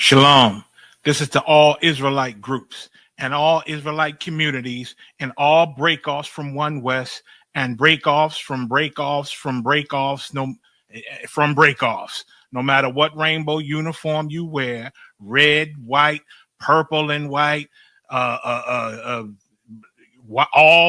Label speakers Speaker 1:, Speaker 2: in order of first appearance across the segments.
Speaker 1: Shalom. This is to all Israelite groups and all Israelite communities and all breakoffs from One West and breakoffs from breakoffs from breakoffs from breakoffs. No matter what rainbow uniform you wear, red, white, purple and white, all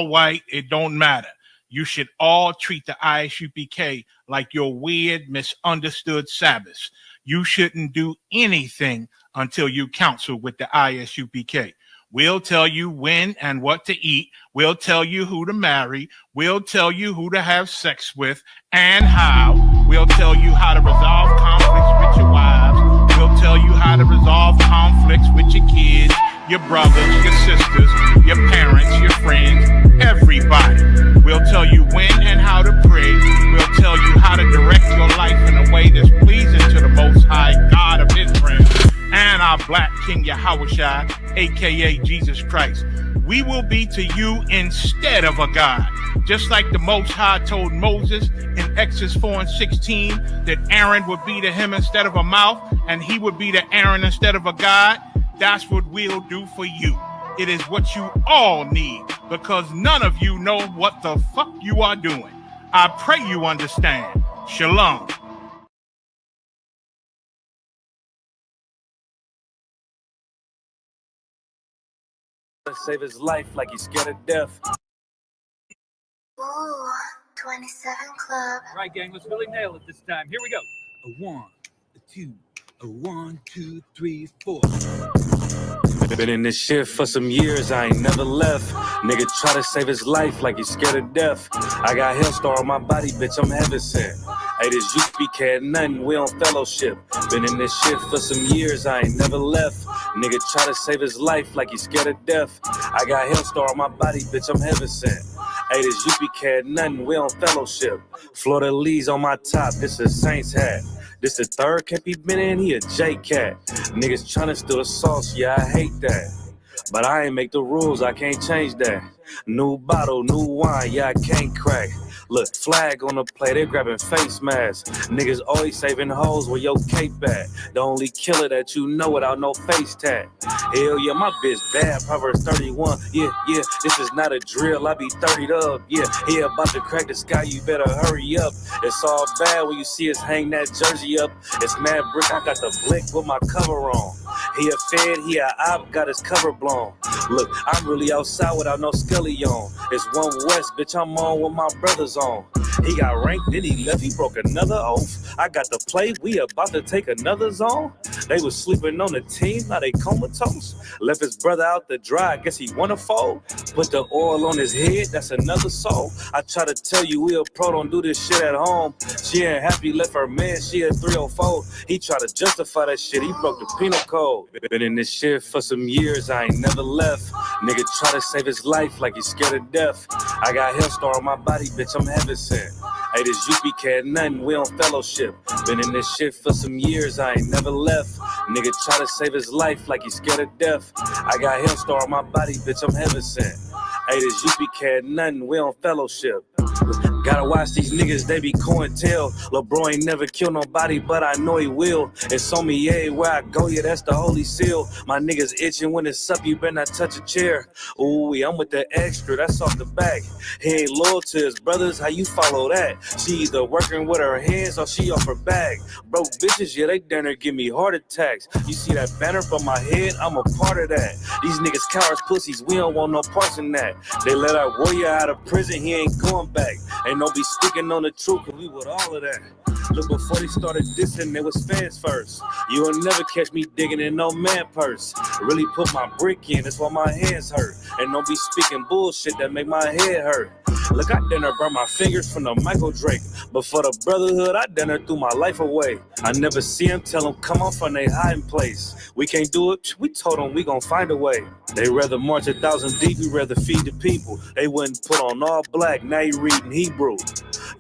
Speaker 1: white, it don't matter. You should all treat the I.S.U.P.K like your weird, misunderstood Sabbaths. You shouldn't do anything until you counsel with the I.S.U.P.K. We'll tell you when and what to eat. We'll tell you who to marry. We'll tell you who to have sex with and how. We'll tell you how to resolve conflicts with your wives. We'll tell you how to resolve conflicts with your kids, your brothers, your sisters, your parents, your friends, everybody. We'll tell you when and how to pray. We'll tell you how to direct your life in a way that's pleasing to the Most High God of Israel and our Black King Yahushua, aka Jesus Christ. We will be to you instead of a God. Just like the Most High told Moses in Exodus 4:16 that Aaron would be to him instead of a mouth and he would be to Aaron instead of a God. That's what we'll do for you. It is what you all need because none of you know what the fuck you are doing. I pray you understand. Shalom.
Speaker 2: Save his life like he's scared of death.
Speaker 3: Ooh, 27 Club.
Speaker 4: All right, gang, let's really nail it this time. Here we go. A 1, a 2, a 1, 2, 3, 4.
Speaker 2: Been in this shit for some years, I ain't never left. Nigga try to save his life like he's scared of death. I got Hellstar on my body, bitch, I'm heaven sent. Hey, this UPK had nothing, we on fellowship. Been in this shit for some years, I ain't never left. Nigga try to save his life like he's scared of death. I got Hellstar on my body, bitch, I'm heaven sent. Hey, this UPK had nothing, we on fellowship. Florida Lee's on my top, this is Saints hat. This the third camp he been in, he a J-Cat. Niggas tryna steal the sauce, yeah, I hate that. But I ain't make the rules, I can't change that. New bottle, new wine, yeah, I can't crack. Look, flag on the plate, they grabbing face masks. Niggas always saving hoes where your cape at. The only killer that you know without no face tag. Hell yeah, my bitch bad, Proverbs 31. Yeah, this is not a drill, I be 30'd up. Yeah, he about to crack the sky, you better hurry up. It's all bad when you see us hang that jersey up. It's mad brick, I got the blick with my cover on. He a fed, he a op, got his cover blown. Look, I'm really outside without no skelly on. It's One West, bitch, I'm on with my brothers on. He got ranked, then he left, he broke another oath. I got the play, we about to take another zone. They was sleeping on the team, now they comatose. Left his brother out to dry, guess he wanna fold. Put the oil on his head, that's another soul. I try to tell you we a pro, don't do this shit at home. She ain't happy, left her man, she a 304. He tried to justify that shit, he broke the penal code. Been in this shit for some years, I ain't never left. Nigga try to save his life like he's scared of death. I got Hellstar on my body, bitch, I'm heaven sent. Hey, this UPK had nothing, we on fellowship. Been in this shit for some years, I ain't never left. Nigga try to save his life like he's scared of death. I got Hellstar on my body, bitch, I'm heaven sent. Hey, this UPK had nothing, we on fellowship. Gotta watch these niggas, they be cointel. LeBron ain't never killed nobody, but I know he will. It's on me everywhere I go, yeah, that's the holy seal. My niggas itching when it's up, you better not touch a chair. Ooh, I'm with the extra, that's off the back. He ain't loyal to his brothers, how you follow that? She either working with her hands or she off her bag. Broke bitches, yeah, they down there give me heart attacks. You see that banner from my head, I'm a part of that. These niggas cowards, pussies, we don't want no parts in that. They let our warrior out of prison, he ain't going back. Ain't no be speaking on the truth, cause we with all of that. Look, before they started dissing, it was fans first. You will never catch me digging in no man purse. Really put my brick in, that's why my hands hurt. And don't be speaking bullshit that make my head hurt. Look, I done burn my fingers from the Michael Drake. But for the brotherhood, I done threw my life away. I never see him, tell them come on from their hiding place. We can't do it, we told them we gon' find a way. They rather march 1,000 deep, we rather feed the people. They wouldn't put on all black, now you reading Hebrew.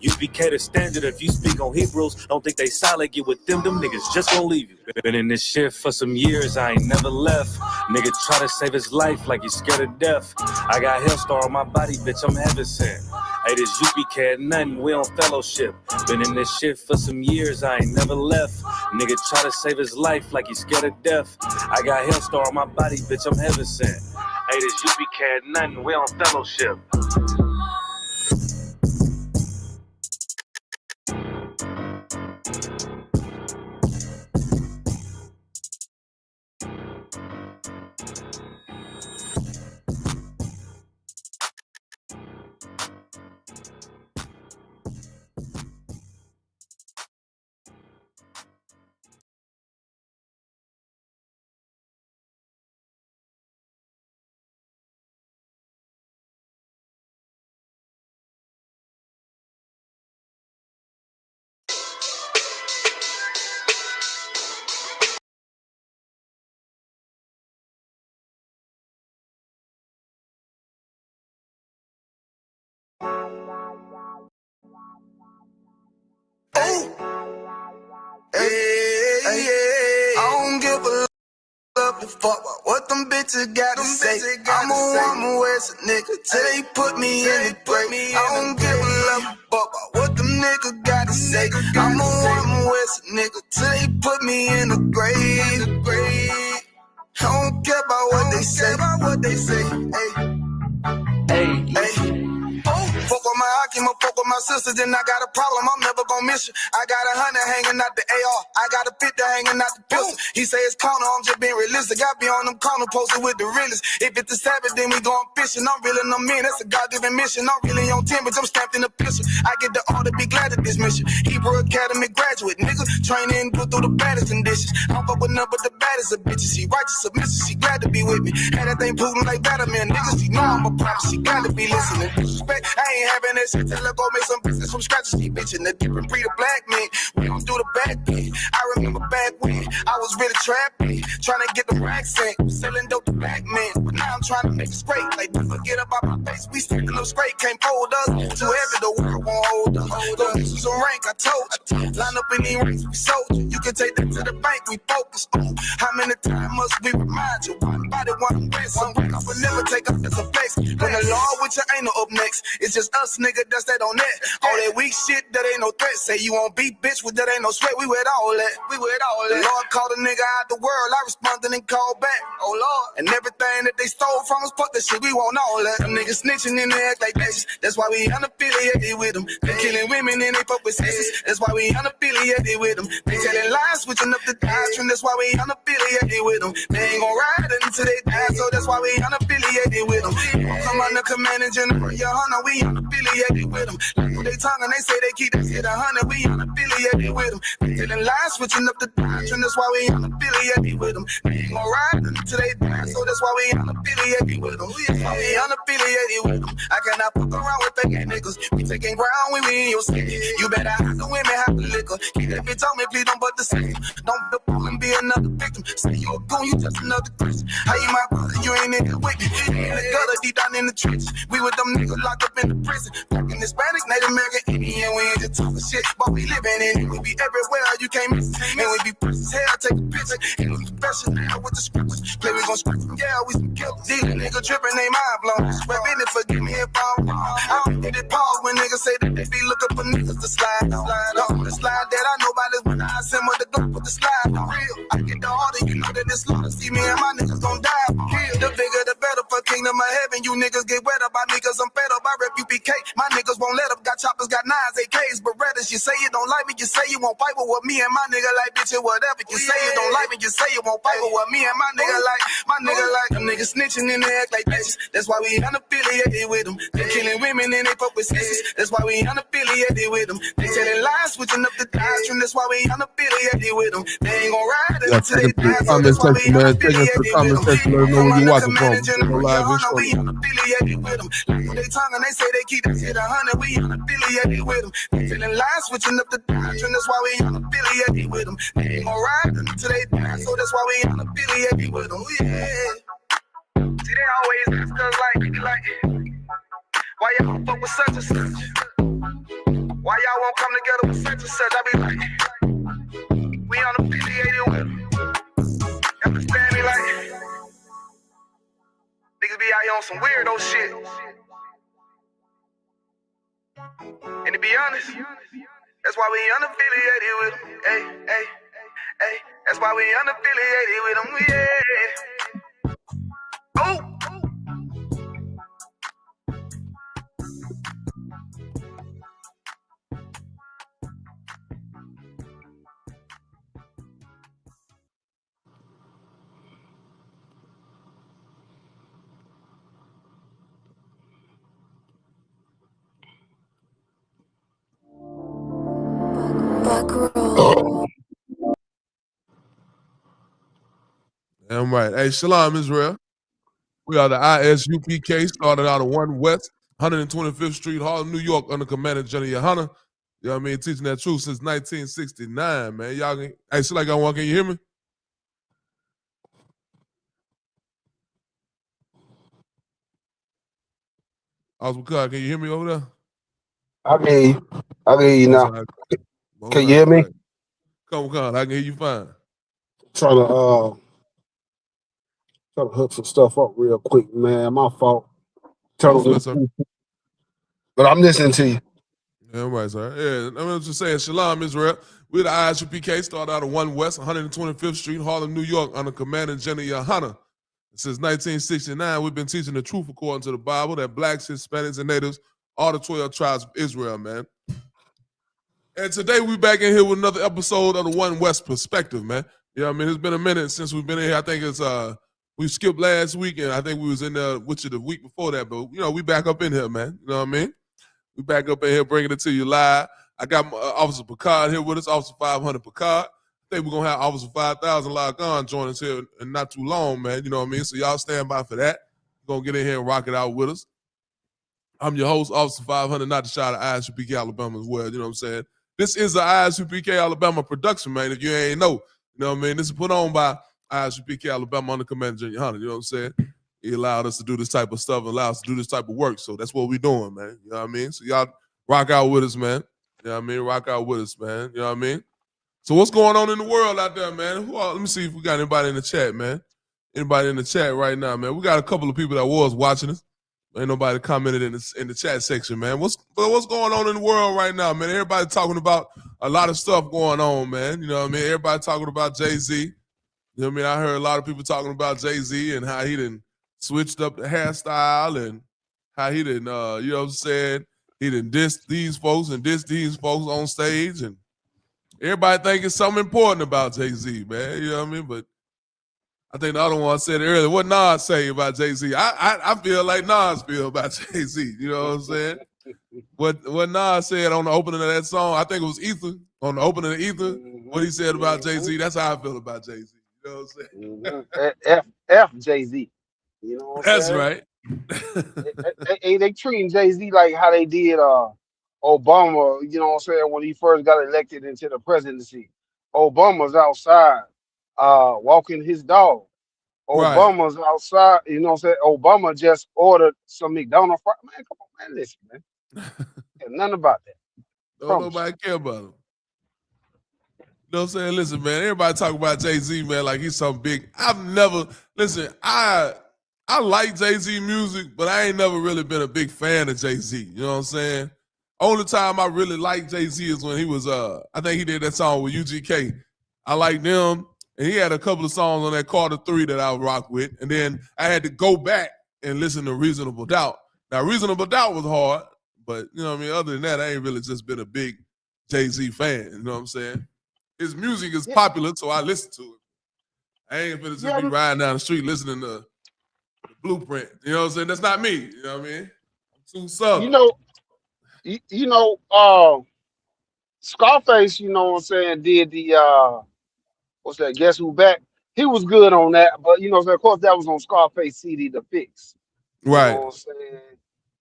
Speaker 2: UPK the standard, if you speak on Hebrews, don't think they solid, get with them niggas just gon' leave you. Been in this shit for some years, I ain't never left. Nigga try to save his life like he's scared of death. I got Hellstar on my body, bitch, I'm heaven sent. Hey, this U.P.K ain't nothing, we on fellowship. Been in this shit for some years, I ain't never left. Nigga try to save his life like he's scared of death. I got Hellstar on my body, bitch, I'm heaven sent. Hey, this U.P.K ain't nothing, we on fellowship.
Speaker 5: I don't give a love to fuck about what them bitches gotta say. I'm a West nigga till they put me in the grave. I don't give a love to fuck about what them niggas gotta say. I'm a West nigga till they put me in the grave. I don't care about what they say. Hey. Fuck with my Akima, fuck with my sisters, then I got a problem, I'm never gonna miss you. I got 100 hanging out the AR, I got a 50 hanging out the pistol. He say it's corner, I'm just being realistic. I be on them corner posted with the realest. If it's the Sabbath, then we going fishing. I'm reeling them in, that's a God-given mission. I'm really on 10, but I'm stamped in the pistol. I get the order, be glad at this mission. Hebrew Academy graduate, nigga. Training, go through the baddest conditions. I don't fuck with none but the baddest of bitches. She righteous, submissive, she glad to be with me. Had that thing Putin like Vladimir, niggas. She know I'm a prophet, she glad to be listening. Respect, I ain't having that shit till I go make some business from scratch. She bitchin' a different breed of black men. We don't do the back thing. I remember back when I was really trapping, trying to get the racks in, selling dope to black men. But now I'm trying to make it straight. Like, don't forget about my face. We sticking up straight, can't fold us. Too heavy, the world won't hold us. Go get you some rank, I told you. Line up in these ranks, we sold you. You can take that to the bank, we focus on. How many times must we remind you? One body, one race, one rank. I would never take up as a place. When the law with you ain't no up next. It's just us, nigga, that's that on that. All that weak shit, that ain't no threat. Say you won't beat, bitch, with that ain't no sweat. We with all that. The Lord called a nigga out the world. I responded and called back. Oh, Lord. And everything that they stole from us, fuck that shit. We want all that. Them niggas snitching and they act like bitches. That's why we unaffiliated with them. They killing women and they fuck with sisters. That's why we unaffiliated with them. They telling lies, switching up the doctrine. That's why we unaffiliated with them. They ain't gon' ride until they die, so that's why we unaffiliated with them. Come on the commanding general, YAHANNA, we unaffiliated with them. Like they tongue and they say they keep that shit 100, we unaffiliated with them. They telling lies, switching up the doctrine. That's why we unaffiliated with them. They ain't gon' ride until they die, so that's why we unaffiliated with them. That's why we unaffiliated with them. I cannot fuck around with fake niggas. We taking ground when we in your city. You better have the women, have the liquor. Keep that bitch on me, please don't but the same. Don't be a fool and be another victim. Say you a goon, you just another Christian. How you my brother, you ain't in it with me. In the gutter, deep down in the trenches. We with them niggas locked up in the prison. Fucking Hispanic, Native American, Indian. We ain't just talking shit, but we living in it. We be everywhere, you can't miss it. And we be precious hell, take a picture. And we special now with the scriptures. Play, we gon' scratch them, yeah, we some killers. These niggas tripping, they mind blown. Swear business, forgive me if I'm wrong. I don't get it pause when niggas say that they be looking for niggas to slide on. The slide that I know about is when I send with the gun with the slide for real. I get the order, you know that it's slaughter. See me and my niggas gon' die for real. The bigger the better for kingdom of heaven. You niggas get wet up by me cause I'm fed up. I rep UPK. My niggas won't let up. Got choppers, got nines, AKs, Berettas. You say you don't like me, you say you won't fight with what me and my nigga like, bitch, or whatever. You say you don't like me, you say you won't fight with what me and my nigga like. My nigga like them niggas snitching and they act like bitches. That's why we unaffiliated with them. They killing women and they fuck with sisters. That's why we unaffiliated with them. They telling lies, switching up the doctrine. That's why we unaffiliated with them. They ain't gon' ride until they die. So that's why we unaffiliated with them.
Speaker 6: Let us know where you're watching from.
Speaker 5: We unaffiliated with them. Like they tongue and they say they keep that shit 100. We unaffiliated with them. They telling lies, switching up the doctrine. That's why we unaffiliated with them. They ain't gon' ride until they die. So that's why we unaffiliated with them. Yeah. See, they always ask us like, why y'all don't fuck with such and such? Why y'all won't come together with such and such? I be like, we unaffiliated with them. Understand me? Like, niggas be out here on some weirdo shit. And to be honest, that's why we unaffiliated with them. Hey, hey, hey. That's why we unaffiliated with them. Yeah. Oh.
Speaker 6: Damn right. Hey, Shalom, Israel. We are the I.S.U.P.K. Started out of 1 West, 125th Street, Harlem, New York, under Commander General YAHANNA. You know what I mean? Teaching that truth since 1969, man. Y'all can, hey, still like I want, can you hear me? I.S.U.P.K, can you hear me over there?
Speaker 7: I can hear you. I can hear you now. Can you hear me?
Speaker 6: Come on, I can hear you fine.
Speaker 7: Trying to hook some stuff up real quick, man. My fault. But I'm listening to you.
Speaker 6: Yeah, right, sir. Yeah, I'm just saying, Shalom, Israel. We're the I.S.U.P.K. Started out of 1 West, 125th Street, Harlem, New York, under Commander General YAHANNA. Since 1969, we've been teaching the truth according to the Bible that blacks, Hispanics, and natives are the 12 tribes of Israel, man. And today we back in here with another episode of the One West Perspective, man. You know what I mean? It's been a minute since we've been in here. I think it's we skipped last week, and I think we was in there with you the week before that, but you know, we back up in here, man. You know what I mean? We back up in here bringing it to you live. I got Officer Picard here with us, Officer 500 Picard. I think we're going to have Officer 5000 lock on join us here in not too long, man. You know what I mean? So y'all stand by for that. We're going to get in here and rock it out with us. I'm your host, Officer 500, not the shot of I.S.U.P.K. Alabama as well. You know what I'm saying? This is a I.S.U.P.K. Alabama production, man. If you ain't know, you know what I mean? This is put on by I.S.U.P.K. Alabama under Commander General YAHANNA. You know what I'm saying? He allowed us to do this type of stuff, allowed us to do this type of work. So that's what we're doing, man. You know what I mean? So y'all rock out with us, man. You know what I mean? Rock out with us, man. You know what I mean? So what's going on in the world out there, man? Let me see if we got anybody in the chat, man. Anybody in the chat right now, man? We got a couple of people that was watching us. Ain't nobody commented in the chat section, man. What's going on in the world right now, man? Everybody talking about a lot of stuff going on, man. You know what I mean? Everybody talking about Jay-Z. You know what I mean? I heard a lot of people talking about Jay-Z and how he done switched up the hairstyle and how he done, you know what I'm saying? He done dissed these folks and dissed these folks on stage. And everybody thinking something important about Jay-Z, man. You know what I mean? But I think the other one said it earlier. What Nas say about Jay-Z? I feel like Nas feel about Jay-Z. You know what I'm saying? What Nas said on the opening of that song, I think it was Ether, on the opening of Ether, what he said about Jay-Z, that's how I feel about Jay-Z. You know what
Speaker 7: I'm saying? F Jay-Z. You know what I'm saying?
Speaker 6: That's right.
Speaker 7: they treating Jay-Z like how they did Obama, you know what I'm saying, when he first got elected into the presidency. Obama's outside walking his dog. Obama's outside, you know what I'm saying? Obama just ordered some McDonald's fries. Man, come on, man, listen, man. Nothing about that.
Speaker 6: Don't nobody care about him. You know what I'm saying? Listen, man, everybody talk about Jay-Z, man, like he's something big. I like Jay-Z music, but I ain't never really been a big fan of Jay-Z. You know what I'm saying? Only time I really liked Jay-Z is when he was, I think he did that song with UGK. I like them, and he had a couple of songs on that Carter 3 that I would rock with, and then I had to go back and listen to Reasonable Doubt. Now, Reasonable Doubt was hard, but, you know what I mean, other than that, I ain't really just been a big Jay-Z fan, you know what I'm saying? His music is popular, so I listen to it. I ain't gonna just be riding down the street listening to the Blueprint. You know what I'm saying? That's not me. You know what I mean? I'm too southern.
Speaker 7: You know, Scarface, you know what I'm saying, did the what's that? Guess Who Back? He was good on that, but you know, of course, that was on Scarface CD, The Fix. You know what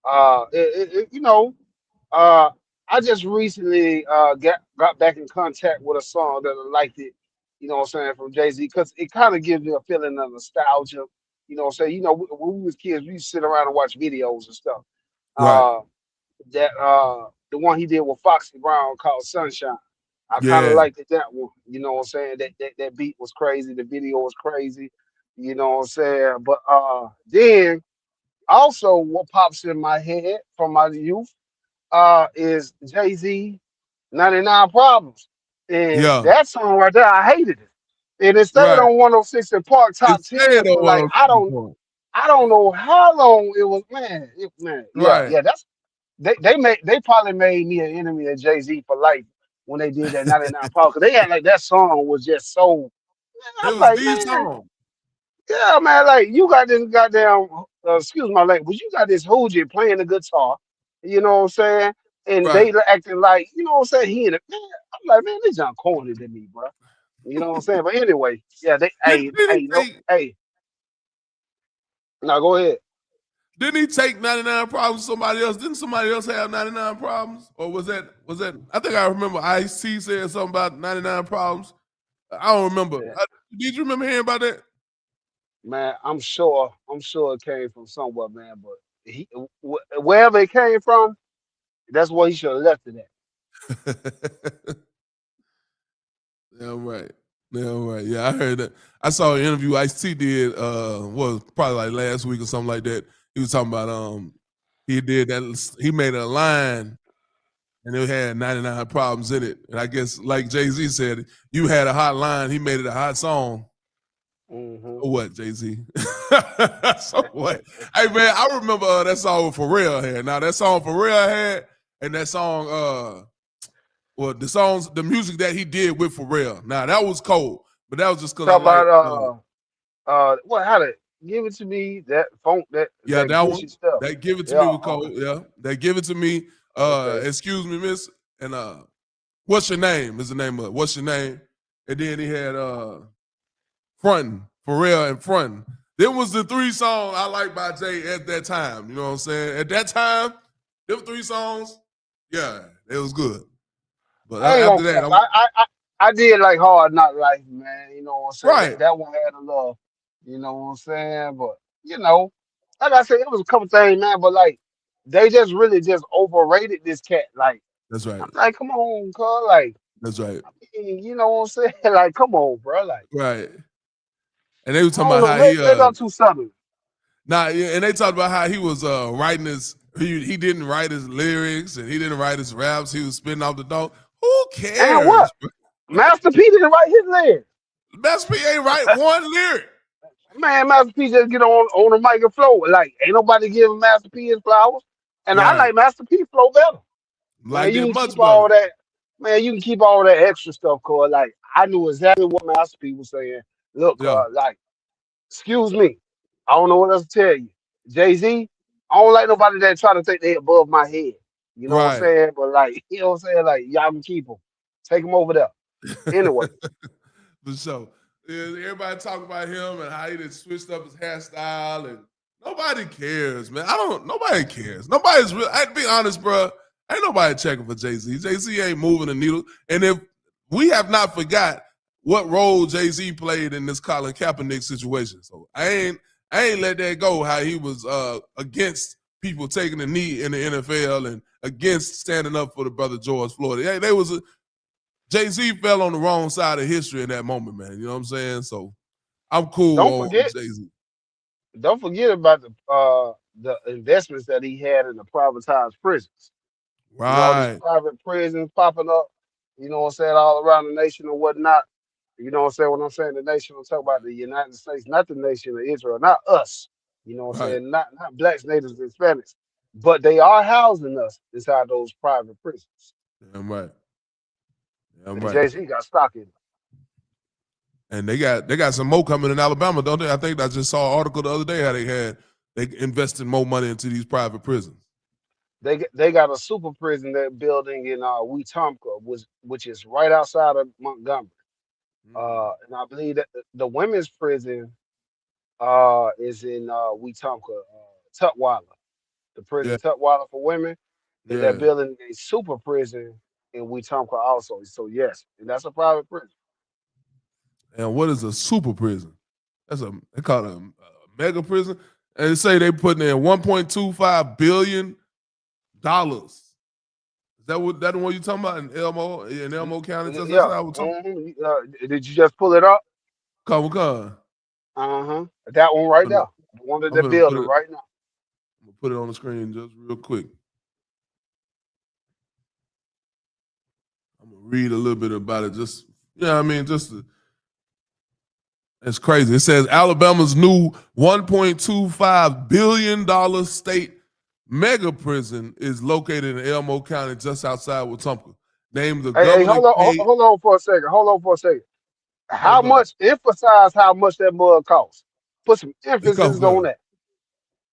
Speaker 7: I'm saying? You know, I just recently got back in contact with a song that I liked it. You know what I'm saying, from Jay-Z, because it kind of gives me a feeling of nostalgia. You know what I'm saying? You know, when we was kids, we used to sit around and watch videos and stuff. The one he did with Foxy Brown called Sunshine. I kind of liked that one. You know what I'm saying? That beat was crazy. The video was crazy. You know what I'm saying? But then also what pops in my head from my youth is Jay-Z 99 Problems. And
Speaker 6: Yeah,
Speaker 7: that song right there, I hated it. And it stayed
Speaker 6: right.
Speaker 7: on 106 and Park
Speaker 6: It
Speaker 7: top
Speaker 6: said
Speaker 7: 10 for like
Speaker 6: on 106
Speaker 7: I don't know how long it was, man. Yeah,
Speaker 6: Right.
Speaker 7: yeah. That's they probably made me an enemy of Jay-Z for life when they did that 99 Problems. Cause they had like that song was just so
Speaker 6: It
Speaker 7: I'm
Speaker 6: was
Speaker 7: like,
Speaker 6: the
Speaker 7: man,
Speaker 6: song.
Speaker 7: yeah, man, like you got this goddamn excuse my language, you got this Hoogie playing the guitar, you know what I'm saying? And
Speaker 6: Right.
Speaker 7: they acting like, you know what I'm saying, he in it. Man, I'm like, man, this John corny to me, bro. You know what I'm saying? But anyway, yeah, they
Speaker 6: Didn't he
Speaker 7: no,
Speaker 6: take
Speaker 7: now go ahead.
Speaker 6: didn't he take 99 problems from somebody else? Didn't somebody else have 99 problems? Or was that I think I remember I.S.U.P.K said something about 99 problems. I don't remember.
Speaker 7: Yeah,
Speaker 6: Did you remember hearing about that?
Speaker 7: man, I'm sure it came from somewhere, man, but wherever it came from, that's where he should have left it at.
Speaker 6: Yeah, right. Yeah, right. Yeah, I heard that. I saw an interview Ice-T did, was probably like last week or something like that. He was talking about he did that he made a line and it had 99 problems in it. And I guess like Jay-Z said, you had a hot line, he made it a hot song.
Speaker 7: Hmm.
Speaker 6: So what, Jay-Z? So what? Hey man, I remember that song for real had. Now that song for real had and that song well, the music that he did with Pharrell. Now that was cold, but that was just because I
Speaker 7: Talk
Speaker 6: like,
Speaker 7: about what how to give it to me that funk
Speaker 6: yeah,
Speaker 7: that
Speaker 6: that one.
Speaker 7: Gucci stuff.
Speaker 6: They give it to
Speaker 7: Yeah,
Speaker 6: me with cold. Yeah, they give it to me.
Speaker 7: okay.
Speaker 6: Excuse me, miss, and what's your name? Is the name of it. What's your name? And then he had frontin' Pharrell and frontin'. Them was the three songs I liked by Jay at that time. You know what I'm saying? At that time, them three songs, yeah, it was good. But
Speaker 7: I ain't gonna
Speaker 6: after that,
Speaker 7: cap. I did like Hard Knock Life, man. You know what I'm saying?
Speaker 6: right.
Speaker 7: That one had a love. You know what I'm saying? But you know, like I said, it was a couple things, man. But like, they just really just overrated this cat. Like,
Speaker 6: That's right.
Speaker 7: I'm like, come on, cuz. Like,
Speaker 6: That's right.
Speaker 7: you know what I'm saying? Like, come on, bro. Like,
Speaker 6: Right. And they were
Speaker 7: I
Speaker 6: talking
Speaker 7: don't
Speaker 6: about
Speaker 7: know.
Speaker 6: how he
Speaker 7: Maybe I'm too southern.
Speaker 6: yeah, and they talked about how he was writing his he didn't write his lyrics and he didn't write his raps. He was spitting off the dome. Who
Speaker 7: And what?
Speaker 6: cares? Bro?
Speaker 7: Master P didn't write his lyrics.
Speaker 6: Best P ain't write one lyric.
Speaker 7: Man, Master P just get on the mic and flow. Like, ain't nobody giving Master P his flowers. And I
Speaker 6: Right.
Speaker 7: like Master P flow better. Man,
Speaker 6: Like
Speaker 7: you
Speaker 6: that
Speaker 7: can
Speaker 6: much
Speaker 7: keep
Speaker 6: better.
Speaker 7: all that. Man, you can keep all that extra stuff, cause like I knew exactly what Master P was saying. Look,
Speaker 6: Yeah.
Speaker 7: like, excuse me, I don't know what else to tell you. Jay-Z, I don't like nobody that try to think they above my head. You know what I'm
Speaker 6: Right.
Speaker 7: saying? But like, you know what I'm saying? Like, y'all can keep them. Take them over there. Anyway,
Speaker 6: For sure. Yeah, everybody talk about him and how he just switched up his hairstyle and nobody cares, man. Nobody cares. Nobody's real. I'd be honest, bro. Ain't nobody checking for Jay-Z. Jay-Z ain't moving the needle. And if we have not forgot what role Jay-Z played in this Colin Kaepernick situation. So I ain't let that go how he was against people taking a knee in the NFL and against standing up for the brother George Floyd. Hey, they was Jay-Z fell on the wrong side of history in that moment, man. You know what I'm saying? So I'm
Speaker 7: don't
Speaker 6: cool on
Speaker 7: forget,
Speaker 6: Jay-Z.
Speaker 7: don't forget about the investments that he had in the privatized prisons. You know, all these
Speaker 6: Right,
Speaker 7: private prisons popping up, you know what I'm saying, all around the nation and whatnot. You know what I'm saying? When I'm saying the nation, I'm talking about the United States, not the nation of Israel, not us. You know what I'm
Speaker 6: right.
Speaker 7: saying? Not blacks, natives, and Hispanics. But they are housing us inside those private prisons.
Speaker 6: Damn right. Damn
Speaker 7: And
Speaker 6: right.
Speaker 7: Jay-Z got stock in it.
Speaker 6: And they got some more coming in Alabama, don't they? I think I just saw an article the other day how they invested more money into these private prisons.
Speaker 7: They got a super prison that building in Wetumpka, which is right outside of Montgomery. And I believe that the women's prison is in Wetumpka, Tutwiler, the
Speaker 6: Yeah,
Speaker 7: prison Tutwiler for women, and they're
Speaker 6: yeah.
Speaker 7: building a super prison in Wetumpka also. So yes, and that's a private prison.
Speaker 6: And what is a super prison? They call it a mega prison. And they say they putting in $1.25 billion. Is that the one you talking about in Elmo County, Texas? That's
Speaker 7: Yeah.
Speaker 6: what I was talking.
Speaker 7: Did you just pull it up?
Speaker 6: Come.
Speaker 7: Uh-huh. That one right there. The one that
Speaker 6: I'm
Speaker 7: they're
Speaker 6: gonna put
Speaker 7: building
Speaker 6: it.
Speaker 7: right now.
Speaker 6: I'm gonna put it on the screen just real quick. read a little bit about it. Just it's crazy. It says Alabama's new $1.25 billion state mega prison is located in Elmo County, just outside Wetumpka. Named the
Speaker 7: Hey,
Speaker 6: Governor K.
Speaker 7: hold on for a second. Hold on for a second. How
Speaker 6: Okay.
Speaker 7: much? Emphasize how much that mud costs. Put some
Speaker 6: It's
Speaker 7: emphasis on that.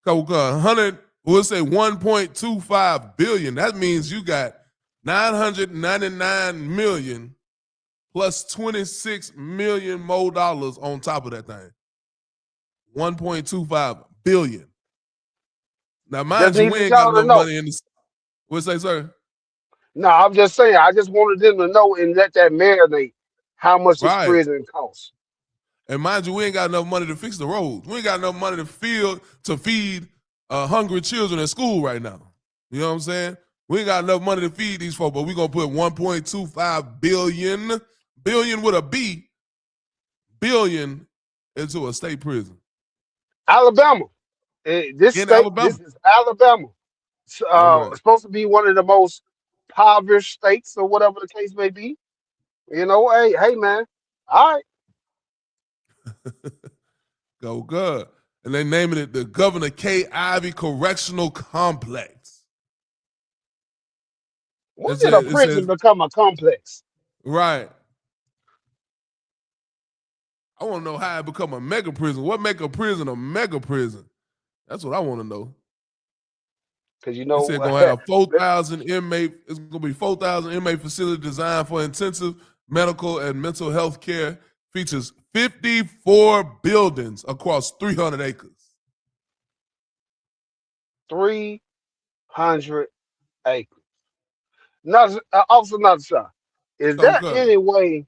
Speaker 6: Couple 100. We'll say 1.25 billion. That means you got 999 million plus 26 million more dollars on top of that thing. 1.25 billion. Now, mind
Speaker 7: Just
Speaker 6: you, we
Speaker 7: needed
Speaker 6: ain't got
Speaker 7: y'all to
Speaker 6: no
Speaker 7: know.
Speaker 6: money in this. What's that, sir?
Speaker 7: No, I'm just saying. I just wanted them to know and let that marinate how much this
Speaker 6: Right.
Speaker 7: prison costs.
Speaker 6: And mind you, we ain't got enough money to fix the roads. We ain't got enough money to feed hungry children at school right now. You know what I'm saying? We ain't got enough money to feed these folks, but we're going to put 1.25 billion with a B, billion into a state prison.
Speaker 7: Alabama. This
Speaker 6: In
Speaker 7: state,
Speaker 6: Alabama.
Speaker 7: this is Alabama.
Speaker 6: That's right.
Speaker 7: It's supposed to be one of the most impoverished states or whatever the case may be. You know, hey, man. All right.
Speaker 6: Go good. And they naming it the Governor K. Ivy Correctional Complex.
Speaker 7: When did a prison become a complex?
Speaker 6: Right. I want to know how it become a mega prison. What make a prison a mega prison? That's what I want to know.
Speaker 7: Because
Speaker 6: It said going to have 4,000 inmate. It's going to be 4,000 inmate facility designed for intensive medical and mental health care. Features 54 buildings across 300 acres.
Speaker 7: 300 acres. Not also not sure. Is there any way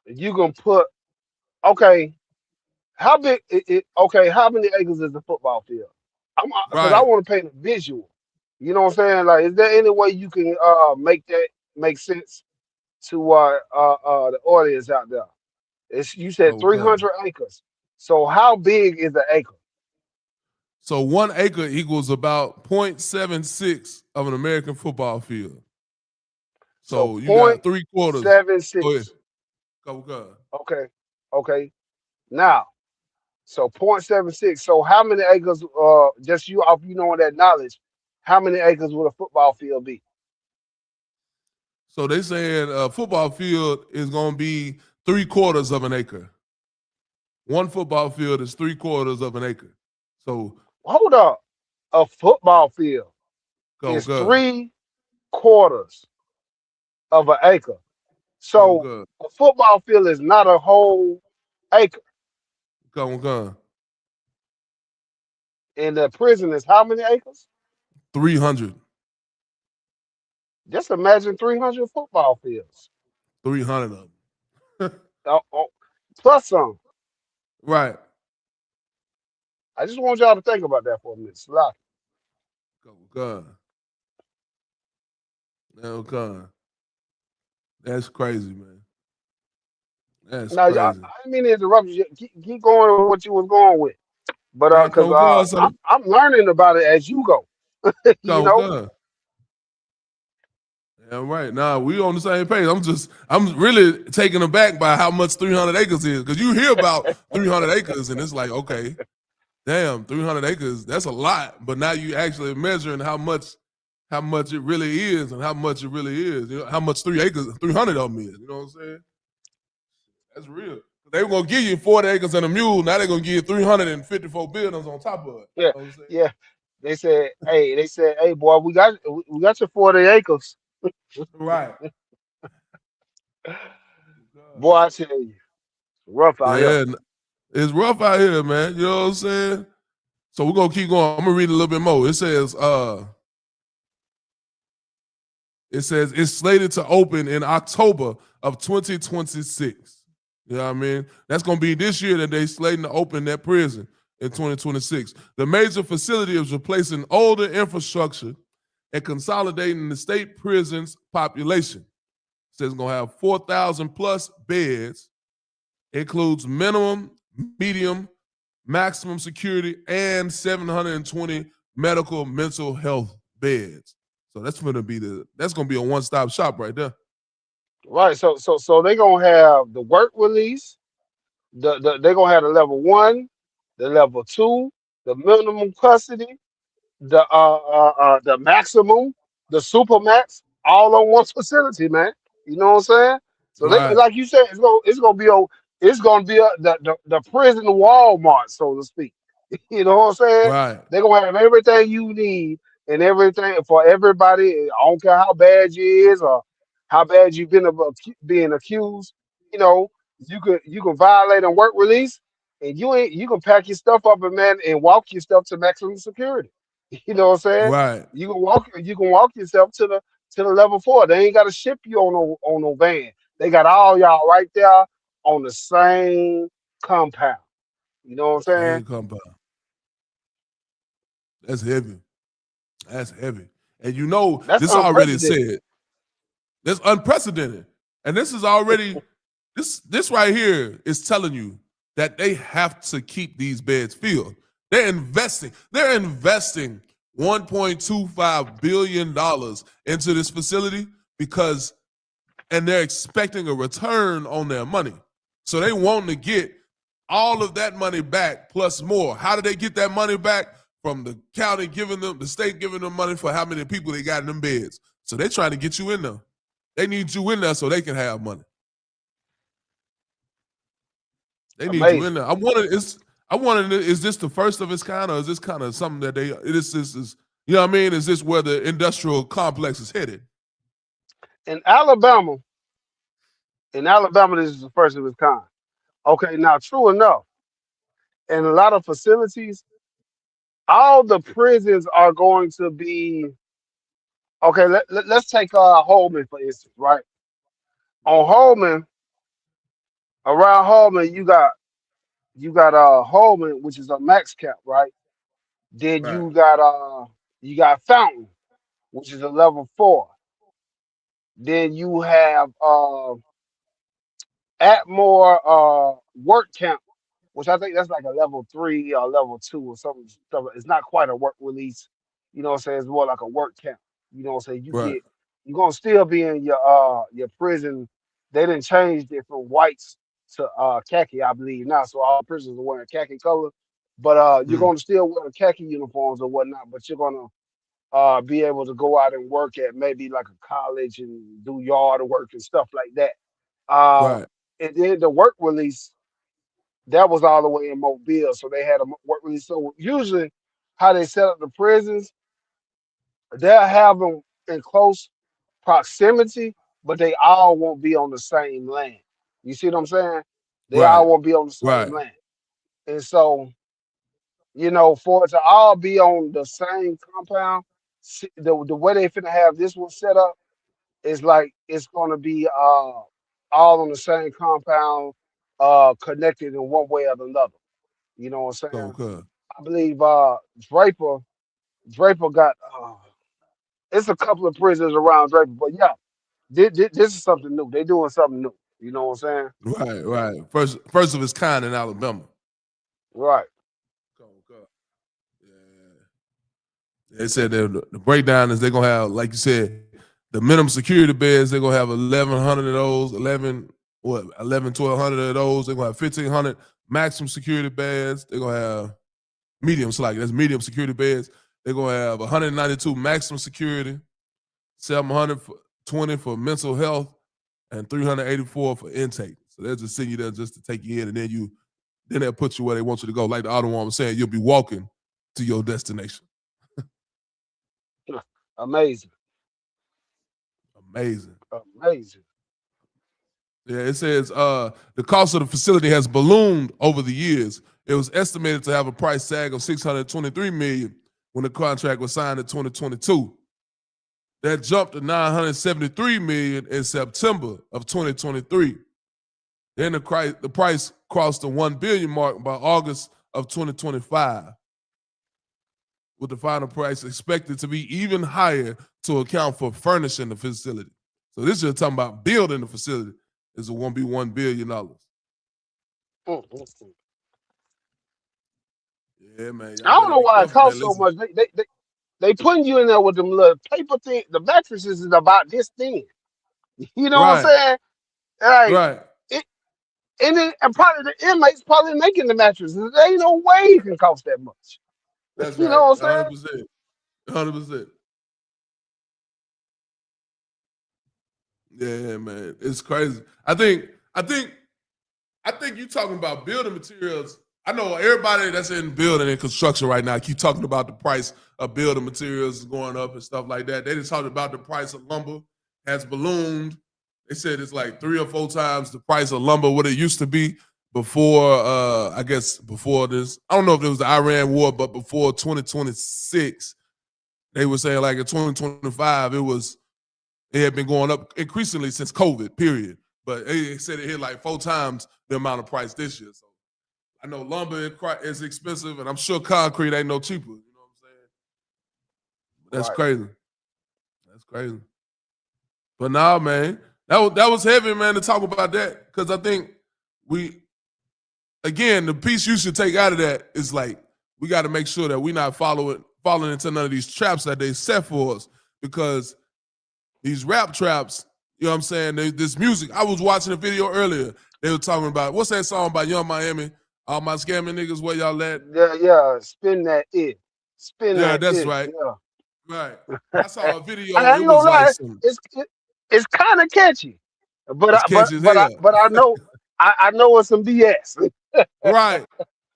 Speaker 7: you can put? Okay, how big? Okay, how many acres is the football field? Because I
Speaker 6: Right.
Speaker 7: want to paint a visual. You know what I'm saying? Like, is there any way you can make that make sense to the audience out there? You said 300 acres. So how big is the acre?
Speaker 6: So 1 acre equals about 0.76 of an American football field. So you got 3/4. Go ahead.
Speaker 7: 0.76.
Speaker 6: Go.
Speaker 7: Okay. Now, so 0.76. So how many acres? Just you off knowing that knowledge, how many acres would a football field be?
Speaker 6: So they saying a football field is going to be 3/4 of an acre. One football field is 3/4 of an acre. So
Speaker 7: hold up, a football field is 3/4 of an acre. So a football field is not a whole acre.
Speaker 6: Go.
Speaker 7: And the prison is how many acres?
Speaker 6: 300.
Speaker 7: Just imagine 300 football fields.
Speaker 6: 300 of them.
Speaker 7: Plus some.
Speaker 6: Right.
Speaker 7: I just want y'all to think about that for a minute.
Speaker 6: Go. That's crazy, man. That's
Speaker 7: now,
Speaker 6: crazy.
Speaker 7: I didn't mean to interrupt you. Keep going with what you was going with. But because I'm learning about it as you go. You know?
Speaker 6: Yeah, right. Nah, we on the same page. I'm really taken aback by how much 300 acres is. Because you hear about 300 acres and it's like, okay, damn, 300 acres, that's a lot. But now you actually measuring how much it really is and how much it really is. You know, how much 300 of them is. You know what I'm saying? That's real. They were gonna give you 40 acres and a mule. Now they're gonna give you 354 buildings on top of it.
Speaker 7: Yeah,
Speaker 6: you know
Speaker 7: yeah. They said, hey, boy, we got your 40 acres.
Speaker 6: Right.
Speaker 7: Boy, I tell you, rough out here.
Speaker 6: It's rough out here, man. You know what I'm saying? So we're gonna keep going. I'm gonna read a little bit more. It says it's slated to open in October of 2026. You know what I mean? That's gonna be this year that they slating to open that prison in 2026. The major facility is replacing older infrastructure and consolidating the state prison's population. It says it's gonna have 4,000 plus beds, includes minimum, medium, maximum security, and 720 medical mental health beds. So that's gonna be a one-stop shop right there.
Speaker 7: Right. So they gonna have the work release. They're gonna have the level 1, the level 2, the minimum custody, the maximum, the super max, all on one facility, man. You know what I'm saying? So they,
Speaker 6: Right,
Speaker 7: like you said, it's gonna be the prison Walmart, so to speak. You know what I'm saying?
Speaker 6: right.
Speaker 7: They're gonna have everything you need and everything for everybody. I don't care how bad you is or how bad you've been being accused. You know, you can violate a work release and you can pack your stuff up and man and walk your stuff to maximum security. You know what I'm saying?
Speaker 6: Right.
Speaker 7: You can walk yourself to the level 4. They ain't gotta ship you on no van. They got all y'all right there on the same compound. You know what I'm saying?
Speaker 6: Same compound. That's heavy. That's heavy. And you know,
Speaker 7: That's
Speaker 6: this already
Speaker 7: unprecedented.
Speaker 6: said. That's unprecedented. And this is already this right here is telling you that they have to keep these beds filled. They're investing. They're investing $1.25 billion into this facility because and they're expecting a return on their money. So they want to get all of that money back plus more. How do they get that money back? From the county giving them, the state giving them money for how many people they got in them beds. So they're trying to get you in there. They need you in there so they can have money. They need you in
Speaker 7: Amazing.
Speaker 6: there. I wanted, is this the first of its kind, or is this kind of something that this is, you know what I mean? Is this where the industrial complex is headed?
Speaker 7: In Alabama, this is the first of its kind. Okay, now true enough, in a lot of facilities, all the prisons are going to be okay. Let's take Holman for instance, right? On Holman, around Holman, you got Holman, which is a max cap, right? Then
Speaker 6: Right.
Speaker 7: you got Fountain, which is a level 4. Then you have Atmore work camp, which I think that's like a level 3 or level 2 or something. It's not quite a work release. You know what I'm saying? It's more like a work camp. You know what I'm saying?
Speaker 6: Right.
Speaker 7: You're gonna still be in your prison. They didn't change it from whites to khaki, I believe now. So all prisoners are wearing khaki color. But you're
Speaker 6: Mm.
Speaker 7: gonna still wear the khaki uniforms or whatnot, but you're gonna be able to go out and work at maybe like a college and do yard work and stuff like that. Uh,
Speaker 6: Right.
Speaker 7: and then the work release that was all the way in Mobile, so they had a work release. So usually, how they set up the prisons, they'll have them in close proximity, but they all won't be on the same land. You see what I'm saying? They
Speaker 6: Right.
Speaker 7: all won't be on the same
Speaker 6: Right.
Speaker 7: land, and so for it to all be on the same compound, the way they finna have this one set up is like it's gonna be all on the same compound, connected in one way or another. You know what I'm
Speaker 6: So
Speaker 7: saying?
Speaker 6: good.
Speaker 7: I believe Draper got it's a couple of prisons around Draper, but yeah, this is something new. They doing something new. You know what I'm saying?
Speaker 6: Right. Right. First of its kind in Alabama.
Speaker 7: Right.
Speaker 6: So good. Yeah. They said that the breakdown is they're gonna have, like you said, the minimum security beds. They're gonna have 1,100 of those, 1,200 of those. They're gonna have 1,500 maximum security beds. They're gonna have medium, so like that's medium security beds. They're gonna have 192 maximum security, 720 for mental health, and 384 for intake. So they'll just send you there just to take you in, and then they'll put you where they want you to go. Like the other one was saying, you'll be walking to your destination.
Speaker 7: Amazing.
Speaker 6: Amazing.
Speaker 7: Amazing.
Speaker 6: Yeah, it says the cost of the facility has ballooned over the years. It was estimated to have a price tag of $623 million when the contract was signed in 2022. That jumped to $973 million in September of 2023. Then the price crossed the $1 billion mark by August of 2025, with the final price expected to be even higher to account for furnishing the facility. So this is talking about building the facility. Is it won't be $1 billion.
Speaker 7: Mm.
Speaker 6: Yeah, man.
Speaker 7: I
Speaker 6: Y'all
Speaker 7: don't
Speaker 6: better
Speaker 7: know
Speaker 6: be
Speaker 7: why it
Speaker 6: careful, man.
Speaker 7: costs so
Speaker 6: Listen.
Speaker 7: much. They putting you in there with them little paper thing. The mattresses is about this thin. You know what I'm
Speaker 6: Right.
Speaker 7: saying? Like,
Speaker 6: Right.
Speaker 7: it, and probably the inmates probably making the mattresses. There ain't no way it can cost that much.
Speaker 6: That's
Speaker 7: You know
Speaker 6: right.
Speaker 7: what I'm saying?
Speaker 6: 100%. 100%. Yeah, man. It's crazy. I think you talking about building materials. I know everybody that's in building and construction right now keep talking about the price of building materials going up and stuff like that. They just talked about the price of lumber has ballooned. They said it's like 3 or 4 times the price of lumber what it used to be before. I guess before this. I don't know if it was the Iran war, but before 2026, they were saying like in 2025 it had been going up increasingly since COVID. Period. But they said it hit like 4 times the amount of price this year. So I know lumber is expensive, and I'm sure concrete ain't no cheaper. You know what I'm saying? That's
Speaker 7: Right.
Speaker 6: crazy. That's crazy. But nah, man, that was heavy, man, to talk about that, because I think the piece you should take out of that is like we got to make sure that we're not falling into none of these traps that they set for us, because these rap traps, you know what I'm saying? This music. I was watching a video earlier. They were talking about, what's that song by Young Miami? All my scamming niggas, where y'all at?
Speaker 7: Yeah. Spin that it. Spin
Speaker 6: Yeah,
Speaker 7: that
Speaker 6: that's
Speaker 7: it.
Speaker 6: right.
Speaker 7: Yeah.
Speaker 6: Right. I saw a video.
Speaker 7: I
Speaker 6: It
Speaker 7: ain't gonna
Speaker 6: was like
Speaker 7: lie,
Speaker 6: some.
Speaker 7: it's kind of catchy, but
Speaker 6: It's catchy as hell.
Speaker 7: I know I know it's some BS.
Speaker 6: Right.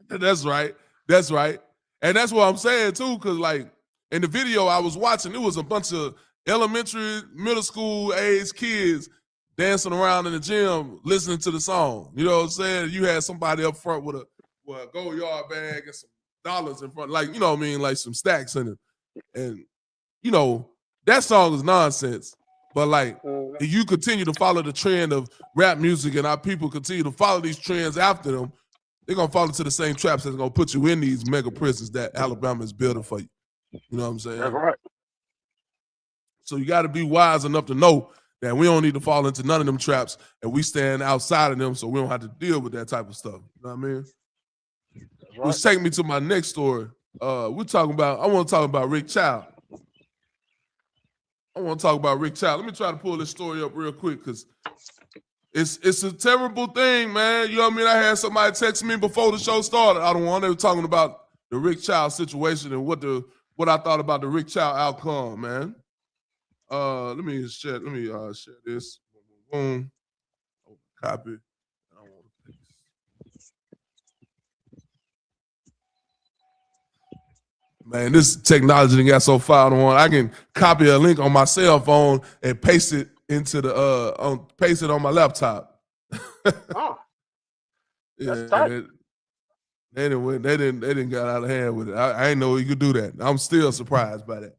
Speaker 6: That's right. That's right. And that's what I'm saying too, because like in the video I was watching, it was a bunch of elementary, middle school age kids dancing around in the gym listening to the song. You know what I'm saying? You had somebody up front with a gold yard bag and some dollars in front, like, you know what I mean, like some stacks in it. And you know, that song is nonsense. But like, if you continue to follow the trend of rap music and our people continue to follow these trends after them, they're gonna fall into the same traps that's gonna put you in these mega prisons that Alabama is building for you. You know what I'm saying?
Speaker 7: That's right.
Speaker 6: So you got to be wise enough to know that we don't need to fall into none of them traps, and we stand outside of them so we don't have to deal with that type of stuff. You know what I mean?
Speaker 7: That's right.
Speaker 6: Which take me to my next story. I want to talk about Rick Child. Let me try to pull this story up real quick, because it's a terrible thing, man. You know what I mean? I had somebody text me before the show started. I don't want. They were talking about the Rick Child situation and what I thought about the Rick Child outcome, man. Let me share this. Boom. Copy. I don't want to paste. Man, this technology done got so far on. I can copy a link on my cell phone and paste it into paste it on my laptop.
Speaker 7: Oh, that's
Speaker 6: Yeah,
Speaker 7: tight.
Speaker 6: they didn't got out of hand with it. I ain't know you could do that. I'm still surprised by that.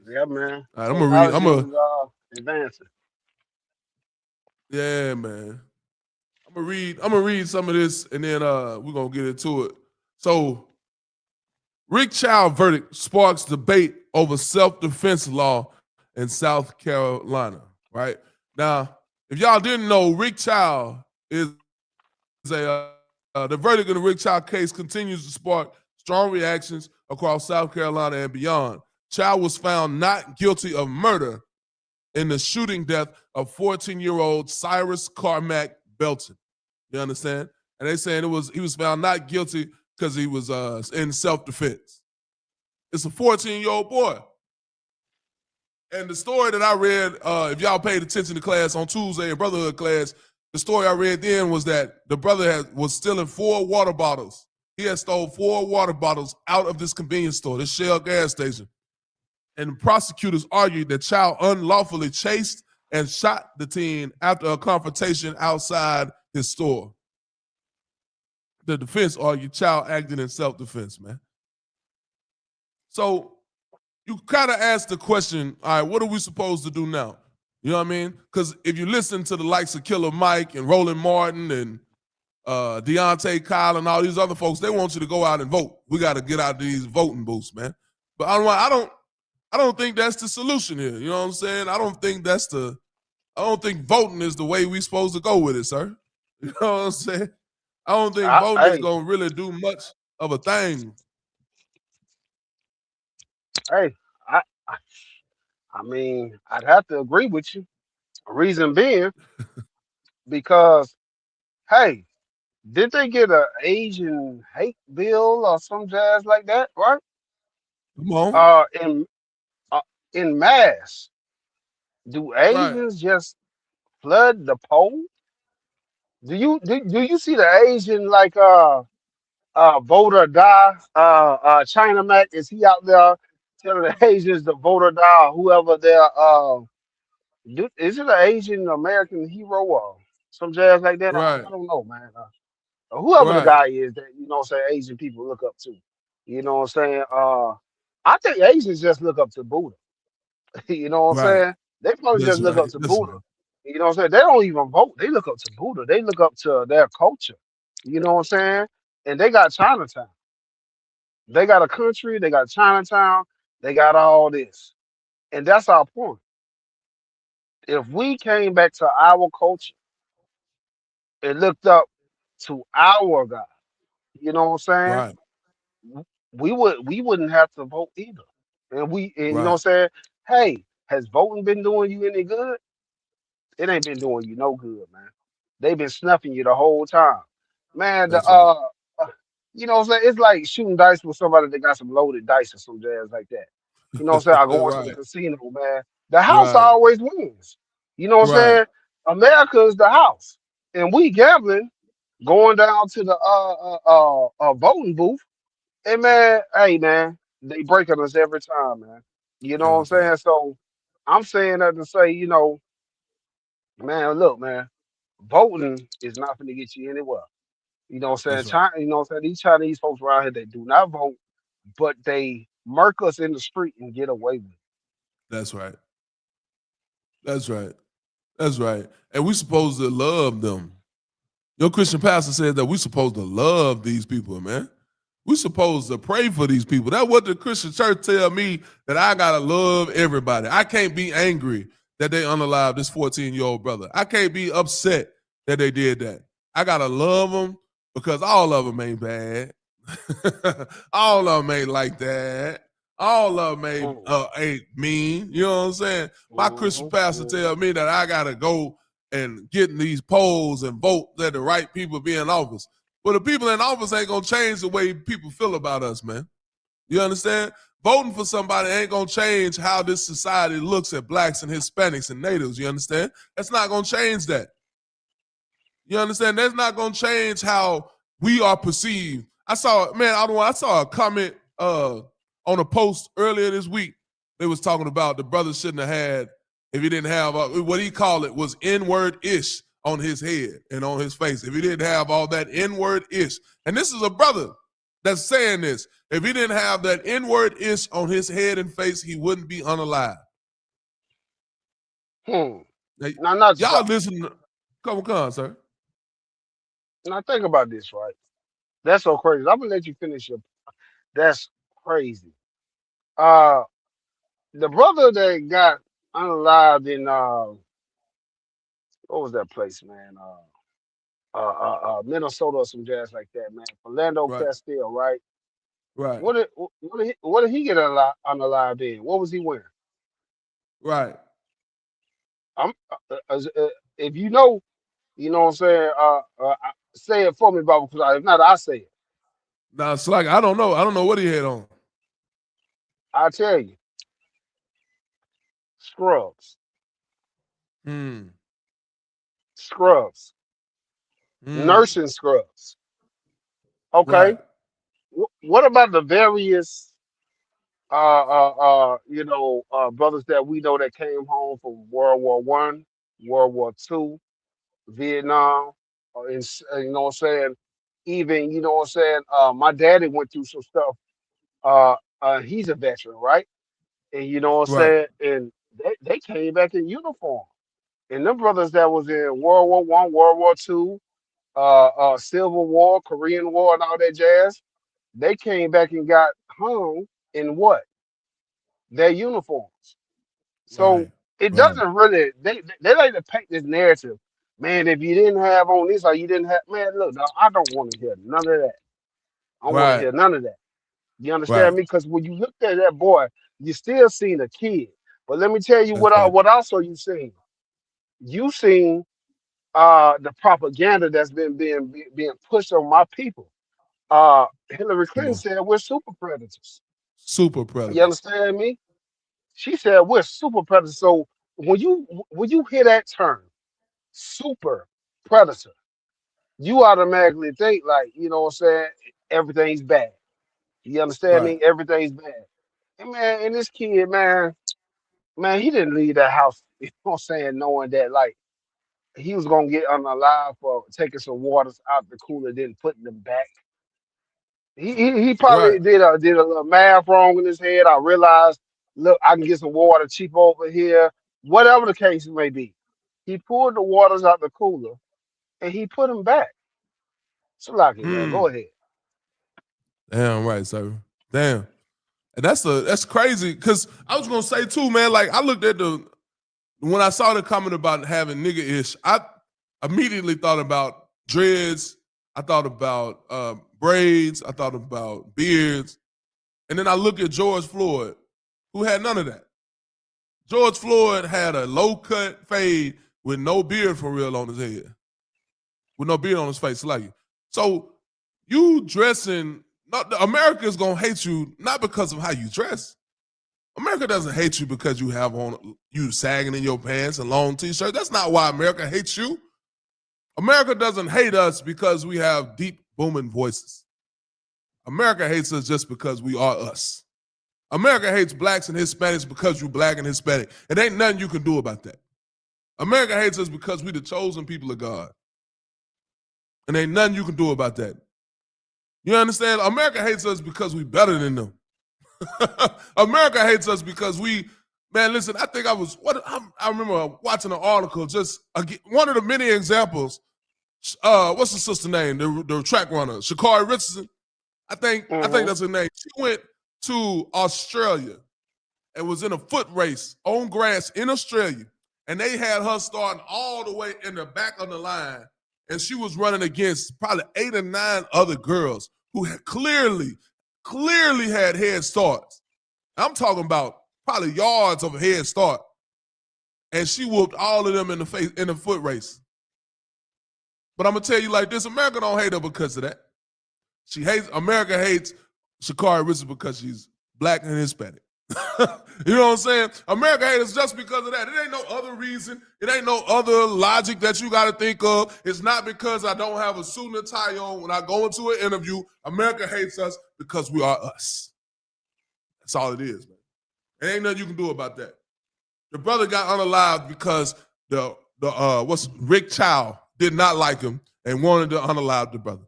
Speaker 7: Yeah, man.
Speaker 6: All right, I'm
Speaker 7: Advancing.
Speaker 6: Yeah, man. I'm gonna read some of this, and then we're gonna get into it. So, Rick Child verdict sparks debate over self-defense law in South Carolina. Right now, if y'all didn't know, Rick Child is the verdict in the Rick Child case continues to spark strong reactions across South Carolina and beyond. Child was found not guilty of murder in the shooting death of 14-year-old Cyrus Carmack Belton. You understand? And they saying he was found not guilty because he was in self-defense. It's a 14-year-old boy. And the story that I read, if y'all paid attention to class on Tuesday in Brotherhood class, the story I read then was that the brother was stealing 4 water bottles. He had stole 4 water bottles out of this convenience store, this Shell gas station. And prosecutors argued that Child unlawfully chased and shot the teen after a confrontation outside his store. The defense argued Child acted in self-defense, man. So you kind of ask the question, all right, what are we supposed to do now? You know what I mean? Because if you listen to the likes of Killer Mike and Roland Martin and Deontay Kyle and all these other folks, they want you to go out and vote. We got to get out of these voting booths, man. But I don't think that's the solution here. You know what I'm saying? I don't think voting is the way we supposed to go with it, sir. You know what I'm saying? I don't think voting is going to really do much of a thing.
Speaker 7: Hey, I mean, I'd have to agree with you. Reason being, because hey, did they get a Asian hate bill or some jazz like that, right?
Speaker 6: Come on.
Speaker 7: Uh, in uh, in mass, do
Speaker 6: Right.
Speaker 7: Asians just flood the poll? Do you see the Asian like vote or die? China Mac, is he out there telling the Asians to vote or die? Or whoever they're is it an Asian American hero or some jazz like that?
Speaker 6: Right.
Speaker 7: I don't know, man. Whoever the
Speaker 6: Right.
Speaker 7: guy is that say Asian people look up to. You know what I'm saying? I think Asians just look up to Buddha. You know what I'm
Speaker 6: Right.
Speaker 7: saying? They probably
Speaker 6: That's
Speaker 7: just look up
Speaker 6: right.
Speaker 7: to
Speaker 6: That's
Speaker 7: Buddha.
Speaker 6: right.
Speaker 7: You know what I'm saying? They don't even vote. They look up to Buddha. They look up to their culture. You know what I'm saying? And they got Chinatown. They got a country. They got Chinatown. They got all this. And that's our point. If we came back to our culture and looked up to our God, you know what I'm
Speaker 6: Right.
Speaker 7: saying? We wouldn't have to vote either. And you know
Speaker 6: Right.
Speaker 7: what I'm saying? Hey, has voting been doing you any good? It ain't been doing you no good, man. They've been snuffing you the whole time. Man,
Speaker 6: That's right.
Speaker 7: uh, you know what I'm saying? It's like shooting dice with somebody that got some loaded dice or some jazz like that. You know what I'm saying? I go into the
Speaker 6: Right.
Speaker 7: casino, man. The house
Speaker 6: Right.
Speaker 7: always wins. You know what I'm
Speaker 6: Right.
Speaker 7: saying? America is the house. And we gambling, going down to the voting booth. And man, hey man, they breaking us every time, man. You know what I'm
Speaker 6: Every time.
Speaker 7: saying? So I'm saying that to say, man, look, man, voting is not going to get you anywhere. You know what I'm saying?
Speaker 6: That's right.
Speaker 7: China, you know what I'm saying? These Chinese folks around here, they do not vote, but they murk us in the street and get away with it.
Speaker 6: That's right. That's right. That's right. And we supposed to love them. Your Christian pastor said that we supposed to love these people, man. We supposed to pray for these people. That's what the Christian church tell me, that I gotta love everybody. I can't be angry that they unalive this 14-year-old brother. I can't be upset that they did that. I gotta love them because all of them ain't bad. All of them ain't like that. All of them
Speaker 7: Mm,
Speaker 6: ain't mean. You know what I'm saying? My Christian
Speaker 7: mhm,
Speaker 6: pastor
Speaker 7: mhm,
Speaker 6: tell me that I gotta go and get in these polls and vote that the right people be in office. But the people in office ain't gonna change the way people feel about us, man. You understand? Voting for somebody ain't gonna change how this society looks at blacks and Hispanics and natives. You understand? That's not gonna change that. You understand? That's not gonna change how we are perceived. I saw a comment on a post earlier this week. They was talking about the brother shouldn't have had, if he didn't have what he called it was N-word ish on his head and on his face. If he didn't have all that N-word ish, and this is a brother that's saying this. If he didn't have that N-word ish on his head and face, he wouldn't be unalive.
Speaker 7: hmm.
Speaker 6: Now,
Speaker 7: Now, not
Speaker 6: y'all
Speaker 7: stop.
Speaker 6: listen. Come on, sir.
Speaker 7: Now, think about this, right? That's so crazy. I'm gonna let you finish your. That's crazy. Uh, the brother that got unalived in what was that place, man? Minnesota or some jazz like that, man. Philando
Speaker 6: Right,
Speaker 7: Castile, right?
Speaker 6: right,
Speaker 7: What did he get unalived in? What was he wearing?
Speaker 6: right.
Speaker 7: I'm if you know what I'm saying. Say it for me, Baba. Because if not, I say it.
Speaker 6: Now it's like I don't know. I don't know what he had on.
Speaker 7: I tell you, scrubs,
Speaker 6: Hmm.
Speaker 7: scrubs,
Speaker 6: Hmm.
Speaker 7: nursing scrubs. Okay.
Speaker 6: Right.
Speaker 7: What about the various brothers that we know that came home from World War I, World War II, Vietnam, you know what I'm saying? Even, you know what I'm saying? My daddy went through some stuff. He's a veteran, right? And you know what I'm
Speaker 6: Right.
Speaker 7: saying? And they came back in uniform. And them brothers that was in World War I, World War II, Civil War, Korean War, and all that jazz, they came back and got hung in what? Their uniforms. So
Speaker 6: Right.
Speaker 7: it
Speaker 6: Right.
Speaker 7: doesn't really they like to paint this narrative. Man, if you didn't have on this or you didn't have, man, look, dawg, I don't want to hear none of that. I don't want to
Speaker 6: Right.
Speaker 7: hear none of that. You understand
Speaker 6: Right.
Speaker 7: me? Because when you looked at that boy, you still seen a kid. But let me tell you
Speaker 6: That's right.
Speaker 7: what also you seen. You seen the propaganda that's being pushed on my people. Hillary
Speaker 6: Come
Speaker 7: Clinton
Speaker 6: on.
Speaker 7: said we're super predators.
Speaker 6: Super
Speaker 7: You
Speaker 6: predators.
Speaker 7: understand me? She said we're super predators. So when you hear that term, super predator, you automatically think like, you know what I'm saying, everything's bad. You understand
Speaker 6: Right.
Speaker 7: me? Everything's bad. And this kid, man, he didn't leave that house, you know what I'm saying, knowing that like he was gonna get unalive for taking some waters out the cooler, then putting them back. He
Speaker 6: Right.
Speaker 7: probably did a little math wrong in his head. I realized, look, I can get some water cheap over here. Whatever the case may be, he pulled the waters out the cooler and he put them back. So lucky, man.
Speaker 6: Hmm.
Speaker 7: Go ahead.
Speaker 6: Damn right, sir. Damn. And that's crazy. Cause I was gonna say too, man, like I looked at when I saw the comment about having nigga ish, I immediately thought about dreads, I thought about braids, I thought about beards, and then I look at George Floyd, who had none of that. George Floyd had a low cut fade with no beard for real on his head, with no beard on his face, like so. You dressing, not America is gonna hate you not because of how you dress. America doesn't hate you because you have on you sagging in your pants and long t-shirts. That's not why America hates you. America doesn't hate us because we have deep booming voices. America hates us just because we are us. America hates blacks and Hispanics because you black and Hispanic. It ain't nothing you can do about that. America hates us because we the chosen people of God. And ain't nothing you can do about that. You understand? America hates us because we better than them. America hates us because man, listen, I think I remember watching an article, just one of the many examples. What's the sister name? The track runner, Sha'Carri Richardson. I think
Speaker 7: Mm-hmm.
Speaker 6: that's her name. She went to Australia and was in a foot race on grass in Australia, and they had her starting all the way in the back of the line, and she was running against probably 8 or 9 other girls who had clearly had head starts. I'm talking about probably yards of a head start, and she whooped all of them in the face in the foot race. But I'm gonna tell you like this: America don't hate her because of that. America hates Sha'Carri Richardson because she's black and Hispanic. You know what I'm saying? America hates us just because of that. It ain't no other reason. It ain't no other logic that you got to think of. It's not because I don't have a suit and a tie on when I go into an interview. America hates us because we are us. That's all it is, man. There ain't nothing you can do about that. The brother got unalived because Rick Chow did not like him and wanted to unalive the brother.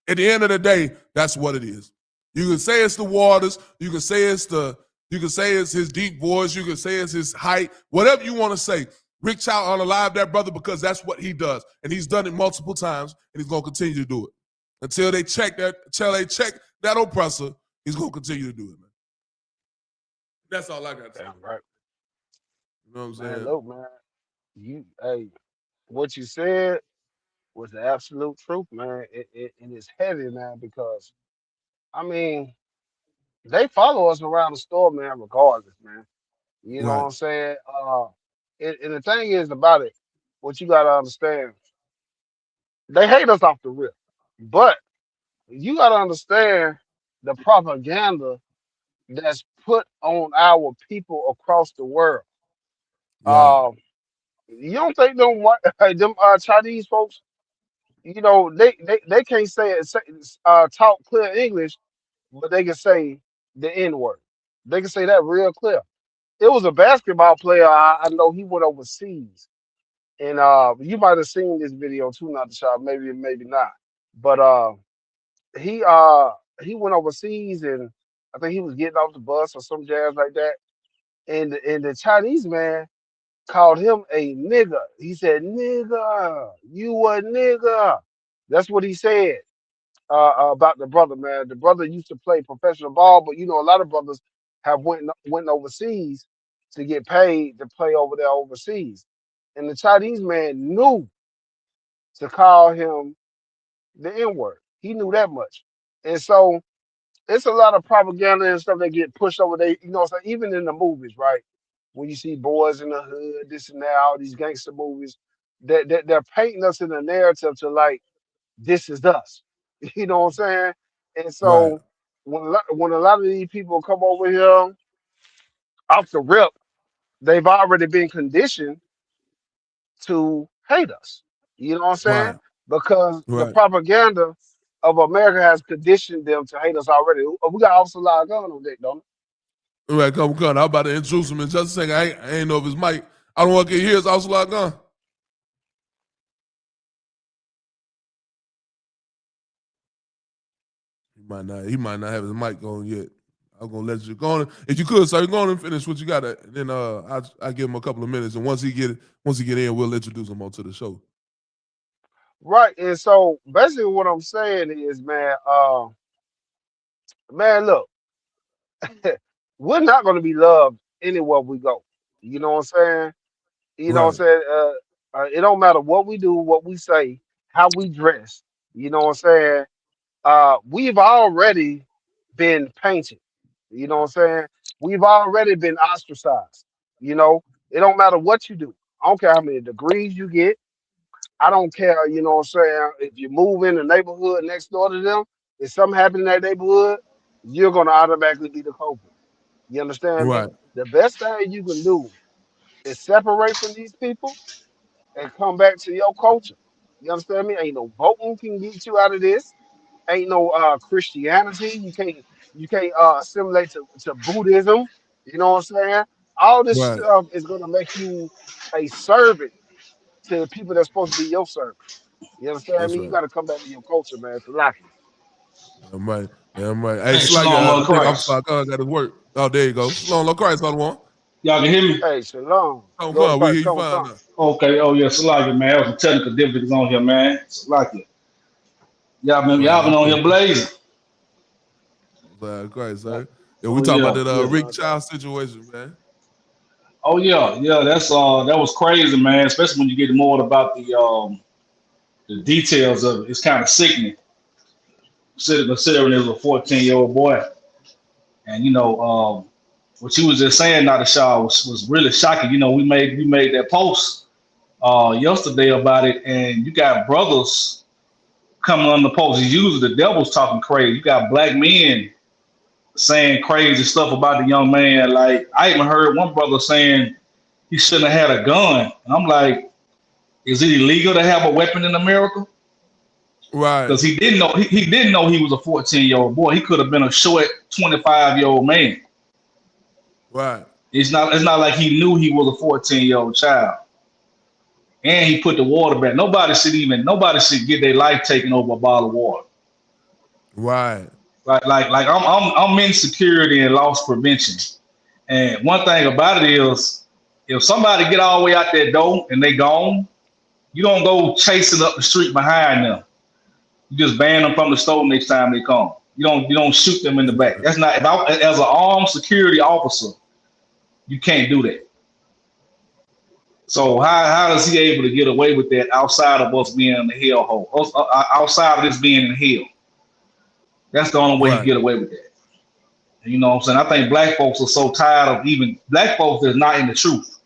Speaker 6: At the end of the day, that's what it is. You can say it's the waters. You can say it's his deep voice. You can say it's his height. Whatever you want to say. Rick Chow unalived that brother because that's what he does, and he's done it multiple times, and he's gonna continue to do it until they check that oppressor. He's gonna continue to do it, man. That's all I got to say.
Speaker 7: Damn right.
Speaker 6: You know what I'm
Speaker 7: Man,
Speaker 6: saying?
Speaker 7: look, man. Hey, what you said was the absolute truth, man. And it's heavy, man, because I mean, they follow us around the store, man, regardless, man. You know what
Speaker 6: Right.
Speaker 7: I'm saying? And the thing is about it, what you gotta understand, they hate us off the rip. But you gotta understand the propaganda that's put on our people across the world.
Speaker 6: Right.
Speaker 7: Um, you don't think them Chinese folks, they can't talk clear English, but they can say the N word. They can say that real clear. It was a basketball player I know, he went overseas, and you might have seen this video too, not the shot, maybe not, but he uh he went overseas, and I think he was getting off the bus or some jazz like that, and the Chinese man called him a nigger. He said, "Nigger, you a nigger." That's what he said about the brother, man. The brother used to play professional ball, but a lot of brothers have went overseas to get paid to play over there overseas. And the Chinese man knew to call him the N word. He knew that much. And so it's a lot of propaganda and stuff that get pushed over there. What I'm saying? Even in the movies, right? when you see Boys in the Hood, this and that, all these gangster movies, they're painting us in a narrative to like this is us. You know what I'm saying? And
Speaker 6: Right.
Speaker 7: so when a lot of these people come over here off the rip, they've already been conditioned to hate us. You know what I'm saying?
Speaker 6: Right.
Speaker 7: Because the
Speaker 6: Right.
Speaker 7: propaganda of America has conditioned them to hate us already. We got Officer Gun on deck, don't
Speaker 6: Right. Come. I'm about to introduce him in just a second. I ain't know if his mic. I don't want to get here. It's also locked on. He might not have his mic on yet. I'm gonna let you go on. If you could, sir, go on and finish what you got. Then I give him a couple of minutes, and once he get in, we'll introduce him onto the show.
Speaker 7: Right. And so basically what I'm saying is, man, look, we're not gonna be loved anywhere we go. You know what I'm saying? You know what
Speaker 6: Right.
Speaker 7: I'm saying? It don't matter what we do, what we say, how we dress. You know what I'm saying? We've already been painted. You know what I'm saying? We've already been ostracized. You know, it don't matter what you do. I don't care how many degrees you get. I don't care, you know what I'm saying? If you move in the neighborhood next door to them, if something happened in that neighborhood, you're gonna automatically be the culprit. You understand me?
Speaker 6: Right.
Speaker 7: The best thing you can do is separate from these people and come back to your culture. You understand me? Ain't no voting can get you out of this. Ain't no Christianity. You can't assimilate to Buddhism. You know what I'm saying? All this
Speaker 6: Right.
Speaker 7: stuff is gonna make you a servant to the people that's supposed to be your servant. You understand
Speaker 6: That's
Speaker 7: me? You
Speaker 6: right.
Speaker 7: gotta come back to your culture, man. To like it.
Speaker 6: Damn right. Damn right. Hey,
Speaker 8: Hey,
Speaker 6: Slack,
Speaker 8: Shalom,
Speaker 6: I
Speaker 8: Lord
Speaker 6: think I'm
Speaker 8: Christ.
Speaker 6: got his work. Oh, there you go. Shalom, Lord Christ, on the one.
Speaker 8: Y'all can hear me?
Speaker 7: Hey, shalom. Lord
Speaker 6: Come. We
Speaker 7: Christ,
Speaker 6: hear you
Speaker 7: come,
Speaker 6: fine
Speaker 7: come.
Speaker 6: now.
Speaker 8: Okay, oh yeah, Salaki, man. There was some technical difficulties on here, man. Salaki. Y'all been
Speaker 6: Right.
Speaker 8: on
Speaker 6: Okay.
Speaker 8: here blazing.
Speaker 6: Christ,
Speaker 8: Like,
Speaker 6: sir. Yeah, we
Speaker 8: oh
Speaker 6: talking about
Speaker 8: yeah,
Speaker 6: that
Speaker 8: yeah.
Speaker 6: Rick Child situation, man.
Speaker 8: Oh yeah. That was crazy, man. Especially when you get more about the details of it. It's kind of sickening. Considering it was a 14-year-old boy. And what you was just saying, not was really shocking. We made that post yesterday about it, and you got brothers coming on the post. He's usually the devil's talking crazy. You got black men saying crazy stuff about the young man. Like I even heard one brother saying he shouldn't have had a gun. And I'm like, is it illegal to have a weapon in America?
Speaker 6: Right.
Speaker 8: Because he didn't know he was a 14-year-old boy. He could have been a short 25-year-old man.
Speaker 6: Right.
Speaker 8: It's not like he knew he was a 14-year-old child. And he put the water back. Nobody should get their life taken over a bottle of water.
Speaker 6: Right.
Speaker 8: Like I'm in security and loss prevention. And one thing about it is, if somebody get all the way out that door and they gone, you don't go chasing up the street behind them. You just ban them from the store next time they come. You don't shoot them in the
Speaker 6: That's
Speaker 8: back.
Speaker 6: right.
Speaker 8: That's not as an armed security officer, you can't do that. So how is he able to get away with that outside of us being in the hellhole? Outside of this being in hell, that's the only way he
Speaker 6: Right.
Speaker 8: get away with that. And you know what I'm saying? I think black folks are so tired of even black folks that's not in the truth.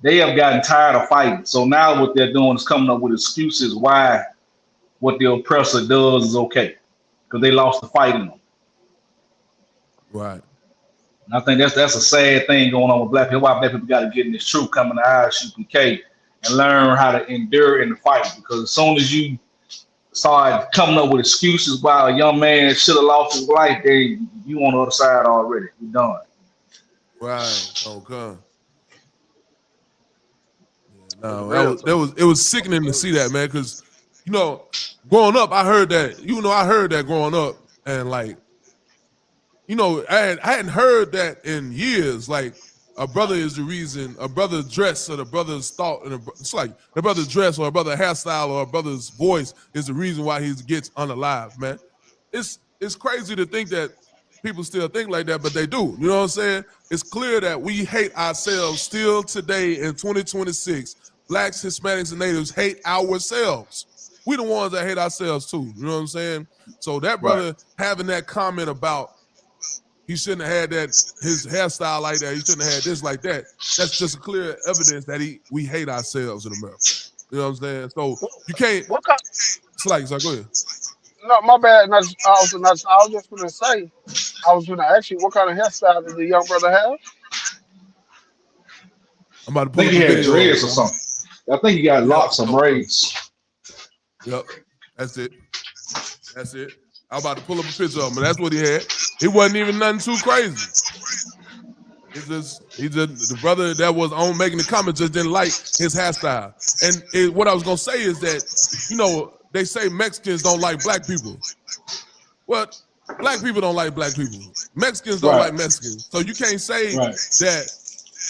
Speaker 8: They have gotten tired of fighting. So now what they're doing is coming up with excuses why what the oppressor does is okay, because they lost the fight in them.
Speaker 6: Right.
Speaker 8: And I think that's a sad thing going on with black people. Why black people got to get in this truth, coming to I.S.U.P.K, and learn how to endure in the fight. Because as soon as you start coming up with excuses why a young man should have lost his life, then you on the other side already. You're done.
Speaker 6: Right. Okay. Yeah,
Speaker 7: That's
Speaker 6: no,
Speaker 7: real talk.
Speaker 6: it was
Speaker 7: I'm
Speaker 6: sickening to
Speaker 7: telling
Speaker 6: see that, man, because you know, growing up, I heard that, I heard that growing up, and like, I hadn't heard that in years. Like, a brother is the reason, a brother's dress or the brother's thought, and it's like the brother's dress or a brother's hairstyle or a brother's voice is the reason why he gets unalive, man. It's crazy to think that people still think like that, but they do. You know what I'm saying? It's clear that we hate ourselves still today in 2026. Blacks, Hispanics, and Natives hate ourselves. We the ones that hate ourselves too. You know what I'm saying? So that
Speaker 8: Right.
Speaker 6: brother having that comment about he shouldn't have had that his hairstyle like that. He shouldn't have had this like that. That's just clear evidence that we hate ourselves in America. You know what I'm saying? So you can't.
Speaker 7: What kind?
Speaker 6: So go ahead.
Speaker 7: No, my bad. I was just gonna say, I was gonna ask you, what kind of hairstyle did the young brother have?
Speaker 6: I'm about to
Speaker 8: I
Speaker 6: pull
Speaker 8: think
Speaker 6: up
Speaker 8: he
Speaker 6: a
Speaker 8: had
Speaker 6: video.
Speaker 8: dreads or something. I think he got locks or braids.
Speaker 6: Yep, that's it. That's it. I'm about to pull up a picture of him, and that's what he had. It wasn't even nothing too crazy. He's just the brother that was on making the comment just didn't like his hairstyle. And what I was gonna say is that, you know, they say Mexicans don't like black people. Well, black people don't like black people. Mexicans don't like Mexicans. So you can't say that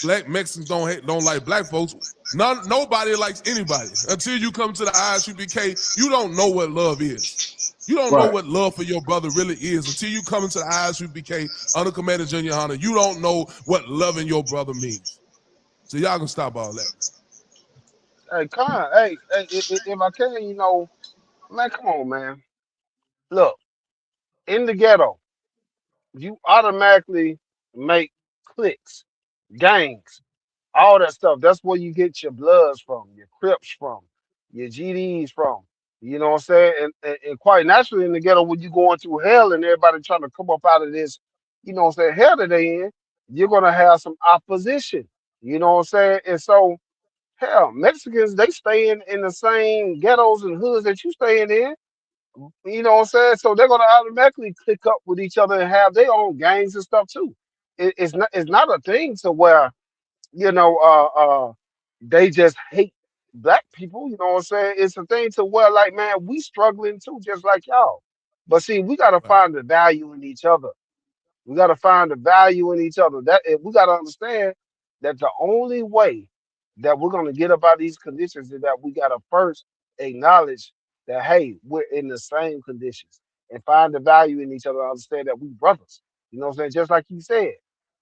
Speaker 6: black Mexicans don't like black folks. Nobody likes anybody until you come to the I.S.U.P.K. You don't know what love is. You don't know what love for your brother really is until you come into the I.S.U.P.K. under Commander Junior Hunter. You don't know what loving your brother means. So y'all can stop all that.
Speaker 7: Hey, if I can, you know, man, come on, man. Look, in the ghetto, you automatically make cliques, gangs, all that stuff. That's where you get your Bloods from, your Crips from, your GDs from. You know what I'm saying? And quite naturally in the ghetto, when you going through hell and everybody trying to come up out of this, you know what I'm saying, hell that they in, you're gonna have some opposition. You know what I'm saying? And so, hell, Mexicans, they stay in the same ghettos and hoods that you staying in. You know what I'm saying? So they're gonna automatically click up with each other and have their own gangs and stuff too. It's not a thing to where, you know, they just hate black people. You know what I'm saying? It's a thing to where, like, man, we struggling too, just like y'all. But see, we gotta find the value in each other. We got to find the value in each other. That we got to understand that the only way that we're going to get about these conditions is that we got to first acknowledge that, hey, we're in the same conditions and find the value in each other. Understand that we brothers. You know what I'm saying? Just like you said,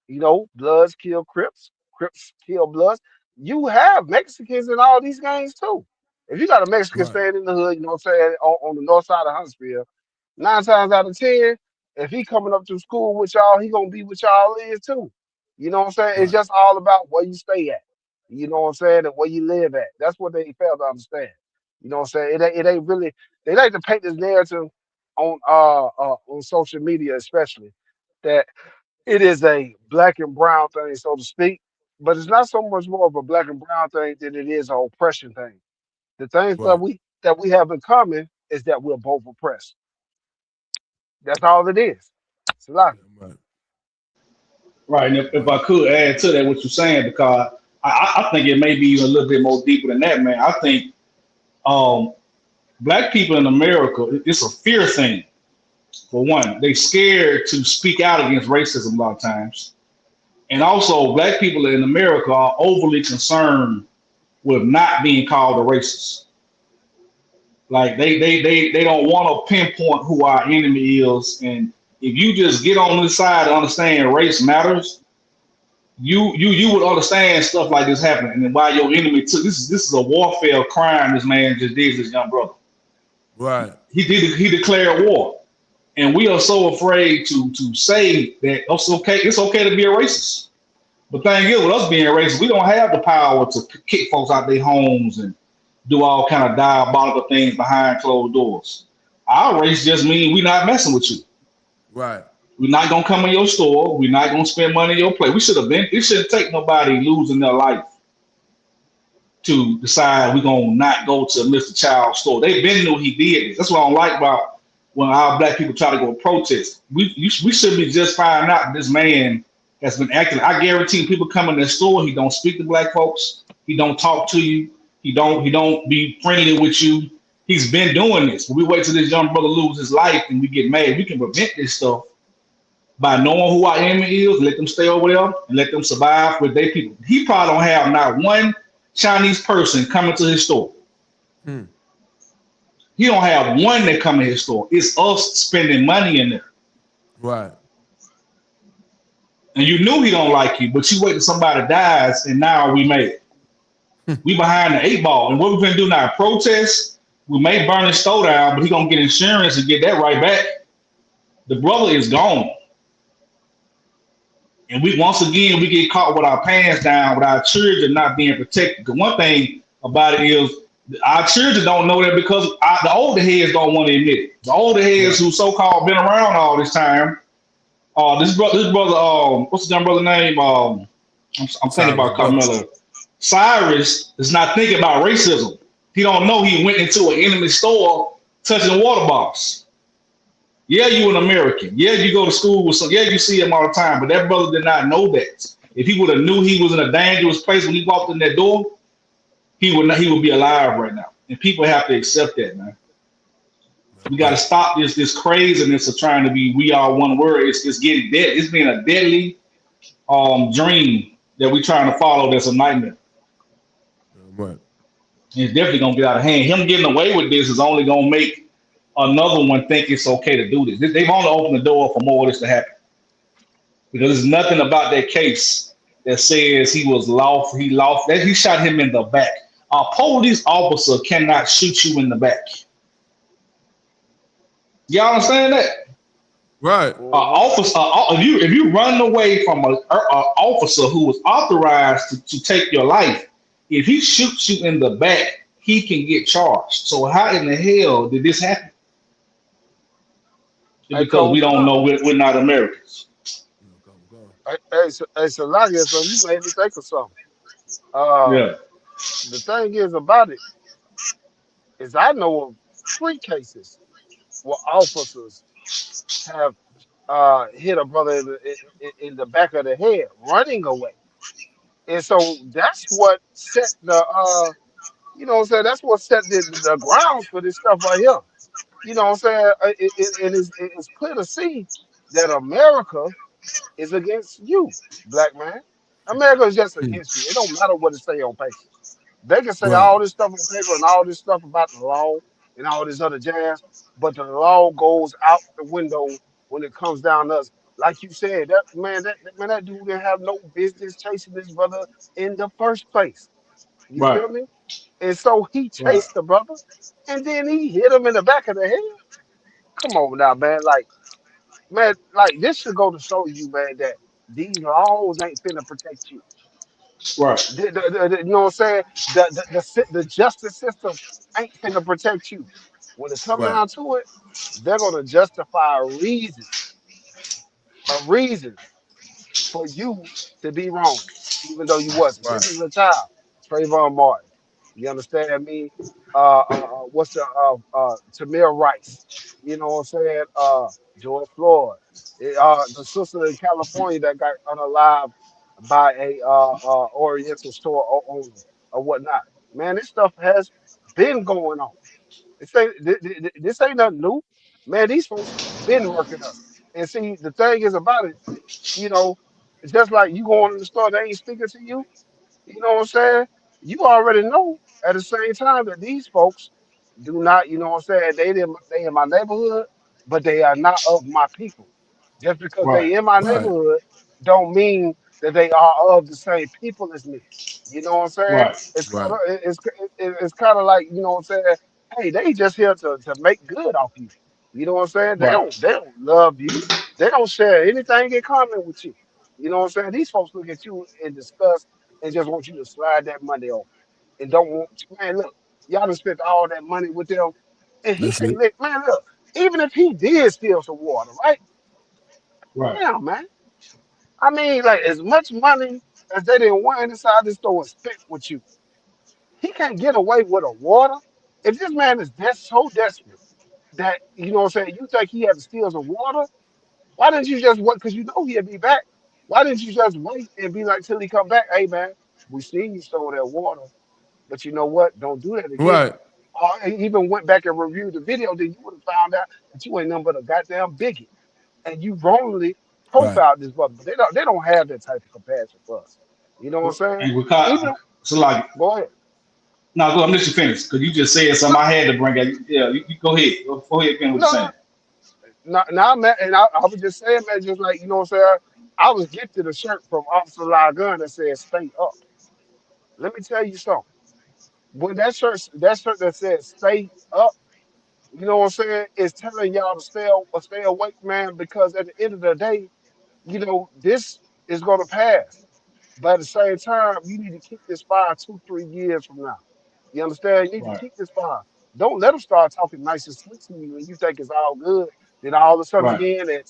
Speaker 7: you know, Bloods kill Crips, Crips kill Bloods. You have Mexicans in all these gangs too. If you got a Mexican staying in the hood, you know what I'm saying, on the north side of Huntsville, 9 times out of 10, if he coming up to school with y'all, he gonna be with y'all is too. You know what I'm saying? It's just all about where you stay at. You know what I'm saying? And where you live at. That's what they fail to understand. You know what I'm saying? It ain't really, they like to paint this narrative on social media especially, that it is a black and brown thing, so to speak. But it's not so much more of a black and brown thing than it is an oppression thing. The things that we have in common is that we're both oppressed. That's all it is. SHALAM.
Speaker 8: Right, and if I could add to that what you're saying, because I think it may be even a little bit more deeper than that, man. I think black people in America, it's a fear thing. For one, they scared to speak out against racism a lot of times. And also, black people in America are overly concerned with not being called a racist. Like they don't want to pinpoint who our enemy is. And if you just get on this side and understand race matters, you would understand stuff like this happening and why your enemy took this is a warfare crime this man just did to his young brother.
Speaker 6: Right.
Speaker 8: He declared war. And we are so afraid to say that it's okay to be a racist. But thing is, with us being racist, we don't have the power to kick folks out their homes and do all kind of diabolical things behind closed doors. Our race just means we're not messing with you.
Speaker 6: Right.
Speaker 8: We're not gonna come in your store. We're not gonna spend money in your place. It shouldn't take nobody losing their life to decide we're gonna not go to Mr. Child's store. They been knew he did this. That's what I don't like about when our black people try to go protest. We should be just finding out this man has been acting. I guarantee people come in their store, he don't speak to black folks, he don't talk to you, he don't be friendly with you. He's been doing this. When we wait till this young brother lose his life and we get mad, we can prevent this stuff by knowing who our enemy is, let them stay over there and let them survive with their people. He probably don't have not one Chinese person coming to his store. He don't have one that come to his store. It's us spending money in there.
Speaker 6: Right.
Speaker 8: And you knew he don't like you, but you wait till somebody dies and now we made it. We behind the 8 ball. And what we're gonna do now, protest, we may burn his store down, but he gonna get insurance and get that right back. The brother is gone. And we once again we get caught with our pants down, with our children not being protected. Because one thing about it is our children don't know that because the older heads don't want to admit it. The older heads who so-called been around all this time. This brother, what's the young brother name? I'm thinking
Speaker 6: Cyrus
Speaker 8: about
Speaker 6: brother.
Speaker 8: Carmelo. Cyrus is not thinking about racism. He don't know he went into an enemy store touching water bottles. Yeah, you an American. Yeah, you go to school with some. Yeah, you see him all the time. But that brother did not know that. If he would have knew he was in a dangerous place when he walked in that door, he would not, he would be alive right now. And people have to accept that, man. We got to
Speaker 6: Right.
Speaker 8: stop this craziness of trying to be we are one word. It's getting dead. It's been a deadly dream that we trying to follow. That's a nightmare.
Speaker 6: Right.
Speaker 8: It's definitely gonna get out of hand. Him getting away with this is only gonna make another one think it's okay to do this. They've only opened the door for more of this to happen because there's nothing about that case that says he was lawful. He lost that he shot him in the back. A police officer cannot shoot you in the back. Y'all understand that?
Speaker 6: Right.
Speaker 8: Officer, if you run away from a officer who was authorized to take your life, if he shoots you in the back, he can get charged. So how in the hell did this happen?
Speaker 7: Hey,
Speaker 8: Because we
Speaker 7: Cole,
Speaker 8: don't
Speaker 7: look.
Speaker 8: know we're not Americans.
Speaker 7: Hey, Salakia, so you made me think of something. Uh,
Speaker 8: Yeah,
Speaker 7: the thing is about it is I know of 3 cases where officers have hit a brother in the back of the head running away. And so that's what set the you know what I'm saying, that's what set the grounds for this stuff right here. You know what I'm saying? It's clear to see that America is against you, black man. America is just against you. It don't matter what it say on paper. They can say
Speaker 6: Right.
Speaker 7: all this stuff on paper and all this stuff about the law and all this other jazz, but the law goes out the window when it comes down to us. Like you said, that dude didn't have no business chasing this brother in the first place. You
Speaker 8: right,
Speaker 7: feel me? And so he
Speaker 8: right,
Speaker 7: chased the brother, and then he hit him in the back of the head. Come on now, man. Like, man, like this should go to show you, man, that these laws ain't finna protect you.
Speaker 8: right,
Speaker 7: You know what I'm saying? The justice system ain't finna protect you. When it come
Speaker 6: Right.
Speaker 7: down to it, they're gonna justify a reason for you to be wrong, even though you wasn't.
Speaker 6: Right.
Speaker 7: This is a child, Trayvon Martin. You understand me? What's Tamir Rice? You know what I'm saying? George Floyd. The sister in California that got unalived by a Oriental store owner or whatnot. Man, this stuff has been going on. This ain't nothing new. Man, these folks been working us. And see, the thing is about it, you know, it's just like you going in the store, they ain't speaking to you. You know what I'm saying? You already know at the same time that these folks do not, you know what I'm saying? They in my neighborhood, but they are not of my people. Just because
Speaker 8: right,
Speaker 7: they in my
Speaker 6: Right.
Speaker 7: neighborhood don't mean that they are of the same people as me. You know what I'm saying?
Speaker 8: right,
Speaker 7: It's kind
Speaker 6: Right.
Speaker 7: of it's kind of like, you know what I'm saying? Hey, they just here to make good off you. You know what I'm saying?
Speaker 8: right,
Speaker 7: They don't love you. They don't share anything in common with you. You know what I'm saying? These folks look at you in disgust and just want you to slide that money over. And don't want man, look, y'all done spent all that money with them. And he
Speaker 6: That's
Speaker 7: can't
Speaker 6: it.
Speaker 7: let man look, even if he did steal some water, right?
Speaker 8: right,
Speaker 7: Damn, man. I mean, like as much money as they didn't want inside this store and spent with you, he can't get away with a water. If this man is so desperate that you know what I'm saying, you think he had to steal some water, why didn't you just wait? Because you know he'll be back. Why didn't you just wait and be like till he come back? Hey man, we seen you stole that water. But you know what? Don't do that again.
Speaker 6: Right.
Speaker 7: Or even went back and reviewed the video, then you would have found out that you ain't nothing but a goddamn bigot. And you wrongly
Speaker 6: Right.
Speaker 7: profiled this brother. But they don't have that type of compassion for us. You know what I'm saying?
Speaker 8: and we caught.
Speaker 7: Even
Speaker 8: So like,
Speaker 7: go ahead.
Speaker 8: no, go. I'm let you finish because you just said
Speaker 7: No,
Speaker 8: something I had to bring up. Yeah, you go ahead. Go ahead, finish what you're
Speaker 7: no, no,
Speaker 8: saying.
Speaker 7: no, man. And I was just saying, man, just like, you know what I'm saying? I was gifted a shirt from Officer Gun that says stay up. Let me tell you something. When that shirt that says stay up, you know what I'm saying, is telling y'all to stay awake, man, because at the end of the day, you know, this It's gonna pass. But at the same time, you need to keep this fire 2, 3 years from now. You understand? You need to
Speaker 8: Right.
Speaker 7: keep this fire. Don't let them start talking nice and sweet to you and you think it's all good. Then all of a sudden
Speaker 8: Right.
Speaker 7: again, they're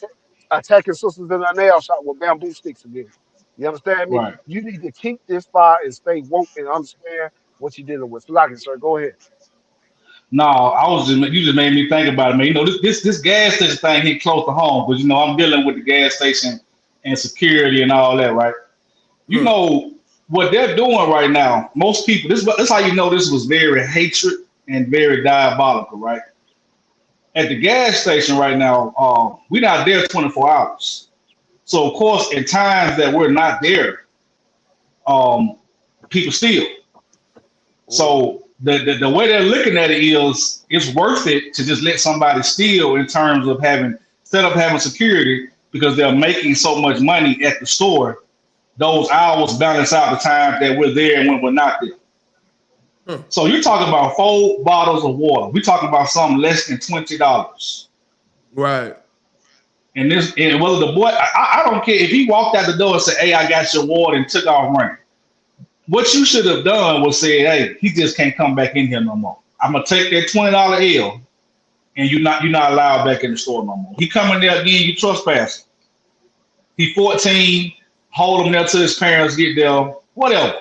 Speaker 7: attacking sisters in a nail shop with bamboo sticks again. You understand me?
Speaker 8: Right.
Speaker 7: You need to keep this fire and stay woke and understand what you're dealing with. Like sir, go ahead.
Speaker 8: No, I was just you just made me think about it, man. You know, this gas station thing hit close to home, because you know I'm dealing with the gas station and security and all that, right? You
Speaker 6: Huh.
Speaker 8: know what they're doing right now. Most people, this how you know this was very hatred and very diabolical, right? At the gas station right now, we're not there 24 hours. So of course, at times that we're not there, um, people steal.
Speaker 7: Mm-hmm.
Speaker 8: So the way they're looking at it is it's worth it to just let somebody steal in terms of having instead of having security, because they're making so much money at the store. Those hours balance out the time that we're there and when we're not there.
Speaker 6: Huh.
Speaker 8: So you're talking about 4 bottles of water. We're talking about something less than $20.
Speaker 6: Right.
Speaker 8: And whether the boy, I don't care if he walked out the door and said, "Hey, I got your water," and took off running. What you should have done was say, "Hey, he just can't come back in here no more. I'm gonna take that $20 L, and you're not allowed back in the store no more. He coming there again, you trespass. He 14, hold him there till his parents get there, whatever."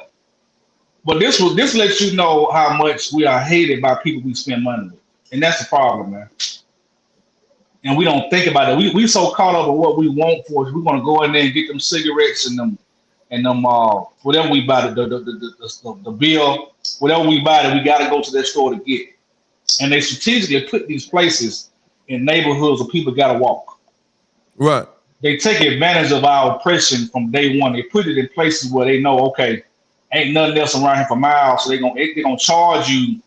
Speaker 8: But this lets you know how much we are hated by people we spend money with, and that's the problem, man. And we don't think about it. We so caught up with what we want for us. We want to go in there and get them cigarettes and them whatever we buy the bill, whatever we buy that we got to go to that store to get. And they strategically put these places in neighborhoods where people got to walk.
Speaker 6: Right.
Speaker 8: They take advantage of our oppression from day one. They put it in places where they know, okay, ain't nothing else around here for miles, so they're gonna charge you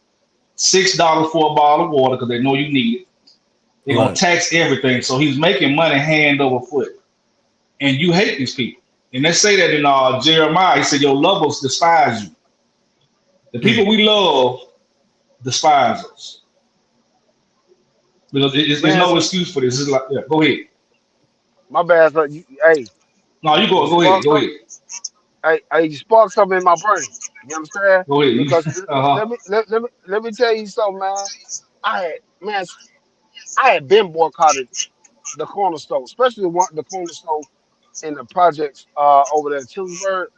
Speaker 8: $6 for a bottle of water because they know you need it. They're gonna
Speaker 6: Right.
Speaker 8: tax everything. So he's making money hand over foot. And you hate these people. And they say that in Jeremiah. He said, "Your lovers despise you." The people we love despise us. Because there's
Speaker 7: Man,
Speaker 8: no
Speaker 7: so
Speaker 8: excuse for this. It's like, yeah, go ahead.
Speaker 7: my bad, sir. Hey,
Speaker 8: No, you
Speaker 7: you
Speaker 8: go ahead.
Speaker 7: spark
Speaker 8: Go
Speaker 7: something.
Speaker 8: ahead.
Speaker 7: You spark something in my brain. You understand?
Speaker 8: Go ahead.
Speaker 7: Because
Speaker 8: Uh-huh.
Speaker 7: let me tell you something, man. Man, I had been boycotted the corner store, especially the corner store in the projects over there in Tillsburg,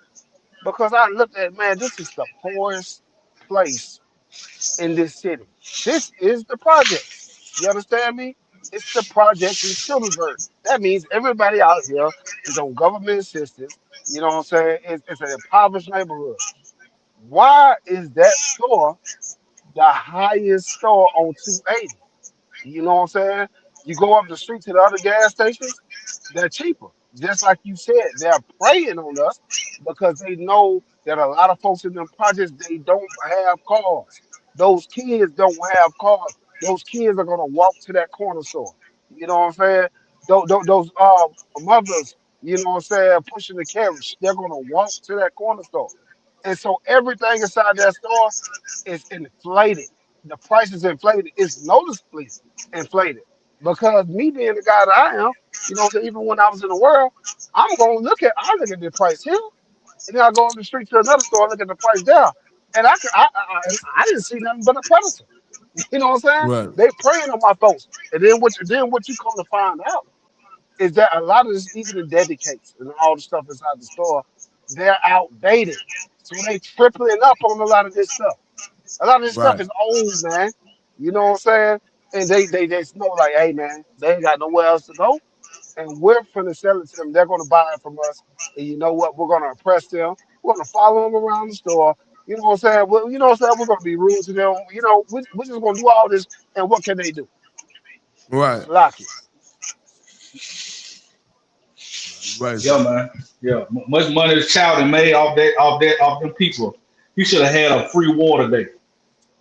Speaker 7: because I looked at, man, this is the poorest place in this city. This is the projects. You understand me? It's the projects in Childersburg. That means everybody out here is on government assistance. You know what I'm saying? It's an impoverished neighborhood. Why is that store the highest store on 280? You know what I'm saying? You go up the street to the other gas stations, they're cheaper. Just like you said, they're preying on us because they know that a lot of folks in them projects, they don't have cars. Those kids don't have cars. Those kids are gonna walk to that corner store. You know what I'm saying? Those mothers, you know what I'm saying, pushing the carriage, they're gonna walk to that corner store. And so everything inside that store is inflated. The price is inflated. It's noticeably inflated because me being the guy that I am, you know, so even when I was in the world, I look at the price here, and then I go on the street to another store and look at the price there, and I didn't see nothing but a predator. You know what I'm saying?
Speaker 6: Right.
Speaker 7: They preying on my folks, and then what you come to find out is that a lot of this, even the dedicates and all the stuff inside the store, they're outdated, so they tripling up on a lot of this stuff. A lot of this stuff
Speaker 6: Right.
Speaker 7: is old, man. You know what I'm saying? And they just know like, hey man, they ain't got nowhere else to go. And we're finna sell it to them. They're gonna buy it from us. And you know what? We're gonna oppress them. We're gonna follow them around the store. You know what I'm saying? You know what I'm saying? We're gonna be rude to them. You know, we're just gonna do all this. And what can they do?
Speaker 6: Right.
Speaker 7: Slack it.
Speaker 6: Right,
Speaker 8: Yeah,
Speaker 6: sir.
Speaker 8: man. Yeah. Much money is child and made off them people. He should have had a free water day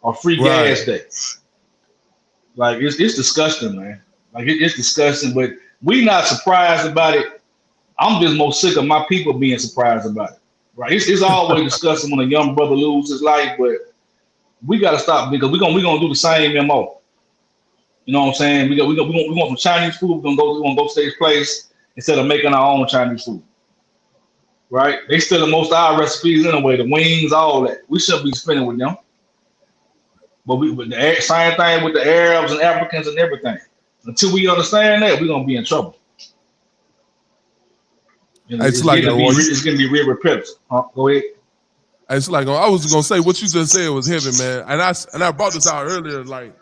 Speaker 8: or free
Speaker 6: Right.
Speaker 8: gas day. Like it's disgusting, man. Like it's disgusting, but we not surprised about it. I'm just more sick of my people being surprised about it. Right? It's always disgusting when a young brother loses his life, but we gotta stop because we gonna do the same MO. You know what I'm saying? We want some Chinese food. We're gonna go to this place instead of making our own Chinese food. right? They stealing most of our recipes anyway, the wings, all that. We shouldn't be spending with them. But the same thing with the Arabs and Africans and everything. Until we understand that, we're gonna be in trouble. You know,
Speaker 6: It's
Speaker 8: it's
Speaker 6: like
Speaker 8: gonna be real repetitive. Go ahead.
Speaker 6: It's like I was gonna say what you just said was heavy, man. And I brought this out earlier. Like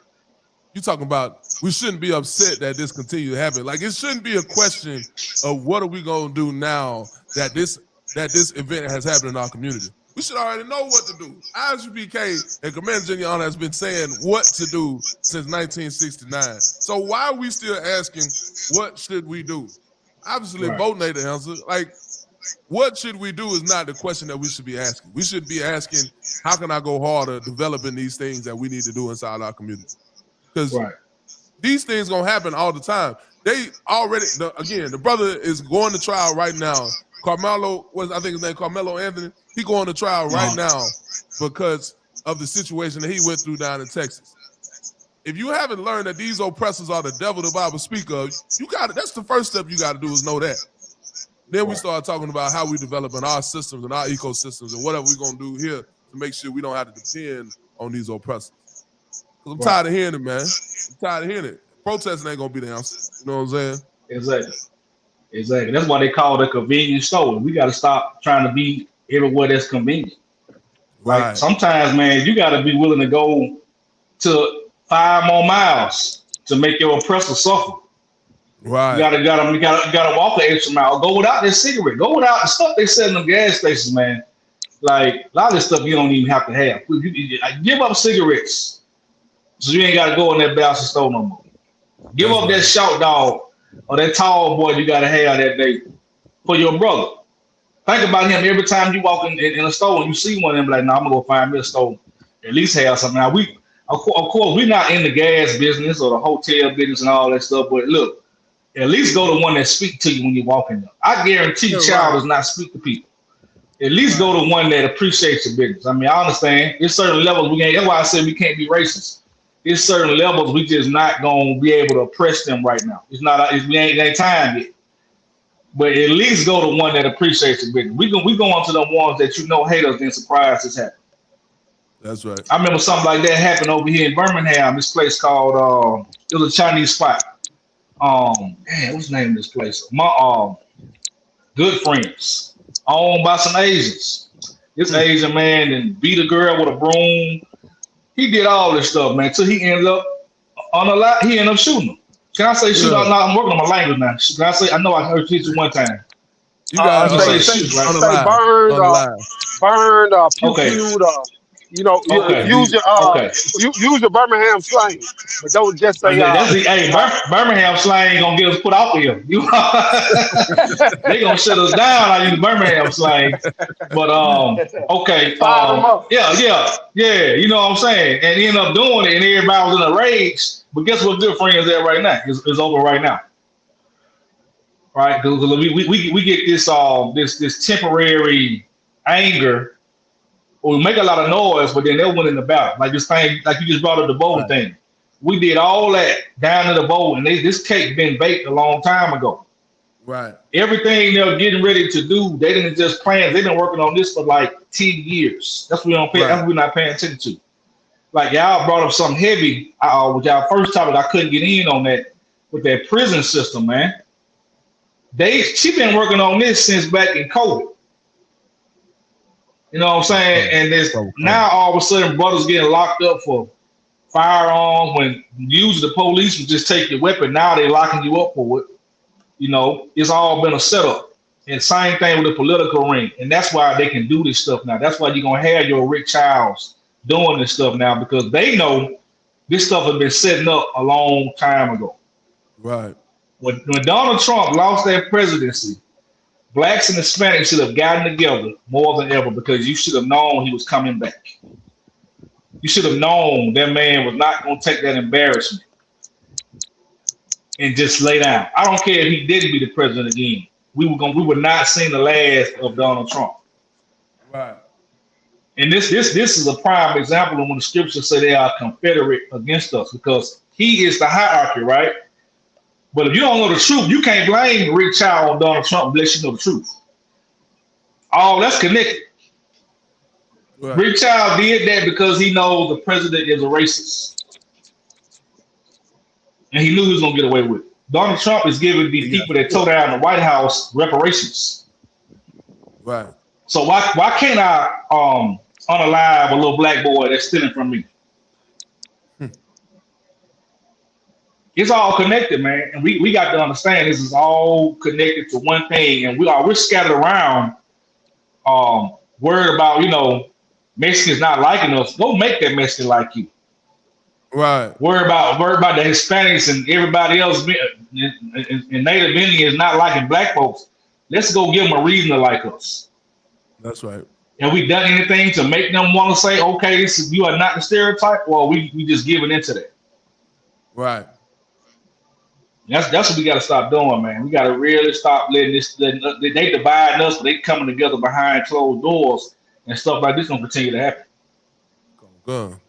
Speaker 6: you talking about, we shouldn't be upset that this continues to happen. Like it shouldn't be a question of what are we gonna do now that this event has happened in our community. We should already know what to do. I.S.U.P.K. and Commander General has been saying what to do since 1969. So why are we still asking what should we do? Obviously, voting ain't the answer. Like, what should we do is not the question that we should be asking. We should be asking, how can I go harder developing these things that we need to do inside our community? Because these things gonna happen all the time. They already, the brother is going to trial right now. Carmelo, I think his name Carmelo Anthony, he going to trial right now because of the situation that he went through down in Texas. If you haven't learned that these oppressors are the devil the Bible speak of, that's the first step you got to do is know that. Then we start talking about how we developing our systems and our ecosystems and whatever we're going to do here to make sure we don't have to depend on these oppressors. Because I'm tired of hearing it, man. I'm tired of hearing it. Protesting ain't going to be the answer. You know what I'm saying?
Speaker 8: Exactly. That's why they call it a convenience store. We got to stop trying to be everywhere that's convenient. Like sometimes, man, you got to be willing to go to 5 more miles to make your oppressor suffer.
Speaker 6: Right.
Speaker 8: You gotta walk an extra mile. Go without that cigarette. Go without the stuff they sell in the gas stations, man. Like a lot of this stuff you don't even have to have. Give up cigarettes, so you ain't got to go in that bastard store no more. Give up that short dog or that tall boy you got to have that day for your brother. Think about him every time you walk in a store and you see one of them. Like, no, I'm gonna go find me a store. At least have something. Now of course, we're not in the gas business or the hotel business and all that stuff. But look, at least go to one that speak to you when you walk in there. I guarantee child does not speak to people. At least go to one that appreciates your business. I mean, I understand. There's certain levels we can't. That's why I said we can't be racist. There's certain levels we just not gonna be able to oppress them right now. It ain't time yet. But at least go to one that appreciates your business. We go on to the ones that you know hate us, then surprise happen.
Speaker 6: That's right.
Speaker 8: I remember something like that happened over here in Birmingham. This place called it was a Chinese spot. What's the name of this place? My Good Friends, owned by some Asians. This Asian man and beat a girl with a broom. He did all this stuff, man. Till he ended up he ended up shooting him. Can I say shoot? I'm working on my language now. Can I say? I know I heard you one time.
Speaker 7: You guys say shoot, right? Burned, pew-pewed, use your Birmingham slang, but don't just say.
Speaker 8: Birmingham slang gonna get us put out here. They gonna shut us down. I use Birmingham slang, but okay, yeah. You know what I'm saying? And he ended up doing it, and everybody was in a rage. But guess what? Good Friends at right now is over right now. Right? Because we get this temporary anger. Or we make a lot of noise, but then they'll win in the battle. Like this thing, like you just brought up the voting thing. We did all that down to the vote, and this cake been baked a long time ago.
Speaker 6: Right.
Speaker 8: Everything they're getting ready to do, they didn't just plan. They've been working on this for like 10 years. That's what we don't pay. That's what we're not paying attention to. Like y'all brought up something heavy. With y'all first topic, I couldn't get in on that with that prison system, man. She been working on this since back in COVID. You know what I'm saying? And there's now all of a sudden brothers getting locked up for firearms when usually the police would just take your weapon. Now they locking you up for it. You know, it's all been a setup. And same thing with the political ring. And that's why they can do this stuff now. That's why you're going to have your Rick Childs doing this stuff now, because they know this stuff has been setting up a long time ago.
Speaker 6: Right.
Speaker 8: When Donald Trump lost that presidency, blacks and Hispanics should have gotten together more than ever, because you should have known he was coming back. You should have known that man was not going to take that embarrassment and just lay down. I don't care if he didn't be the president again. We were not seeing the last of Donald Trump.
Speaker 6: Right.
Speaker 8: And this is a prime example of when the scriptures say they are confederate against us, because he is the hierarchy, right? But if you don't know the truth, you can't blame Rick Child on Donald Trump unless you know the truth. All that's connected.
Speaker 6: Right.
Speaker 8: Rick Child did that because he knows the president is a racist, and he knew he was gonna get away with it. Donald Trump is giving these
Speaker 6: He got
Speaker 8: people that tore
Speaker 6: support.
Speaker 8: down the White House reparations.
Speaker 6: Right.
Speaker 8: So why can't I unalive a little black boy that's stealing from me? It's all connected, man. And we got to understand this is all connected to one thing. And we're scattered around, worried about, Mexicans not liking us. Go make that Mexican like you.
Speaker 6: Right.
Speaker 8: Worry about the Hispanics and everybody else and Native Indians not liking black folks. Let's go give them a reason to like us.
Speaker 6: That's right.
Speaker 8: Have we done anything to make them want to say, okay, you are not the stereotype? Well, we just giving into that.
Speaker 6: Right.
Speaker 8: That's what we got to stop doing, man. We got to really stop letting they divide us, but they coming together behind closed doors and stuff like this gonna continue to happen.
Speaker 6: Gun.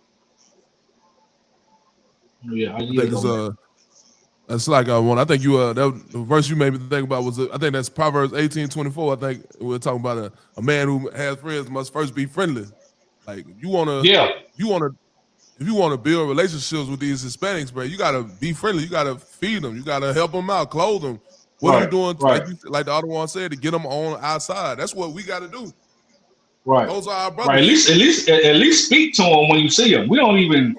Speaker 8: Yeah,
Speaker 6: I think it's that's like one. I think the verse you made me think about was I think that's Proverbs 18:24. I think we're talking about a man who has friends must first be friendly. Like if you wanna build relationships with these Hispanics, bro, you gotta be friendly. You gotta feed them. You gotta help them out, clothe them. What are you doing?
Speaker 8: Right.
Speaker 6: Like the other one said, to get them on our side. That's what we gotta do.
Speaker 8: Right.
Speaker 6: Those are our brothers.
Speaker 8: Right. At least speak to them when you see them. We don't even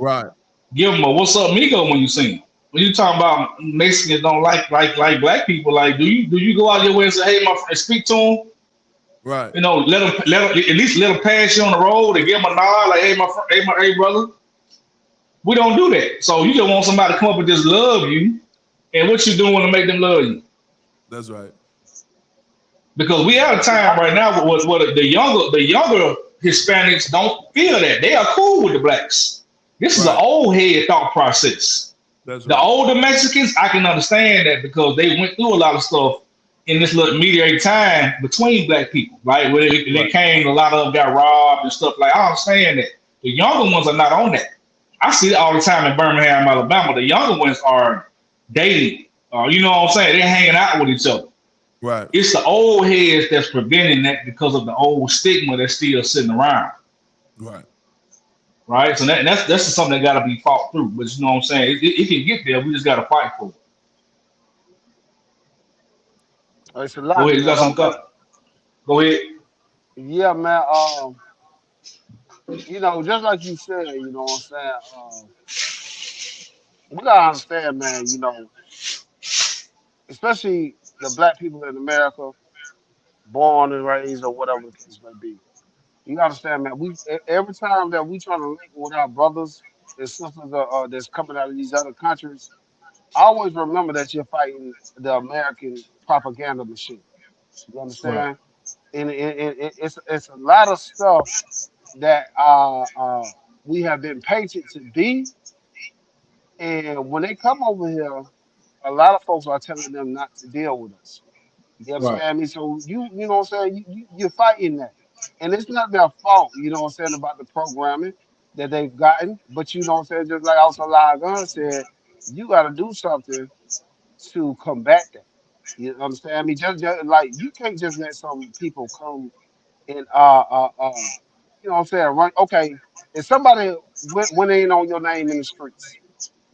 Speaker 8: give them a "What's up, Migo" when you see them. When you talking about Mexicans don't like black people, like do you go out your way and say, "Hey, my friend," speak to them?
Speaker 6: Right.
Speaker 8: Let them at least let them pass you on the road and give them a nod, like, "Hey, my friend, hey, brother." We don't do that. So you just want somebody to come up and just love you, and what you doing to make them love you?
Speaker 6: That's right.
Speaker 8: Because we have a time right now where the younger Hispanics don't feel that. They are cool with the blacks. This is an old head thought process.
Speaker 6: That's
Speaker 8: the older Mexicans, I can understand that because they went through a lot of stuff in this little mediate time between black people, right? Where they came, a lot of them got robbed and stuff. Like, I understand that. The younger ones are not on that. I see it all the time in Birmingham, Alabama. The younger ones are dating. You know what I'm saying? They're hanging out with each other.
Speaker 6: Right.
Speaker 8: It's the old heads that's preventing that because of the old stigma that's still sitting around.
Speaker 6: Right.
Speaker 8: Right. So that's just something that got to be fought through. But you know what I'm saying? It can get there. We just got to fight for it.
Speaker 7: It's a lot.
Speaker 8: Go ahead. You got something? Go ahead.
Speaker 7: Yeah, man. Just like you said, you know what I'm saying? We gotta understand, man, especially the black people in America, born and raised or whatever the case may be. You gotta understand, man, every time that we try to link with our brothers and sisters that's coming out of these other countries, always remember that you're fighting the American propaganda machine. You
Speaker 8: Right.
Speaker 7: understand? And it's a lot of stuff that we have been painted to be. And when they come over here, a lot of folks are telling them not to deal with us. You
Speaker 8: Right.
Speaker 7: understand me? So you know what I'm saying? You're fighting that. And it's not their fault, you know what I'm saying, about the programming that they've gotten. But you know what I'm saying, just like also Gun said, you gotta do something to combat that. You understand me? Just like you can't just let some people come and you know what I'm saying, run. Okay, if somebody went in on your name in the streets,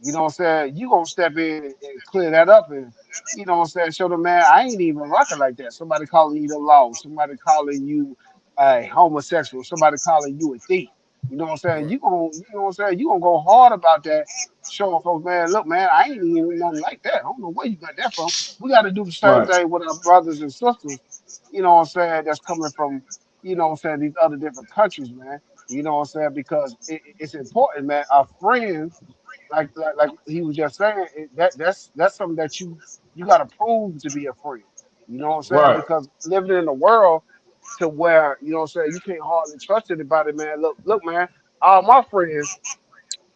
Speaker 7: you know what I'm saying, you gonna step in and clear that up, and you know what I'm saying, show them, man, I ain't even rocking like that. Somebody calling you the law, somebody calling you a homosexual, somebody calling you a thief. You know what I'm saying?
Speaker 6: Right.
Speaker 7: You know what I'm saying, you gonna go hard about that, showing folks, man, look, man, I ain't even nothing like that. I don't know where you got that from. We got to do the same
Speaker 8: Right.
Speaker 7: thing with our brothers and sisters, you know what I'm saying, that's coming from, you know what I'm saying, these other different countries, man. You know what I'm saying? Because it's important, man. Our friends, like he was just saying, that's something that you got to prove to be a friend. You know what I'm saying?
Speaker 8: Right.
Speaker 7: Because living in a world to where, you know what I'm saying, you can't hardly trust anybody, man. Look, man, all my friends,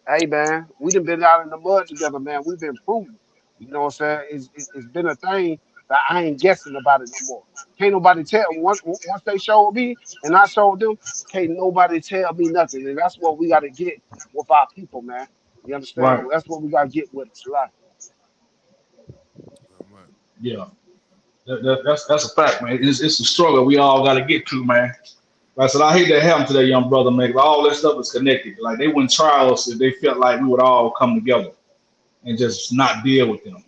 Speaker 7: hey, man, we done been out in the mud together, man. We've been proven. You know what I'm saying? It's been a thing that I ain't guessing about it no more. Can't nobody tell once they showed me and I showed them. Can't nobody tell me nothing, and that's what we got to get with our people, man. You understand?
Speaker 8: Right.
Speaker 7: That's what we got to get with us. Like,
Speaker 6: Right.
Speaker 8: Yeah. That's a fact, man. It's a struggle we all got to get to, man. Like I said, I hate that happened to that young brother, man. All that stuff is connected. Like they wouldn't try us if they felt like we would all come together and just not deal with them.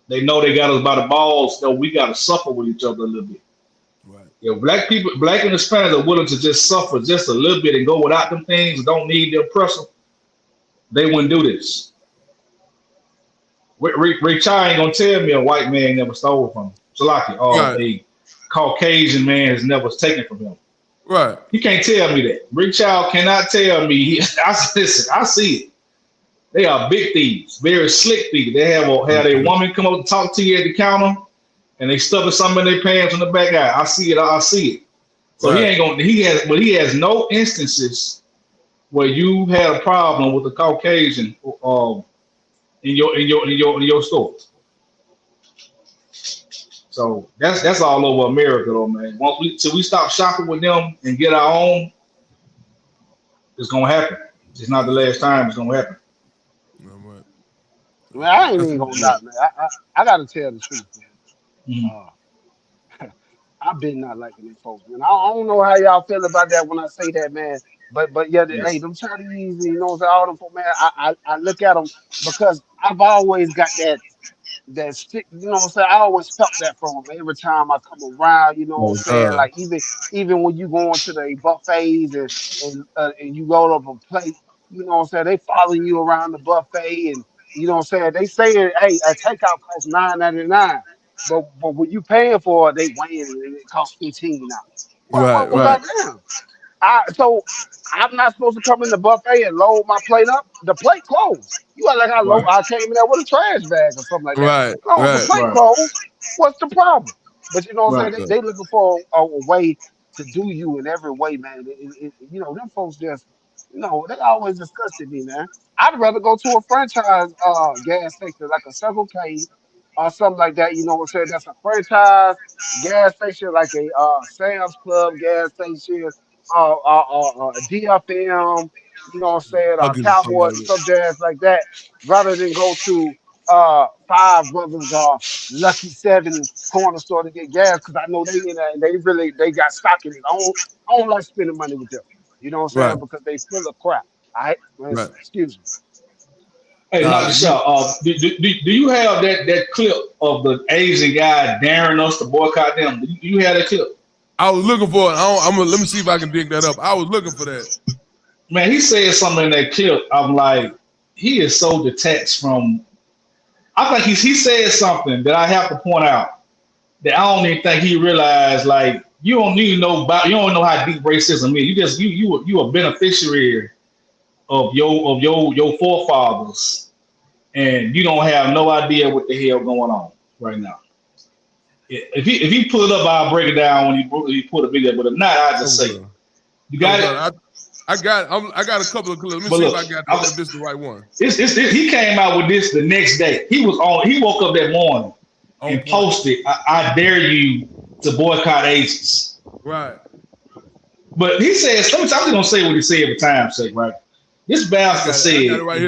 Speaker 8: They know they got us by the balls, so we got to suffer with each other a little bit.
Speaker 6: Right.
Speaker 8: If black and Hispanics are willing to just suffer just a little bit and go without them things, don't need the oppressor, they wouldn't do this. Ray Chai ain't gonna tell me a white man never stole from him. Salaki, a Caucasian man has never taken from him.
Speaker 6: Right.
Speaker 8: He can't tell me that. Ray Chai cannot tell me. Listen, I see it. They are big thieves, very slick thieves. They have a woman come up to talk to you at the counter, and they stuffing something in their pants on the back eye. I see it. So
Speaker 6: right.
Speaker 8: He ain't gonna. He has no instances where you had a problem with a Caucasian in your stores. So that's all over America, though, man. Till we stop shopping with them and get our own, it's gonna happen. It's not the last time it's gonna happen.
Speaker 7: Man, I ain't even gonna lie, man. I gotta tell the truth, man.
Speaker 8: Mm-hmm.
Speaker 7: I've been not liking them folks, man. I don't know how y'all feel about that when I say that, man. But yeah,
Speaker 8: Yes.
Speaker 7: hey, them Chinese, you know, all them folks, man. I look at them because I've always got that stick, you know what I'm saying? I always felt that from them every time I come around, you know what I'm saying? Like even when you go into the buffets and you roll up a plate, you know what I'm saying? They following you around the buffet and you know what I'm saying? They saying, hey, a takeout costs $9.99. But when you paying for it, they weighing it and it costs $15 now. Well, goddamn. So I'm not supposed to come in the buffet and load my plate up. The plate closed. You are like I came in there with a trash bag or something like that.
Speaker 6: Right.
Speaker 7: No, the plate closed. What's the problem? But you know what I'm saying? They looking for a way to do you in every way, man. You know, them folks just, you know, they always disgusted me, man. I'd rather go to a franchise gas station like a Circle K or something like that. You know what I'm saying? That's a franchise gas station, like a Sam's Club gas station, a DFM, you know what I'm saying, Cowboy, some jazz like that, rather than go to Five Brothers or Lucky 7 corner store to get gas because I know they in there and they got stock in it. I don't like spending money with them. You know what I'm saying? Because they full of crap. All right? Excuse me.
Speaker 8: Hey, knock this out. Do you have that clip of the Asian guy daring us to boycott them? Do you have that clip?
Speaker 6: I was looking for it. Let me see if I can dig that up. I was looking for that.
Speaker 8: Man, he said something in that clip. I'm like, he is so detached from. I think he said something that I have to point out that I don't even think he realized. Like, you don't even know about. You don't know how deep racism is. You a beneficiary of your forefathers, and you don't have no idea what the hell going on right now. If he pull it up, I'll break it down when he put a video. But if not, I just say, you got it.
Speaker 6: I got a couple of clips. Let me see if I got this the right one.
Speaker 8: He came out with this the next day. He woke up that morning and posted, I dare you to boycott Asians.
Speaker 6: Right.
Speaker 8: But he says, I'm just gonna say what he said for time's sake, right? This bastard said, right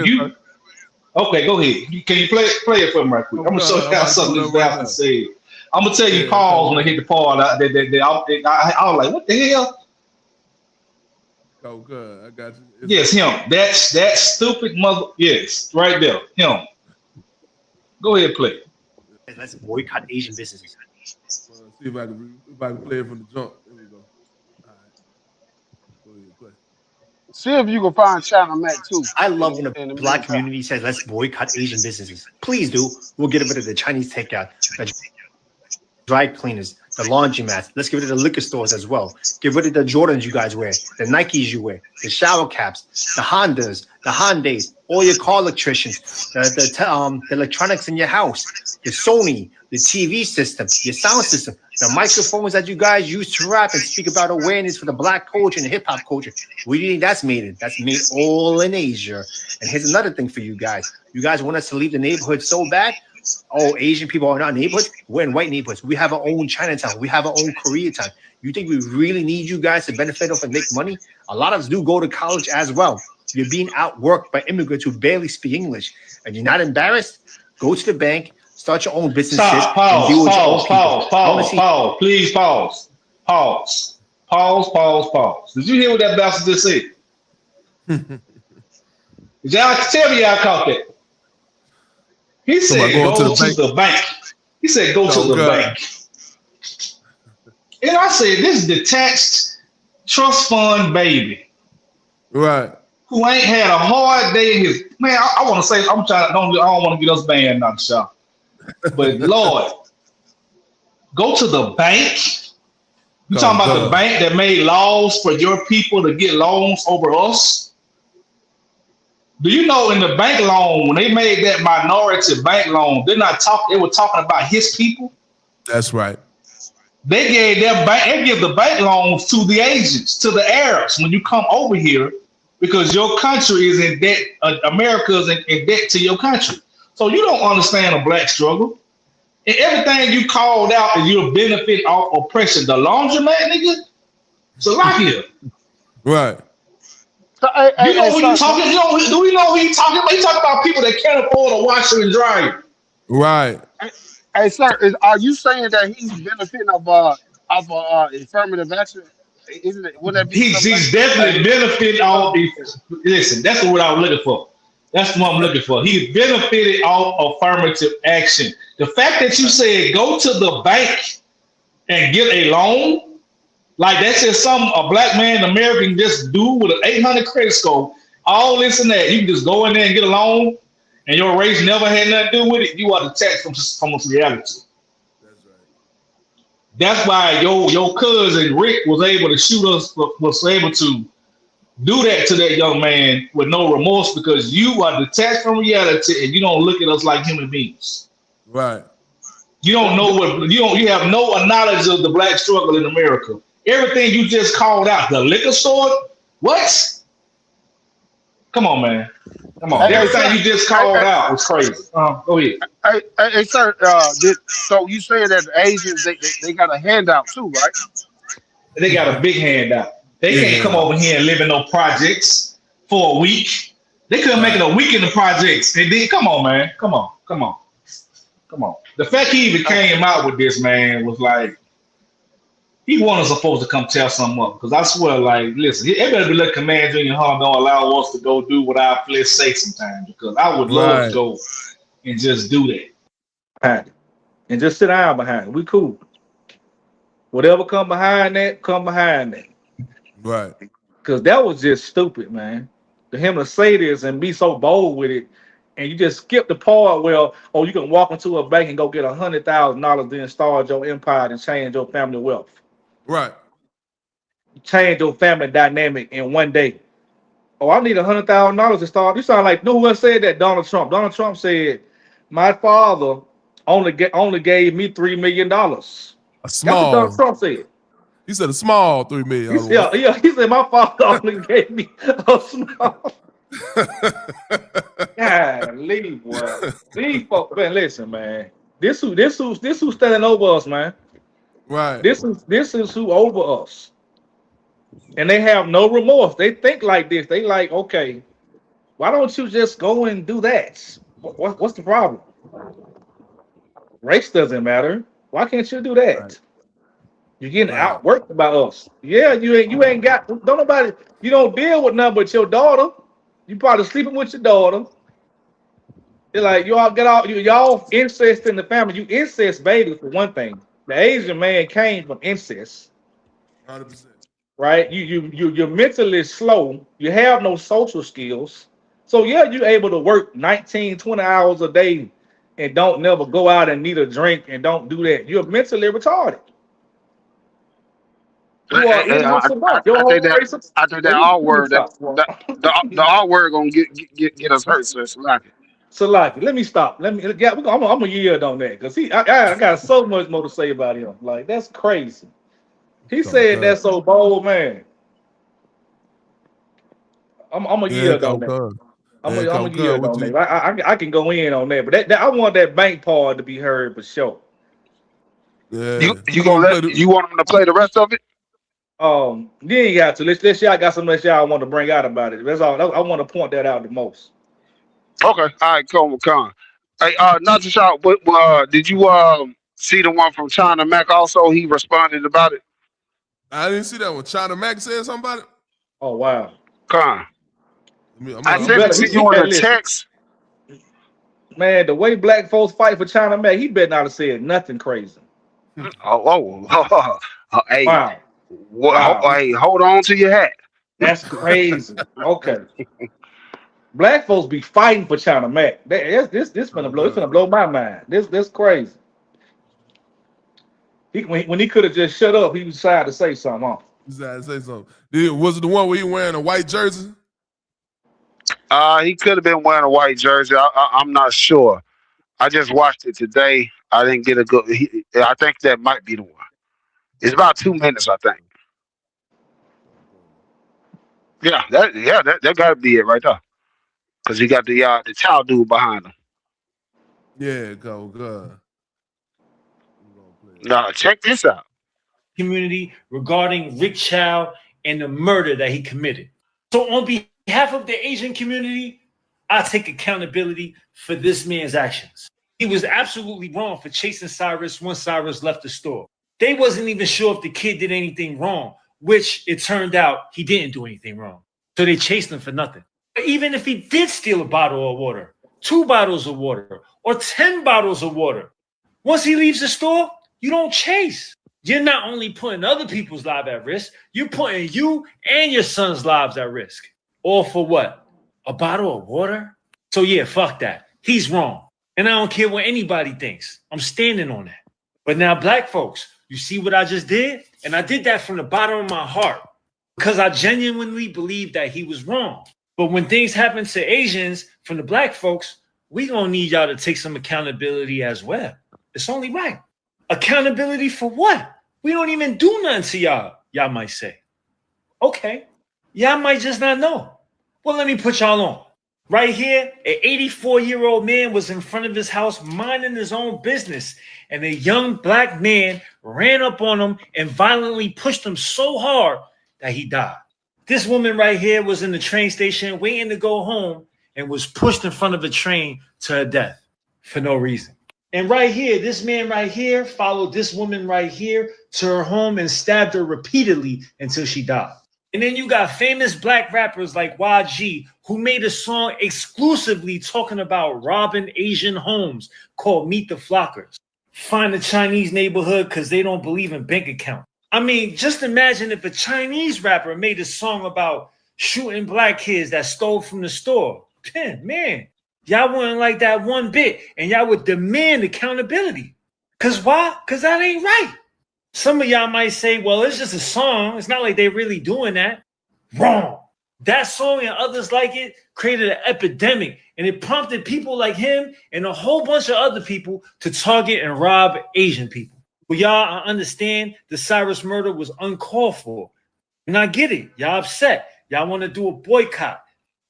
Speaker 8: okay, go ahead. Can you play it for me right quick? I'm gonna show you how something this bastard said. I'm gonna tell you pause when I hit the part. I was like, what the hell?
Speaker 6: Oh, good. I got you.
Speaker 8: Yes, him. That stupid mother. Yes, right there. Him. Go ahead, play.
Speaker 9: Let's boycott Asian businesses.
Speaker 6: See if I can play it from the jump. There we go. All right. Go ahead, play.
Speaker 7: See if you can find China Mac too.
Speaker 9: I love when the black community says, let's boycott Asian businesses. Please do. We'll get rid of the Chinese takeout, the dry cleaners, the laundromats. Let's get rid of the liquor stores as well. Get rid of the Jordans you guys wear, the Nikes you wear, the shower caps, the Hondas, the Hyundais, all your car electricians, the electronics in your house, your Sony, the TV system, your sound system, the microphones that you guys use to rap and speak about awareness for the black culture and the hip hop culture. Where do you think that's made in? That's made all in Asia. And here's another thing for you guys. You guys want us to leave the neighborhood so bad? Oh, Asian people are not neighborhoods. We're in white neighborhoods. We have our own Chinatown. We have our own Koreatown. You think we really need you guys to benefit off and make money? A lot of us do go to college as well. You're being outworked by immigrants who barely speak English. And you're not embarrassed? Go to the bank, Start your own businesses
Speaker 8: Stop.
Speaker 9: and deal with your own people.
Speaker 8: Pause. Please pause. Pause. Did you hear what that bastard just said? Did y'all tell me y'all caught that? He said go to the bank. He said go to the bank. And I said, this detached trust fund baby.
Speaker 6: Right.
Speaker 8: Who ain't had a hard day in his man. I want to say, I don't want to get us banned on the show. But Lord, go to the bank. You talking about the bank that made laws for your people to get loans over us? Do you know in the bank loan, when they made that minority bank loan, they were talking about his people?
Speaker 6: That's right.
Speaker 8: They gave they give the bank loans to the Asians, to the Arabs when you come over here, because your country is in debt. America is in debt to your country. So you don't understand the black struggle. And everything you called out is you're benefiting off oppression. The laundromat, nigga, Salakia.
Speaker 6: Right.
Speaker 7: So,
Speaker 8: you know who you talking? Do we know who you talking about? You talking about people that can't afford a washer and dryer.
Speaker 6: Right.
Speaker 7: Hey, sir, are you saying that he's benefiting of affirmative action? Isn't it? Would that be?
Speaker 8: He's definitely benefiting off. Listen, that's what I was looking for. That's what I'm looking for. He benefited off affirmative action. The fact that you said go to the bank and get a loan, like that's just something a black man, American, just do with an 800 credit score. All this and that, you can just go in there and get a loan, and your race never had nothing to do with it. You are detached from reality.
Speaker 6: That's right.
Speaker 8: That's why your cousin Rick was able to shoot us, was able to do that to that young man with no remorse, because you are detached from reality and you don't look at us like human beings.
Speaker 6: Right.
Speaker 8: You don't know you have no knowledge of the black struggle in America. Everything you just called out, the liquor store, what? Come on, man. Come on. Everything you just called out was crazy. Go ahead.
Speaker 7: Hey, sir, so you saying that the Asians they got a handout too, right?
Speaker 8: They got a big handout. They can't come over here and live in no projects for a week. They couldn't make it a week in the projects. And then, come on, man. Come on. The fact he even came out with this, man, was like, he wasn't supposed to come tell something up. Because I swear, like, listen, everybody be like Commander in your heart don't allow us to go do what our flesh say sometimes. Because I would love to go and just do that.
Speaker 10: And just sit down behind it. We cool. Whatever come behind that, come behind that.
Speaker 6: Right.
Speaker 10: Because that was just stupid, man. For him to say this and be so bold with it, and you just skip the part where, you can walk into a bank and go get $100,000 then start your empire and change your family wealth.
Speaker 6: Right.
Speaker 10: Change your family dynamic in one day. Oh, I need $100,000 to start. You sound like, no one said that? Donald Trump. Donald Trump said, my father only gave me $3 million. That's what Donald Trump said.
Speaker 6: He said a small $3 million.
Speaker 10: Yeah. He said my father only gave me a small. Golly, boy. These folks, man, listen, man. This who's standing over us, man.
Speaker 6: Right.
Speaker 10: This is who over us. And they have no remorse. They think like this. They like, okay, why don't you just go and do that? What's the problem? Race doesn't matter. Why can't you do that? Right. You're getting outworked by us. Yeah, you ain't got, don't nobody, you don't deal with nothing but your daughter. You probably sleeping with your daughter. They're like, y'all incest in the family. You incest babies for one thing. The Asian man came from incest.
Speaker 6: 100%.
Speaker 10: Right? You're mentally slow. You have no social skills. So yeah, you're able to work 19, 20 hours a day and don't never go out and need a drink and don't do that. You're mentally retarded.
Speaker 7: I think that R word, the R word gonna get us hurt, so
Speaker 10: Salaki, let me stop. I'm a yield on that because I got so much more to say about him. Like, that's crazy. He said that's so bold, man. I'm a yield on that. I'm a yield on that. I can go in on that, but I want that bank part to be heard for sure.
Speaker 6: Yeah.
Speaker 7: You want him to play the rest of it?
Speaker 10: You ain't got to. Let's y'all got something that y'all want to bring out about it. That's all. I want to point that out the most.
Speaker 7: Okay. All right, come. Hey, not to shout, but did you see the one from China Mac? Also, he responded about it.
Speaker 6: I didn't see that one. China Mac said something about it.
Speaker 10: Oh wow.
Speaker 7: Con. I
Speaker 10: He
Speaker 7: sent it
Speaker 10: better.
Speaker 7: to
Speaker 10: He
Speaker 7: you in
Speaker 10: better
Speaker 7: a
Speaker 10: listen.
Speaker 7: text.
Speaker 10: Man, the way black folks fight for China Mac, he better not have said nothing crazy.
Speaker 7: Hey,
Speaker 10: Wow. Wow.
Speaker 7: hey, hold on to your hat.
Speaker 10: That's crazy. Okay. Black folks be fighting for China Mac. This finna blow. It's finna blow my mind. This crazy. When he could have just shut up, he decided to say something. Huh?
Speaker 6: He decided to say something. Was it the one where he wearing a white jersey?
Speaker 7: He could have been wearing a white jersey. I'm not sure. I just watched it today. I didn't get a good. I think that might be the one. It's about 2 minutes, I think. Yeah, that got to be it right there. Because he got the child dude behind him.
Speaker 6: Yeah, go good.
Speaker 7: Now check this out.
Speaker 11: Community regarding Rick Chow and the murder that he committed. So on behalf of the Asian community, I take accountability for this man's actions. He was absolutely wrong for chasing Cyrus once Cyrus left the store. They wasn't even sure if the kid did anything wrong, which it turned out he didn't do anything wrong. So they chased him for nothing. But even if he did steal a bottle of water, 2 bottles of water, or 10 bottles of water, once he leaves the store, you don't chase. You're not only putting other people's lives at risk, you're putting you and your son's lives at risk. All for what? A bottle of water? So yeah, fuck that. He's wrong. And I don't care what anybody thinks. I'm standing on that. But now, black folks, you see what I just did? And I did that from the bottom of my heart because I genuinely believe that he was wrong. But when things happen to Asians from the black folks, we gonna need y'all to take some accountability as well. It's only right. Accountability for what? We don't even do nothing to y'all, y'all might say. Okay, y'all might just not know. Well, let me put y'all on. Right here, an 84-year-old man was in front of his house minding his own business, and a young black man ran up on him and violently pushed him so hard that he died. This woman right here was in the train station waiting to go home and was pushed in front of a train to her death for no reason. And right here, this man right here followed this woman right here to her home and stabbed her repeatedly until she died. And then you got famous black rappers like YG who made a song exclusively talking about robbing Asian homes called Meet the Flockers. Find a Chinese neighborhood because they don't believe in bank account. I mean, just imagine if a Chinese rapper made a song about shooting black kids that stole from the store. Man, y'all wouldn't like that one bit, and y'all would demand accountability. Because why? Because that ain't right. Some of y'all might say, well, it's just a song. It's not like they're really doing that. Wrong. That song and others like it created an epidemic, and it prompted people like him and a whole bunch of other people to target and rob Asian people. Well, y'all, I understand the Cyrus murder was uncalled for. And I get it. Y'all upset. Y'all want to do a boycott.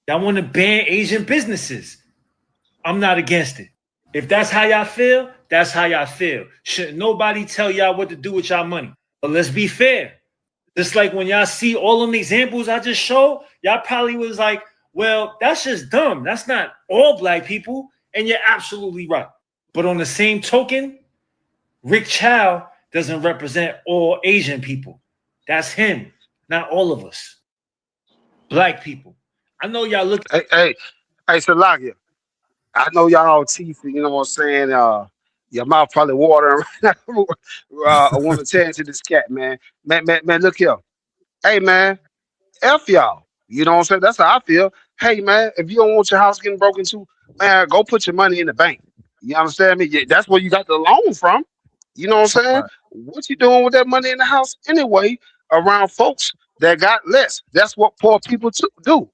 Speaker 11: Y'all want to ban Asian businesses. I'm not against it. If that's how y'all feel, that's how y'all feel. Shouldn't nobody tell y'all what to do with y'all money. But let's be fair. Just like when y'all see all them examples I just showed, y'all probably was like, well, that's just dumb. That's not all black people. And you're absolutely right. But on the same token, Rick Chow doesn't represent all Asian people. That's him, not all of us. Black people. I know y'all look.
Speaker 7: Hey, Salakia. I know y'all teeth, you know what I'm saying? Your mouth probably watering right now. I want to tell to this cat, man. Man, look here. Hey, man, F y'all. You know what I'm saying? That's how I feel. Hey, man, if you don't want your house getting broken into, man, go put your money in the bank. You understand me? Yeah, that's where you got the loan from. You know what I'm saying? Right. What you doing with that money in the house anyway around folks that got less? That's what poor people do.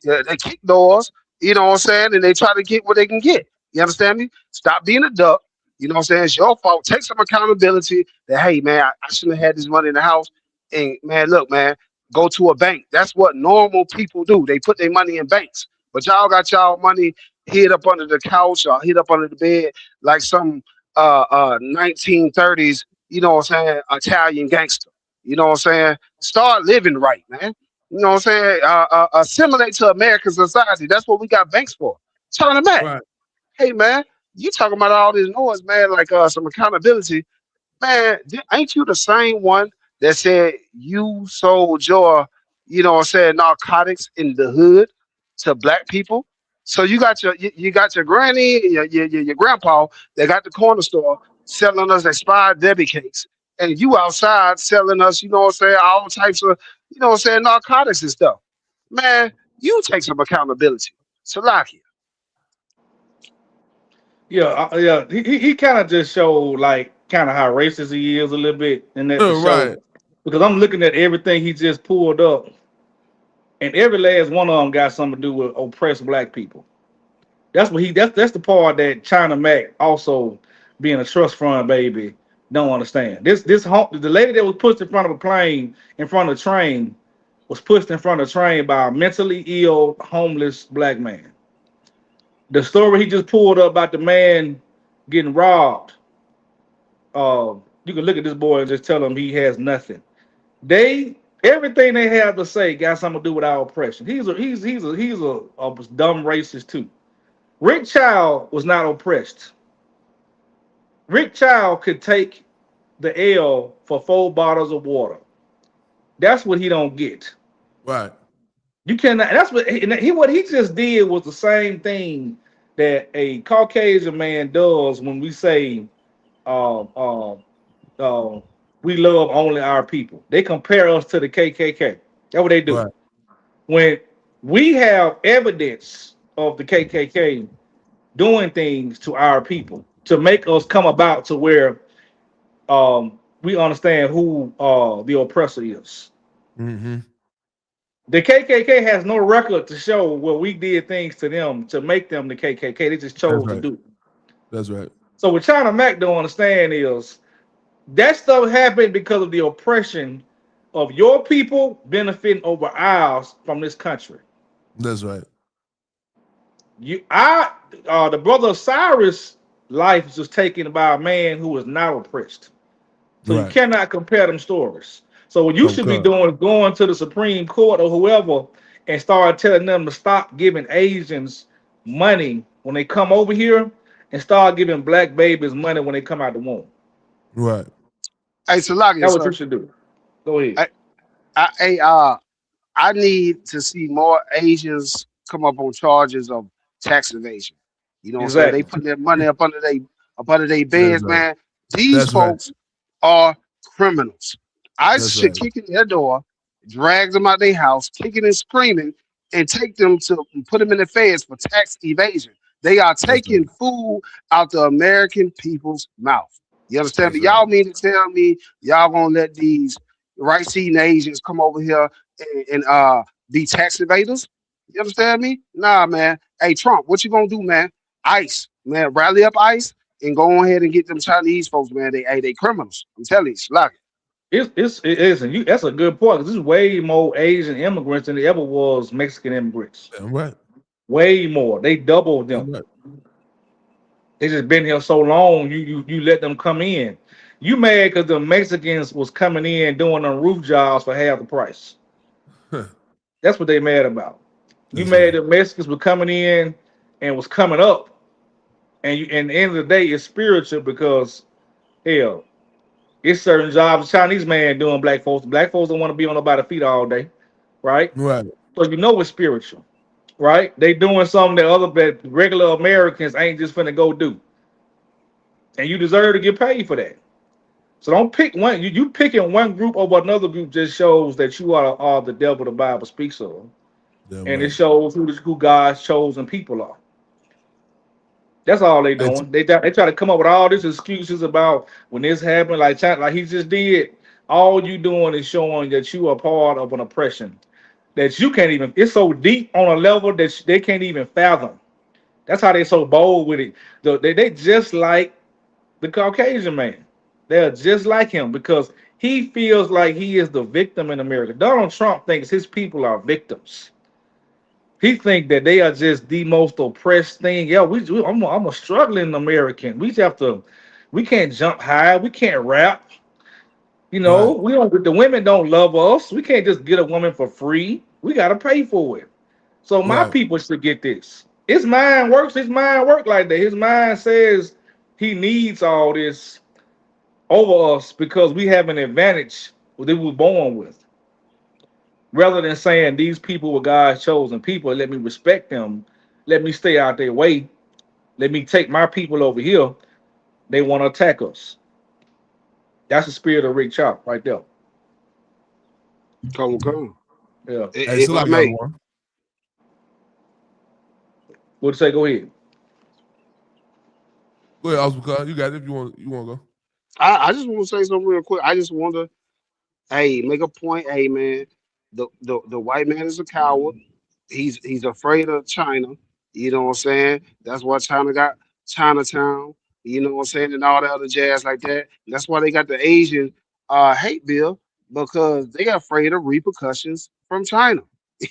Speaker 7: They kick doors, you know what I'm saying? And they try to get what they can get. You understand me? Stop being a duck. You know what I'm saying? It's your fault. Take some accountability that, hey, man, I shouldn't have had this money in the house. And, man, look, man, go to a bank. That's what normal people do. They put their money in banks. But y'all got y'all money hid up under the couch or hid up under the bed like some 1930s, you know what I'm saying, Italian gangster. You know what I'm saying? Start living right, man. You know what I'm saying? Assimilate to American society. That's what we got banks for. China Mac. Right. Hey, man, You talking about all this noise, man, like some accountability. Man, ain't you the same one that said you sold your, what I'm saying, narcotics in the hood to black people? So you got your granny and your grandpa that got the corner store selling us expired Debbie cakes, and you outside selling us, all types of, narcotics and stuff. Man, you take some accountability. Salaki.
Speaker 10: Yeah, yeah. He kind of just showed like kind of how racist he is a little bit in that the show,
Speaker 6: Right.
Speaker 10: because I'm looking at everything he just pulled up, and every last one of them got something to do with oppressed black people. That's what he. That's the part that China Mac also being a trust fund baby don't understand. The lady that was pushed in front of a plane in front of a train was pushed in front of a train by a mentally ill homeless black man. The story he just pulled up about the man getting robbed. You can look at this boy and just tell him he has nothing. They everything they have to say got something to do with our oppression. He's a dumb racist too. Rick Child was not oppressed. Rick Child could take the L for 4 bottles of water. That's what he don't get.
Speaker 6: Right.
Speaker 10: You cannot. That's what he just did was the same thing that a Caucasian man does when we say, um, um, we love only our people. They compare us to the KKK. That's what they do.
Speaker 6: Right.
Speaker 10: When we have evidence of the KKK doing things to our people to make us come about to where we understand who the oppressor is.
Speaker 6: Mm-hmm.
Speaker 10: The KKK has no record to show where we did things to them to make them the KKK. They just
Speaker 6: That's
Speaker 10: chose to
Speaker 6: right.
Speaker 10: do it.
Speaker 6: That's right.
Speaker 10: So what China Mac don't understand is that stuff happened because of the oppression of your people benefiting over ours from this country.
Speaker 6: That's right.
Speaker 10: The brother of Cyrus' life was just taken by a man who was not oppressed. So you
Speaker 6: Right.
Speaker 10: cannot compare them stories. So what you
Speaker 6: Don't
Speaker 10: should be
Speaker 6: cut.
Speaker 10: doing is going to the Supreme Court or whoever and start telling them to stop giving Asians money when they come over here and start giving black babies money when they come out the womb.
Speaker 6: Right.
Speaker 7: Hey, Salaki,
Speaker 10: That's what you
Speaker 7: sir.
Speaker 10: should do. Go ahead.
Speaker 7: I I need to see more Asians come up on charges of tax evasion. You know what I'm saying? They
Speaker 10: Exactly.
Speaker 7: putting their money up under their
Speaker 6: That's
Speaker 7: beds,
Speaker 6: right.
Speaker 7: man. These
Speaker 6: That's right.
Speaker 7: folks are criminals. I
Speaker 6: That's
Speaker 7: should
Speaker 6: right.
Speaker 7: kick in their door, drag them out their house, kicking and screaming, and take them to put them in the feds for tax evasion. They are
Speaker 6: That's right.
Speaker 7: taking food out the American people's mouth. You understand me?
Speaker 6: That's right.
Speaker 7: Y'all mean to tell me y'all gonna let these right seeing Asians come over here and be tax evaders? You understand me? Nah, man. Hey, Trump, what you gonna do, man? ICE, man, rally up ICE and go ahead and get them Chinese folks, man. They criminals. I'm telling you, Slack.
Speaker 10: It is, and that's a good point because there's way more Asian immigrants than there ever was Mexican immigrants.
Speaker 6: Damn right.
Speaker 10: Way more. They doubled
Speaker 6: Damn
Speaker 10: them.
Speaker 6: right.
Speaker 10: They just been here so long. You let them come in. You mad because the Mexicans was coming in doing them roof jobs for half the price. That's what they mad about. You
Speaker 6: That's
Speaker 10: mad
Speaker 6: right.
Speaker 10: that Mexicans were coming in and was coming up, and the end of the day, it's spiritual because hell, it's certain jobs. A Chinese man doing black folks. Black folks don't want to be on nobody's feet all day, right?
Speaker 6: Right.
Speaker 10: So you know it's spiritual, right? They doing something that regular Americans ain't just finna go do, and you deserve to get paid for that. So don't pick one. You picking one group over another group just shows that you are the devil the Bible speaks of,
Speaker 6: Damn
Speaker 10: and it
Speaker 6: right.
Speaker 10: shows who God's chosen people are. That's all they
Speaker 6: Hey,
Speaker 10: doing. They try to come up with all these excuses about when this happened, like he just did. All you doing is showing that you are part of an oppression that you can't even. It's so deep on a level that they can't even fathom. That's how they so bold with it. They just like the Caucasian man. They're just like him because he feels like he is the victim in America. Donald Trump thinks his people are victims. He think that they are just the most oppressed thing. Yeah, I'm a struggling American. We can't jump high. We can't rap. You know,
Speaker 6: right.
Speaker 10: we don't. The women don't love us. We can't just get a woman for free. We gotta pay for it. So my
Speaker 6: Right.
Speaker 10: people should get this. His mind works. His mind work like that. His mind says he needs all this over us because we have an advantage that we were born with. Rather than saying these people were God's chosen people, let me respect them, let me stay out their way, let me take my people over here. They want to attack us. That's the spirit of Rick Chop right there.
Speaker 7: Come.
Speaker 10: Yeah.
Speaker 6: Hey, so
Speaker 7: If I
Speaker 6: like y'all
Speaker 7: may,
Speaker 6: one.
Speaker 10: What'd you say? Go ahead.
Speaker 6: Go ahead, Oscar. You got it if you want to go.
Speaker 7: I just want to say something real quick. I just want to, hey, make a point. Hey, man, the white man is a coward. He's afraid of China. You know what I'm saying? That's why China got Chinatown. You know what I'm saying, and all the other jazz like that. That's why they got the Asian hate bill because they are afraid of repercussions from China.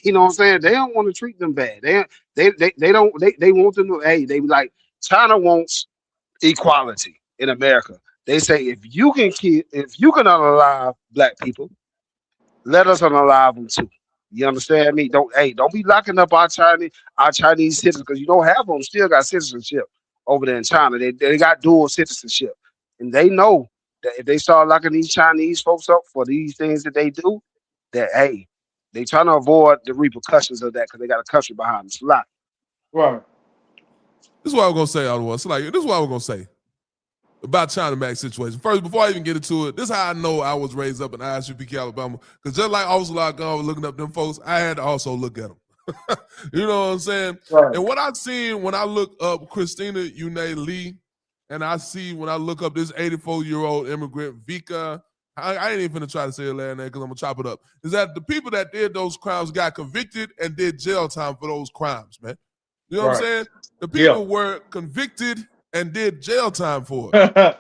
Speaker 7: You know what I'm saying? They don't want to treat them bad. They don't they want them to. Hey, they be like China wants equality in America. They say if you can unalive black people, let us unalive them too. You understand me? Don't be locking up our Chinese citizens because you don't have them. Still got citizenship over there in China. They got dual citizenship, and they know that if they start locking these Chinese folks up for these things that they do, that they trying to avoid the repercussions of that because they got a country behind us. A lot.
Speaker 10: Right.
Speaker 6: This is what I'm gonna say, Ottawa. So like, this is what I'm gonna say about China Mac situation. First, before I even get into it, this is how I know I was raised up in I.S.U.P.K. Alabama. Because just like Officer Lockgun was looking up them folks, I had to also look at them. You know what I'm saying?
Speaker 10: Right.
Speaker 6: And what I've seen when I look up Christina Yune Lee, and I see when I look up this 84-year-old immigrant, Vika, I ain't even finna try to say her last name because I'm gonna chop it up, is that the people that did those crimes got convicted and did jail time for those crimes, man. You know what I'm saying? The people were convicted and did jail time for it.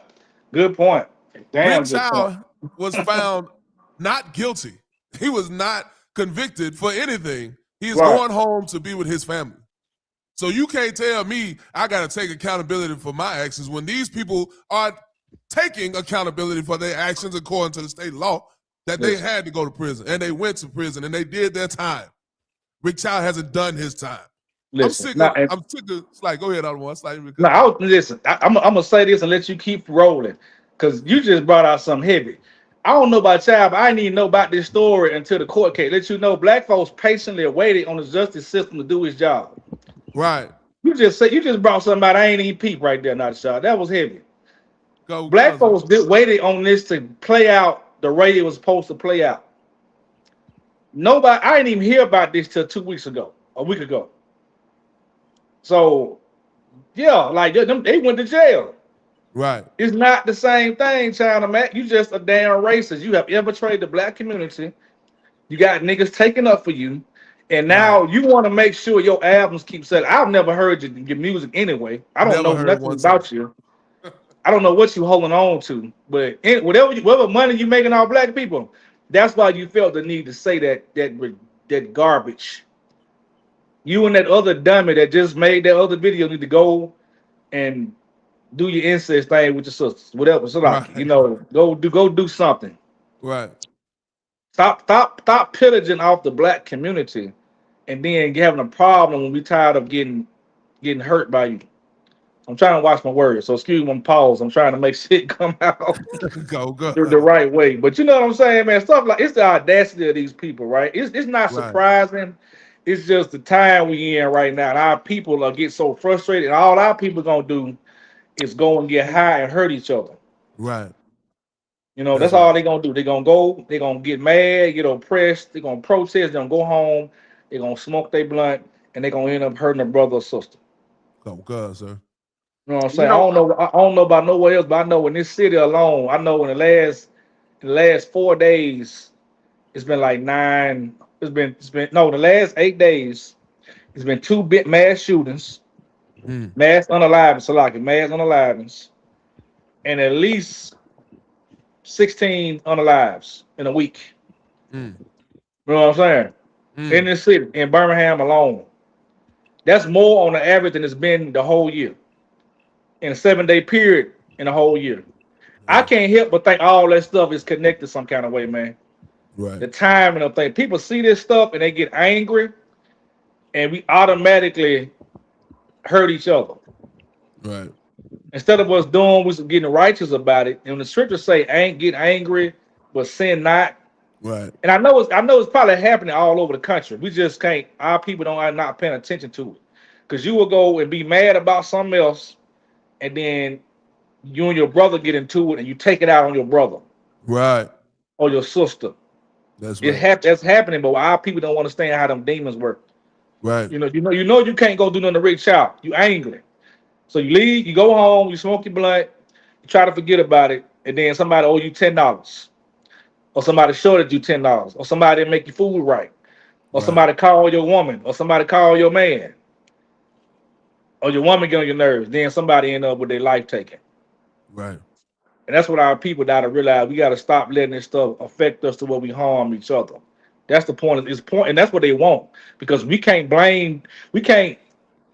Speaker 10: Good point. Damn
Speaker 6: Rick
Speaker 10: good point.
Speaker 6: Chow was found not guilty. He was not convicted for anything. He is going home to be with his family. So you can't tell me I got to take accountability for my actions when these people are taking accountability for their actions according to the state law that they had to go to prison. And they went to prison and they did their time. Rick Chow hasn't done his time.
Speaker 10: Listen,
Speaker 6: I'm sick of, it's like, go ahead, I want to
Speaker 10: no, I'm gonna say this and let you keep rolling because you just brought out something heavy. I don't know about y'all, but I didn't even know about this story until the court case. Let you know, black folks patiently waited on the justice system to do its job.
Speaker 6: Right.
Speaker 10: You just brought something out I ain't even peep right there, not shot. That was heavy. Black folks waited on this to play out the way it was supposed to play out. Nobody, I didn't even hear about this till 2 weeks ago, a week ago. So, yeah, like they went to jail.
Speaker 6: Right.
Speaker 10: It's not the same thing, China Mac. You just a damn racist. You have infiltrated the black community. You got niggas taking up for you. And now you want to make sure your albums keep selling. I've never heard your music anyway. I don't know nothing about you. I don't know what you holding on to. But whatever money you making off black people, that's why you felt the need to say that garbage. You and that other dummy that just made that other video need to go and do your incest thing with your sisters, whatever. So like, go do something.
Speaker 6: Right.
Speaker 10: Stop pillaging off the black community, and then having a problem when we tired of getting hurt by you. I'm trying to watch my words, so excuse me, pause. I'm trying to make shit come out
Speaker 6: go.
Speaker 10: the right way. But you know what I'm saying, man? Stuff like it's the audacity of these people, right? It's not surprising. It's just the time we in right now. And our people are get so frustrated, and all our people gonna do is go and get high and hurt each other.
Speaker 6: Right.
Speaker 10: You know, that's all they're gonna do. They're gonna get mad, get oppressed, they're gonna protest, they're gonna go home, they're gonna smoke their blunt, and they're gonna end up hurting a brother or sister.
Speaker 6: Oh, God, sir.
Speaker 10: You know what I'm saying? I don't know about nowhere else, but I know in this city alone, I know in the last 4 days, it's been like the last 8 days, it's been 2 big mass shootings, mass unalivings, and at least 16 unalives in a week. You know what I'm saying? In this city, in Birmingham alone. That's more on the average than it's been the whole year. In a 7-day period in the whole year. I can't help but think all that stuff is connected some kind of way, man.
Speaker 6: Right.
Speaker 10: The timing of things. People see this stuff and they get angry, and we automatically hurt each other.
Speaker 6: Right.
Speaker 10: Instead of us doing, we getting righteous about it. And the scriptures say, "Ain't get angry, but sin not."
Speaker 6: Right.
Speaker 10: And I know it's probably happening all over the country. We just can't. Our people are not paying attention to it, because you will go and be mad about something else, and then you and your brother get into it, and you take it out on your brother
Speaker 6: Right.
Speaker 10: or your sister.
Speaker 6: That's right.
Speaker 10: That's happening, but our people don't understand how them demons work.
Speaker 6: Right.
Speaker 10: You can't go do nothing to Rick Child. You angry, so you leave, you go home, you smoke your blunt, you try to forget about it, and then somebody owe you $10, or somebody shorted you $10, or somebody didn't make your food right, or
Speaker 6: Right.
Speaker 10: somebody call your woman, or somebody call your man, or your woman get on your nerves. Then somebody end up with their life taken.
Speaker 6: Right.
Speaker 10: And that's what our people got to realize. We got to stop letting this stuff affect us to where we harm each other. That's the point. And that's what they want. Because we can't,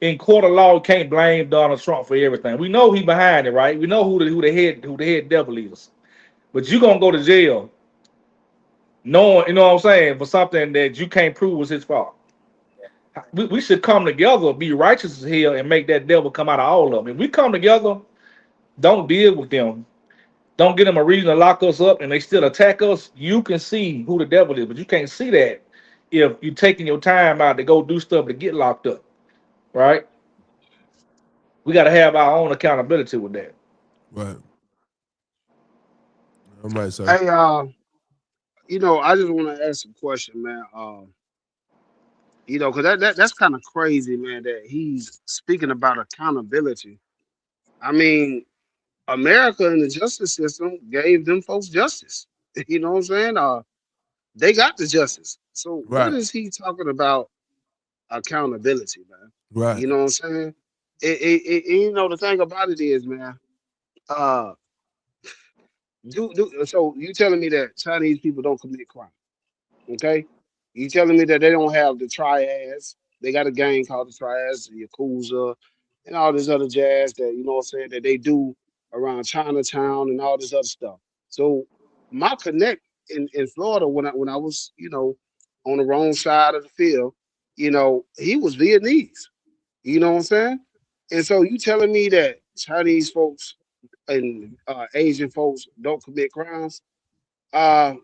Speaker 10: in court of law, can't blame Donald Trump for everything. We know he behind it, right? We know who the head devil is. But you gonna go to jail knowing, you know what I'm saying, for something that you can't prove was his fault. We should come together, be righteous as hell, and make that devil come out of all of them. If we come together, don't deal with them. Don't give them a reason to lock us up and they still attack us. You can see who the devil is, but you can't see that if you're taking your time out to go do stuff to get locked up, right? We got to have our own accountability with that.
Speaker 6: Right. I'm right, sir.
Speaker 7: Hey, I just want to ask a question, man. Because that's kind of crazy, man, that he's speaking about accountability. I mean, America and the justice system gave them folks justice. You know what I'm saying? They got the justice. So what
Speaker 6: Right.
Speaker 7: is he talking about accountability, man?
Speaker 6: Right.
Speaker 7: You know what I'm saying? The thing about it is, man, uh, so you telling me that Chinese people don't commit crime? Okay, you telling me that they don't have the triads? They got a gang called the triads, the Yakuza, and all this other jazz that you know what I'm saying that they do around Chinatown and all this other stuff. So my connect in Florida when I was on the wrong side of the field, he was Vietnamese. You know what I'm saying? And so you telling me that Chinese folks and Asian folks don't commit crimes? Uh,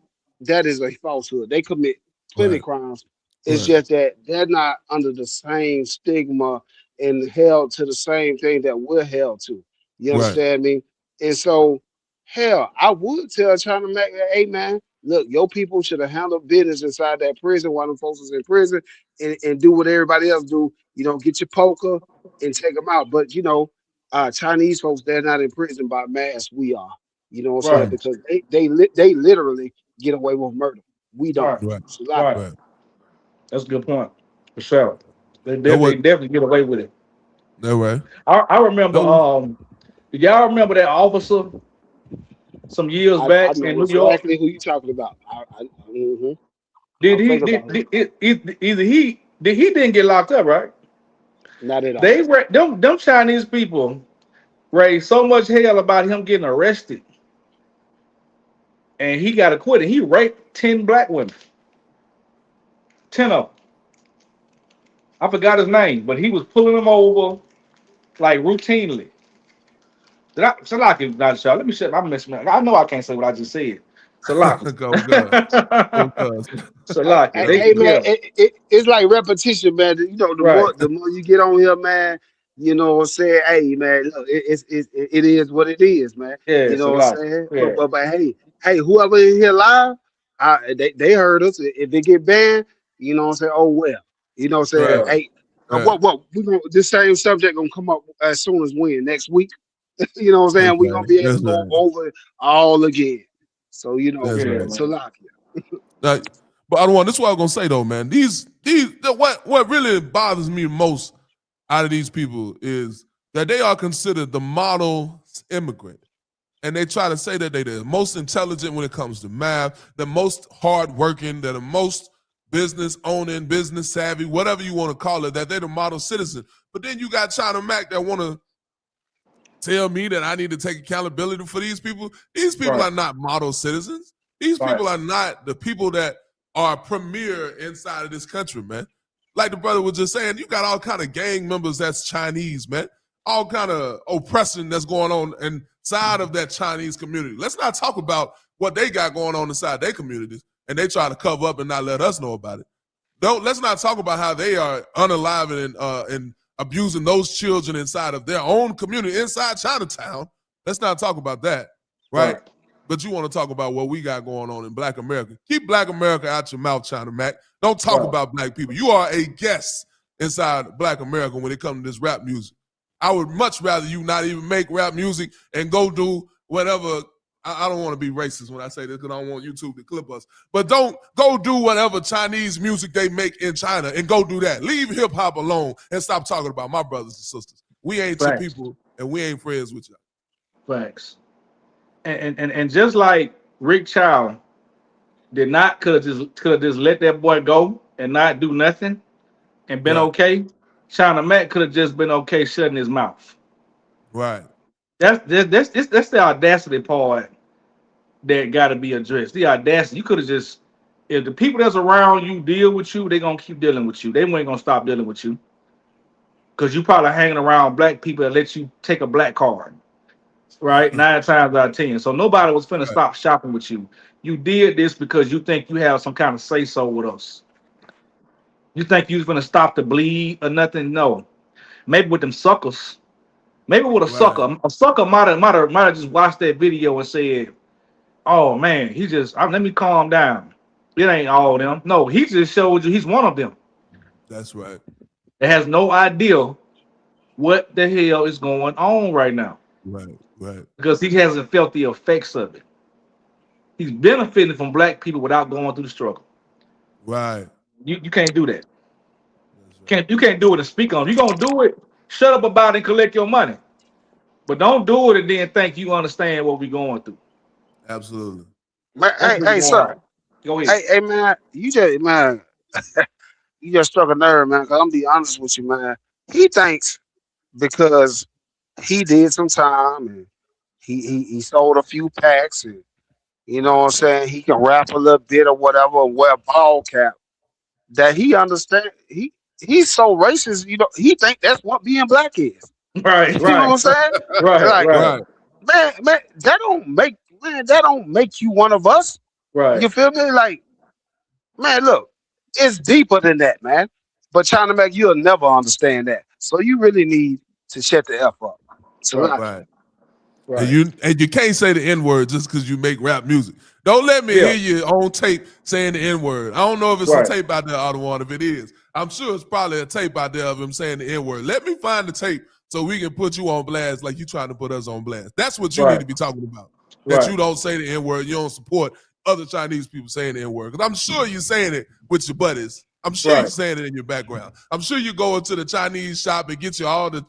Speaker 7: that is a falsehood. They commit plenty
Speaker 6: Right.
Speaker 7: of crimes. It's
Speaker 6: Right.
Speaker 7: just that they're not under the same stigma and held to the same thing that we're held to. You
Speaker 6: Right.
Speaker 7: understand me? And so, hell, I would tell China Mac, hey man, look, your people should have handled business inside that prison while them folks was in prison and do what everybody else do. Get your poker and take them out. But Chinese folks, they're not in prison by mass. We are. You know what I'm saying?
Speaker 10: Right,
Speaker 7: Because they literally get away with murder. We don't.
Speaker 10: right,
Speaker 6: Right.
Speaker 7: So like,
Speaker 10: right.
Speaker 6: Right.
Speaker 10: That's a good point. For sure. They,
Speaker 6: That
Speaker 10: de-
Speaker 6: what
Speaker 10: they definitely get away with it.
Speaker 6: that way.
Speaker 10: I remember,
Speaker 6: That was,
Speaker 10: do y'all remember that officer some years
Speaker 7: I
Speaker 10: back
Speaker 7: know
Speaker 10: in New York?
Speaker 7: exactly who you talking about.
Speaker 10: Did
Speaker 7: I'm
Speaker 10: he,
Speaker 7: thinking
Speaker 10: did,
Speaker 7: about him.
Speaker 10: either he didn't get locked up, right?
Speaker 7: Not at all.
Speaker 10: They were, them Chinese people raised so much hell about him getting arrested, and he got acquitted. He raped 10 black women, 10 of them. I forgot his name, but he was pulling them over like routinely. Salaki, not sure. Let me shut my mess. I know I can't say what I just said. Salaki.
Speaker 6: go God. Oh God.
Speaker 10: Salaki.
Speaker 6: God.
Speaker 7: Hey man,
Speaker 10: Yeah.
Speaker 7: it's like repetition, man. The
Speaker 10: Right.
Speaker 7: more you get on here, man, you know what I'm saying. Hey man, look, it is what it is, man.
Speaker 10: Yeah.
Speaker 7: You know what I'm
Speaker 10: Salaki.
Speaker 7: saying. But
Speaker 10: Yeah.
Speaker 7: but, but hey, whoever in here live, they heard us. If they get banned, you know what I'm saying. Oh well, you know what I'm saying.
Speaker 6: Right.
Speaker 10: Yeah.
Speaker 7: Hey,
Speaker 6: Right.
Speaker 7: what we gonna this same subject gonna come up as soon as when next week. You know what I'm
Speaker 6: That's
Speaker 7: saying. We gonna
Speaker 6: right.
Speaker 7: be able
Speaker 6: That's
Speaker 7: to go
Speaker 6: right.
Speaker 7: over it all again. So
Speaker 6: That's
Speaker 10: Yeah,
Speaker 6: right.
Speaker 7: so
Speaker 10: man.
Speaker 7: lock.
Speaker 6: Like, but I don't want. This is what I was gonna say though, man. What really bothers me most out of these people is that they are considered the model immigrant, and they try to say that they're the most intelligent when it comes to math, the most hardworking, they're the most business owning, business savvy, whatever you want to call it. That they're the model citizen. But then you got China Mac that want to tell me that I need to take accountability for these people. These people
Speaker 10: Right.
Speaker 6: are not model citizens. These
Speaker 10: Right.
Speaker 6: people are not the people that are premier inside of this country, man. like the brother was just saying, you got all kind of gang members that's Chinese, man. All kind of oppression that's going on inside of that Chinese community. Let's not talk about what they got going on inside their communities, and they try to cover up and not let us know about it. Let's not talk about how they are unaliving and abusing those children inside of their own community, inside Chinatown. Let's not talk about that, right? But you want to talk about what we got going on in Black America. Keep Black America out your mouth, China Mac. Don't talk about black people. You are a guest inside Black America when it comes to this rap music. I would much rather you not even make rap music and go do whatever. I don't want to be racist when I say this because I don't want YouTube to clip us. But don't go do whatever Chinese music they make in China and go do that. Leave hip-hop alone and stop talking about my brothers and sisters. We ain't your people and we ain't friends with y'all.
Speaker 10: Facts. And just like Rick Child could have just let that boy go and not do nothing and been okay. China Mac could have just been okay shutting his mouth.
Speaker 6: Right.
Speaker 10: That's the audacity part that got to be addressed. The audacity. You could have just, if the people that's around you deal with you, they're gonna keep dealing with you. They ain't gonna stop dealing with you because you probably hanging around black people that let you take a black card. Right, 9 times out of 10. So nobody was finna stop shopping with you. You did this because you think you have some kind of say so with us. You think you was finna stop the bleed or nothing? No. Maybe with them suckers. Maybe with a sucker. A sucker might have just watched that video and said, "Oh man, let me calm down. It ain't all them." No, he just showed you he's one of them.
Speaker 6: That's right.
Speaker 10: That has no idea what the hell is going on right now.
Speaker 6: Right.
Speaker 10: Because he hasn't felt the effects of it. He's benefiting from black people without going through the struggle.
Speaker 6: Right.
Speaker 10: You can't do that. You can't do it and speak on it. You're gonna do it, shut up about it and collect your money. But don't do it and then think you understand what we're going through.
Speaker 6: Absolutely.
Speaker 7: Man, hey, sir.
Speaker 10: Go ahead.
Speaker 7: Hey, man, you just struck a nerve, man. Cause I'm gonna be honest with you, man. He thinks because he did some time and he sold a few packs and you know what I'm saying, he can rap a little bit or whatever and wear a ball cap, that he understand he's so racist, you know, he think that's what being black is.
Speaker 10: Right.
Speaker 7: You know what I'm saying?
Speaker 10: Right.
Speaker 7: Man, that don't make you one of us.
Speaker 10: Right.
Speaker 7: You feel me? Like, man, look, it's deeper than that, man. But China Mac, you'll never understand that. So you really need to shut the F up. So
Speaker 6: Right. And you can't say the N-word just because you make rap music. Don't let me hear you on tape saying the N-word. I don't know if it's a tape out there, Otto, if it is. I'm sure it's probably a tape out there of him saying the N-word. Let me find the tape so we can put you on blast like you trying to put us on blast. That's what you need to be talking about. That you don't say the N-word. You don't support other Chinese people saying the N-word. Because I'm sure you're saying it with your buddies. I'm sure you're saying it in your background. I'm sure you go into the Chinese shop and get you all the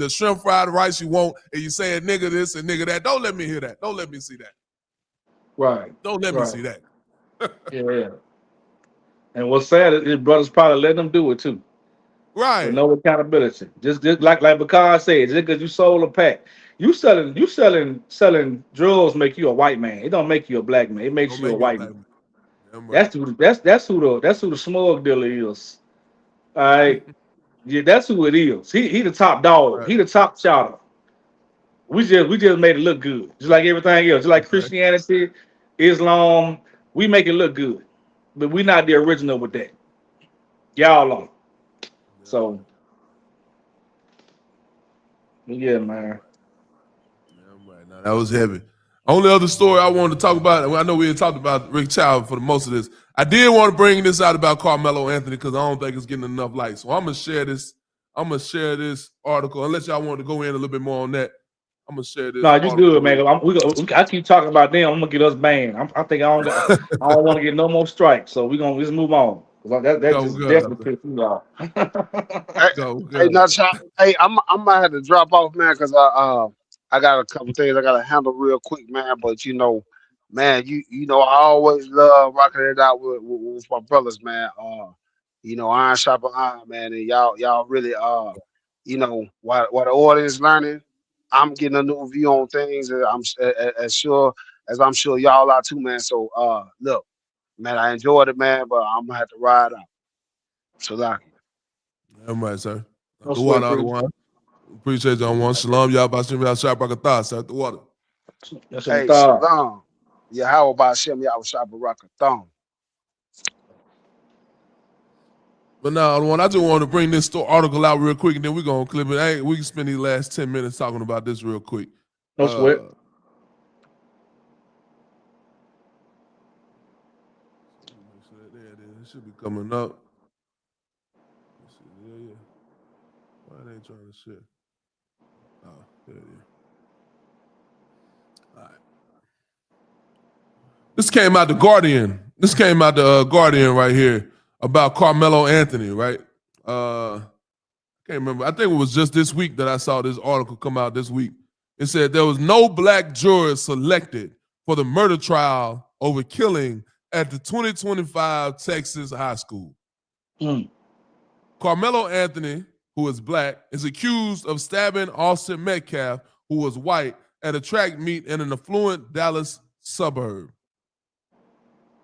Speaker 6: shrimp fried rice you want, and you saying nigga this and nigga that. Don't let me hear that. Don't let me see that.
Speaker 10: Right.
Speaker 6: Don't let me see that.
Speaker 10: Yeah. And what's sad is his brothers probably letting them do it too.
Speaker 6: Right.
Speaker 10: With no accountability. Just like BLACKWATCH said, just because you sold a pack. You selling drugs make you a white man. It don't make you a black man. It makes you a white man. That's who the smug dealer is. All right. Yeah, that's who it is. He the top dog. Right. He the top shouter. We just made it look good. Just like everything else. Just like Christianity, Islam, we make it look good. But we're not the original with that. Y'all are. So yeah, man.
Speaker 6: Right now, that was heavy. Only other story I wanted to talk about, I know we had talked about Rick Child for the most of this. I did want to bring this out about Carmelo Anthony because I don't think it's getting enough light. So I'm gonna share this. I'm gonna share this article. Unless y'all want to go in a little bit more on that, I'm gonna share this.
Speaker 10: No, you good, man. I keep talking about them. I'm gonna get us banned. I think I don't want to get no more strikes. So we're gonna just move on. That just definitely pissed me off.
Speaker 7: Hey, now, hey, I might have to drop off, man, because I got a couple things I gotta handle real quick, man. But you know, man, you know, I always love rocking it out with my brothers, man. You know, iron sharp iron, man, and y'all really you know, while the audience learning, I'm getting a new view on things, and I'm as sure as I'm sure y'all are too, man. So look, man, I enjoyed it, man, but I'm gonna have to ride out. So like.
Speaker 6: All right, sir.
Speaker 10: No
Speaker 6: The
Speaker 10: sweat,
Speaker 6: water out of
Speaker 10: preacher.
Speaker 6: one. Appreciate y'all one. Shalom, y'all. Bashim, y'all. Shabbat sir. The water.
Speaker 10: That's in the
Speaker 7: Hey,
Speaker 10: thought.
Speaker 7: Shalom. Yeah, how about Shem Yahweh Barakathon?
Speaker 6: But now, I just want to bring this article out real quick, and then we're gonna clip it. Hey, we can spend these last 10 minutes talking about this real quick.
Speaker 10: No sweat.
Speaker 6: There it is. It should be coming up. Let's see. Yeah. Why they ain't trying to share? Oh, there it is. All right. This came out the Guardian. This came out the Guardian right here about Carmelo Anthony, right? Can't remember. I think it was just this week that I saw this article come out this week. It said there was no black jurors selected for the murder trial over killing at the 2025 Texas high school. Carmelo Anthony, who is black, is accused of stabbing Austin Metcalf, who was white, at a track meet in an affluent Dallas suburb.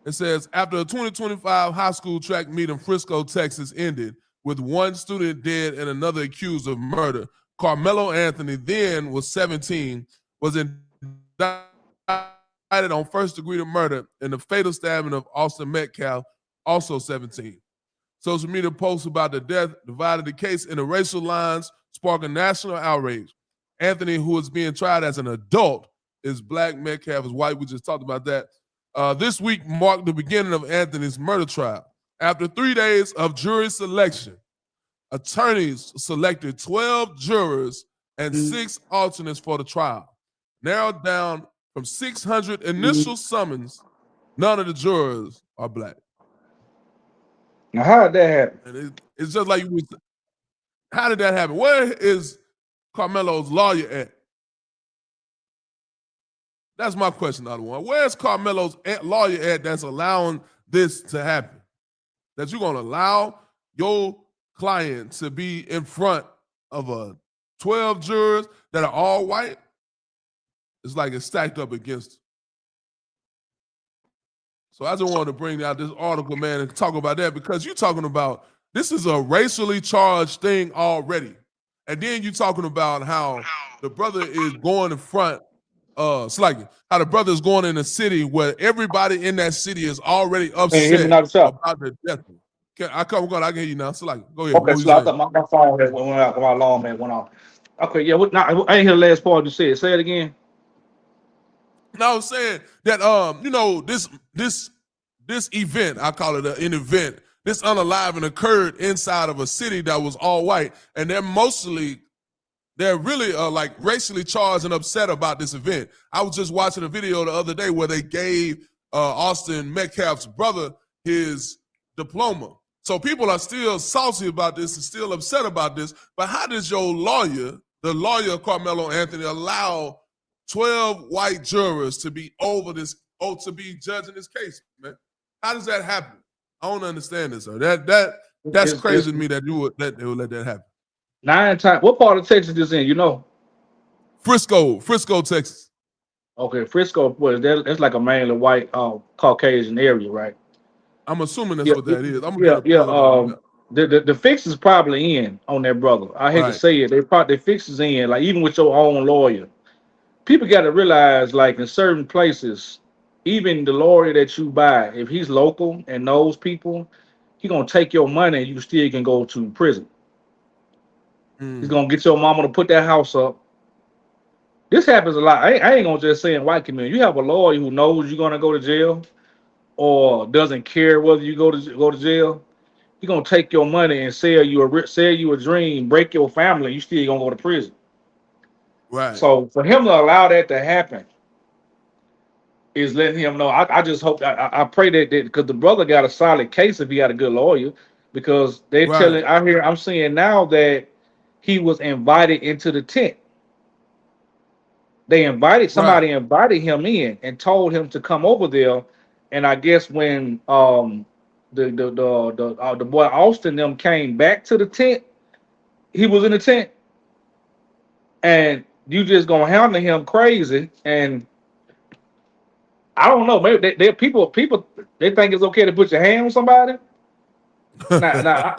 Speaker 6: It says, after a 2025 high school track meet in Frisco, Texas ended with one student dead and another accused of murder, Carmelo Anthony, then was 17, was indicted on first-degree murder in the fatal stabbing of Austin Metcalf, also 17. Social media posts about the death divided the case into racial lines, sparking national outrage. Anthony, who is being tried as an adult, is black. Metcalf is white. We just talked about that. This week marked the beginning of Anthony's murder trial. After 3 days of jury selection, attorneys selected 12 jurors and 6 alternates for the trial. Narrowed down from 600 initial summons, none of the jurors are black.
Speaker 10: Now, how did that happen?
Speaker 6: And it's just like how did that happen? Where is Carmelo's lawyer at? That's my question, other one. Where's Carmelo's lawyer at that's allowing this to happen? That you're going to allow your client to be in front of 12 jurors that are all white? It's like it's stacked up against them. So I just wanted to bring out this article, man, and talk about that because you're talking about this is a racially charged thing already. And then you're talking about how the brother is going in front. It's like how the brother is going in a city where everybody in that city is already upset about the death. I can hear you now. So like, go ahead.
Speaker 10: Okay, so I thought my phone went out, my alarm went off. Okay, yeah. I ain't hear the last part you said. Say it again.
Speaker 6: No, I was saying that this event, I call it an event. This unaliving occurred inside of a city that was all white, and they're really like racially charged and upset about this event. I was just watching a video the other day where they gave Austin Metcalf's brother his diploma. So people are still salty about this and still upset about this. But how does your lawyer, the lawyer Carmelo Anthony, allow 12 white jurors to be to be judging this case, man? How does that happen? I don't understand this, sir. That's crazy to me that they would let that happen.
Speaker 10: 9 times. What part of Texas is in? You know,
Speaker 6: Frisco, Texas.
Speaker 10: Okay, Frisco. Well, that's like a mainly white, Caucasian area, right?
Speaker 6: I'm assuming that's what that is.
Speaker 10: The fix is probably in on that brother. I hate to say it. They fix is in. Like even with your own lawyer, people got to realize, like in certain places, even the lawyer that you buy, if he's local and knows people, he gonna take your money and you still can go to prison. He's gonna get your mama to put that house up. This happens a lot. I ain't gonna just say in white community. You have a lawyer who knows you're gonna go to jail, or doesn't care whether you go to jail. He's gonna take your money and sell you a dream, break your family. You still gonna go to prison.
Speaker 6: Right.
Speaker 10: So for him to allow that to happen is letting him know. I just hope I pray that because the brother got a solid case if he got a good lawyer. Because they're telling I'm seeing now that he was invited into the tent. Somebody invited him in and told him to come over there. And I guess when the boy Austin them came back to the tent, he was in the tent, and you just gonna handle him crazy. And I don't know, maybe they people they think it's okay to put your hand on somebody. Now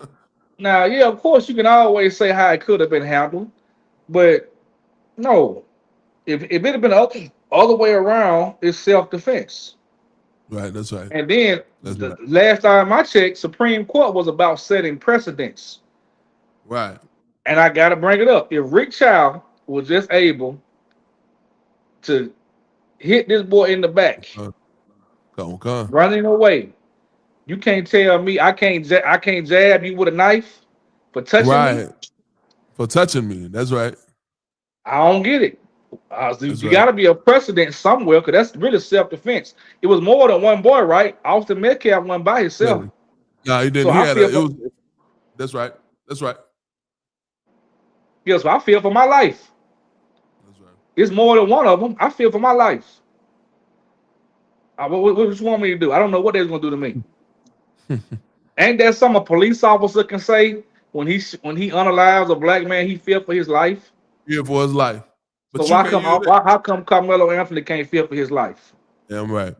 Speaker 10: Now, yeah, of course, you can always say how it could have been handled, but no, if it had been all the way around, it's self defense.
Speaker 6: Right, that's right.
Speaker 10: And then
Speaker 6: That's
Speaker 10: the
Speaker 6: right.
Speaker 10: last time I checked, Supreme Court was about setting precedents.
Speaker 6: Right.
Speaker 10: And I got to bring it up. If Rick Child was just able to hit this boy in the back,
Speaker 6: Come.
Speaker 10: running away, you can't tell me I can't jab you with a knife for touching me.
Speaker 6: Right. For touching me. That's right.
Speaker 10: I don't get it.
Speaker 6: That's
Speaker 10: You
Speaker 6: right.
Speaker 10: got to be a precedent somewhere because that's really self defense. It was more than one boy, right? Austin Metcalf went by himself.
Speaker 6: Really. No, he
Speaker 10: So
Speaker 6: didn't. He
Speaker 10: I
Speaker 6: had
Speaker 10: feel
Speaker 6: it
Speaker 10: for,
Speaker 6: was that's right. That's right.
Speaker 10: yes, I feel for my life.
Speaker 6: That's right.
Speaker 10: It's more than one of them. I feel for my life. What you want me to do? I don't know what they're gonna do to me. Ain't that something a police officer can say when he unalives a black man? He fear for his life.
Speaker 6: Fear for his life.
Speaker 10: So
Speaker 6: But you can use it.
Speaker 10: how come Carmelo Anthony can't fear for his life?
Speaker 6: Damn right.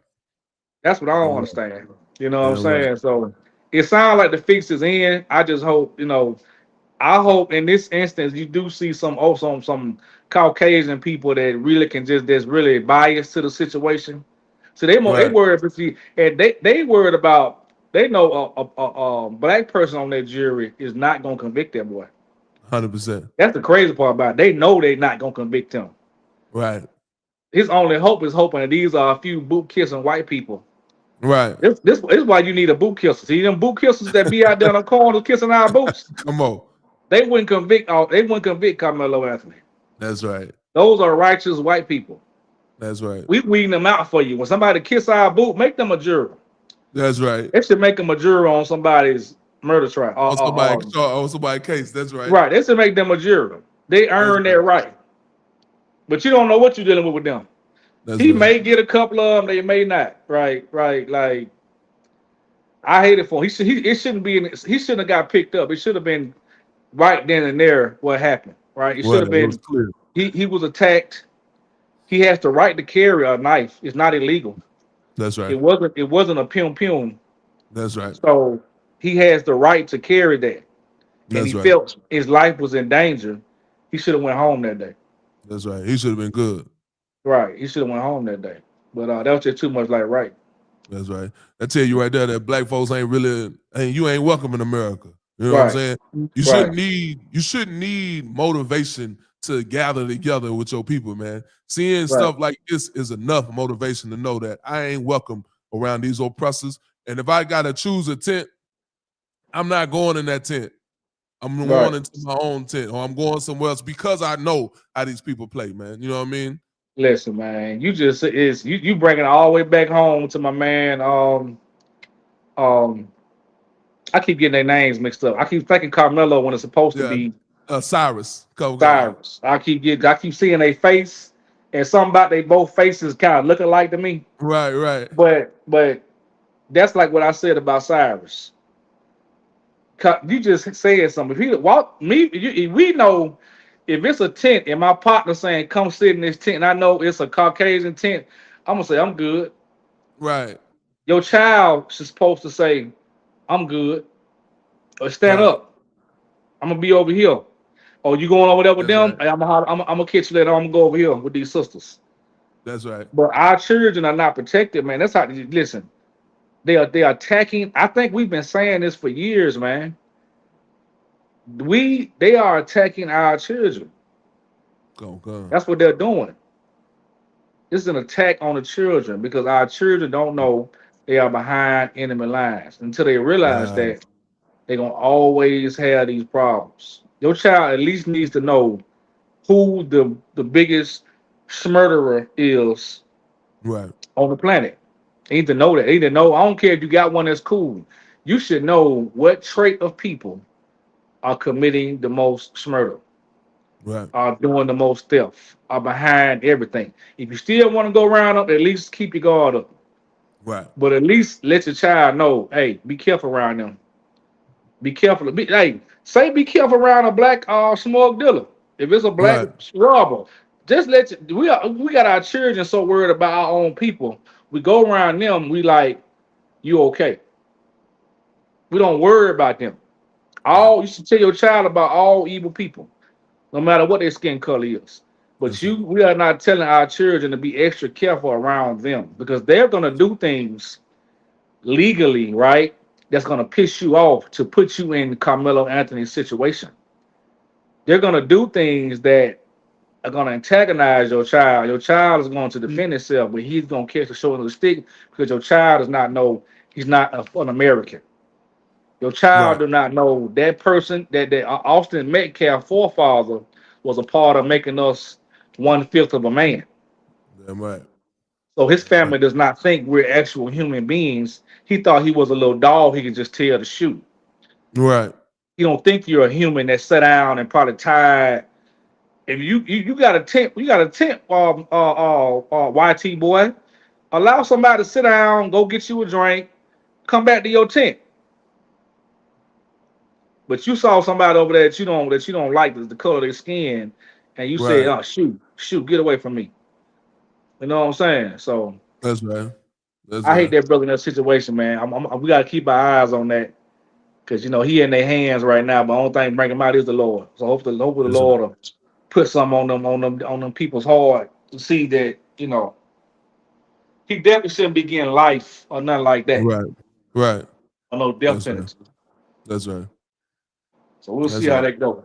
Speaker 10: That's what I don't
Speaker 6: Damn right.
Speaker 10: understand. You know what I'm
Speaker 6: Damn right.
Speaker 10: saying? So it sounds like the fix is in. I just hope, I hope in this instance you do see some Caucasian people that really can that's really biased to the situation. So they
Speaker 6: Right.
Speaker 10: worried if see, and they worried about they know a black person on their jury is not gonna convict that boy.
Speaker 6: 100%.
Speaker 10: That's the crazy part about it. They know they're not gonna convict him.
Speaker 6: Right.
Speaker 10: His only hope is hoping that these are a few boot kissing white people.
Speaker 6: Right.
Speaker 10: This is why you need a boot kisser. See them boot kissers that be out there on the corner kissing our boots.
Speaker 6: Come on.
Speaker 10: They wouldn't convict. They wouldn't convict Carmelo Anthony.
Speaker 6: That's right.
Speaker 10: Those are righteous white people.
Speaker 6: That's right.
Speaker 10: We weeding them out for you. When somebody kiss our boot, make them a juror.
Speaker 6: That's right.
Speaker 10: They should make them a juror on somebody's murder trial.
Speaker 6: On somebody's case. That's right.
Speaker 10: Right. They should make them a juror. They earn their right. But you don't know what you're dealing with them.
Speaker 6: That's
Speaker 10: He
Speaker 6: right.
Speaker 10: may get a couple of them. They may not. Right. Like I hate it for him. It shouldn't be. He shouldn't have got picked up. It should have been right then and there what happened. Right. It should have
Speaker 6: It was
Speaker 10: been.
Speaker 6: clear.
Speaker 10: He was attacked. He has the right to carry a knife. It's not illegal.
Speaker 6: That's right.
Speaker 10: It wasn't a pium.
Speaker 6: That's right.
Speaker 10: So he has the right to carry that. And
Speaker 6: That's
Speaker 10: he
Speaker 6: right.
Speaker 10: felt his life was in danger. He should have went home that day.
Speaker 6: That's right. He should have been good.
Speaker 10: Right. He should have went home that day. But that was just too much like right.
Speaker 6: That's right. I tell you right there that black folks you ain't welcome in America. You know what I'm saying? You shouldn't need motivation to gather together with your people, man. Seeing stuff like this is enough motivation to know that I ain't welcome around these oppressors. And if I gotta choose a tent, I'm not going in that tent. I'm going into my own tent, or I'm going somewhere else because I know how these people play, man. You know what I mean?
Speaker 10: Listen, man, you bring it all the way back home to my man. I keep getting their names mixed up. I keep thinking Carmelo when it's supposed to be
Speaker 6: Cyrus.
Speaker 10: Cyrus. I keep seeing their face, and something about they both faces kind of looking like to me.
Speaker 6: Right.
Speaker 10: But that's like what I said about Cyrus. You just said something. If we know if it's a tent and my partner saying come sit in this tent, and I know it's a Caucasian tent, I'm gonna say I'm good.
Speaker 6: Right.
Speaker 10: Your child is supposed to say I'm good, or stand up. I'm gonna be over here. Oh, you going over there with them? Right. I'm gonna catch you later. I'm gonna go over here with these sisters.
Speaker 6: That's right.
Speaker 10: But our children are not protected, man. That's how. Listen, they are attacking. I think we've been saying this for years, man. They are attacking our children.
Speaker 6: Go.
Speaker 10: That's what they're doing. This is an attack on the children because our children don't know they are behind enemy lines until they realize that they're gonna always have these problems. Your child at least needs to know who the biggest murderer is on the planet. They need to know that. They need to know. I don't care if you got one that's cool. You should know what trait of people are committing the most murder, are doing the most theft, are behind everything. If you still want to go around them, at least keep your guard up.
Speaker 6: Right.
Speaker 10: But at least let your child know, hey, be careful around them. Be careful. Be careful around a black smoke dealer. If it's a black robber, just we got our children so worried about our own people. We go around them, we like, you okay. We don't worry about them. You should tell your child about all evil people, no matter what their skin color is. But we are not telling our children to be extra careful around them because they're gonna do things legally, right? That's gonna piss you off to put you in Carmelo Anthony's situation. They're gonna do things that are gonna antagonize your child. Your child is going to defend himself, but he's gonna catch the short end of the stick because your child does not know he's not an American. Your child do not know that person that Austin Metcalf forefather was a part of making us 1/5 of a man.
Speaker 6: Damn right.
Speaker 10: So his family does not think we're actual human beings. He thought he was a little dog he could just tell to shoot.
Speaker 6: Right.
Speaker 10: You don't think you're a human that sat down and probably tired. If you got a tent, YT boy, allow somebody to sit down, go get you a drink, come back to your tent. But you saw somebody over there that you don't like the color of their skin, and you said, "Oh, shoot, get away from me." You know what I'm saying? So
Speaker 6: that's right.
Speaker 10: I hate that brother in that situation, man. We gotta keep our eyes on that because he in their hands right now. But the only thing bring him out is the Lord. So hopefully the Lord will put some on them people's heart to see that he definitely shouldn't be getting life or nothing like that.
Speaker 6: Right.
Speaker 10: Or no death penalty.
Speaker 6: That's right.
Speaker 10: So we'll see how that goes.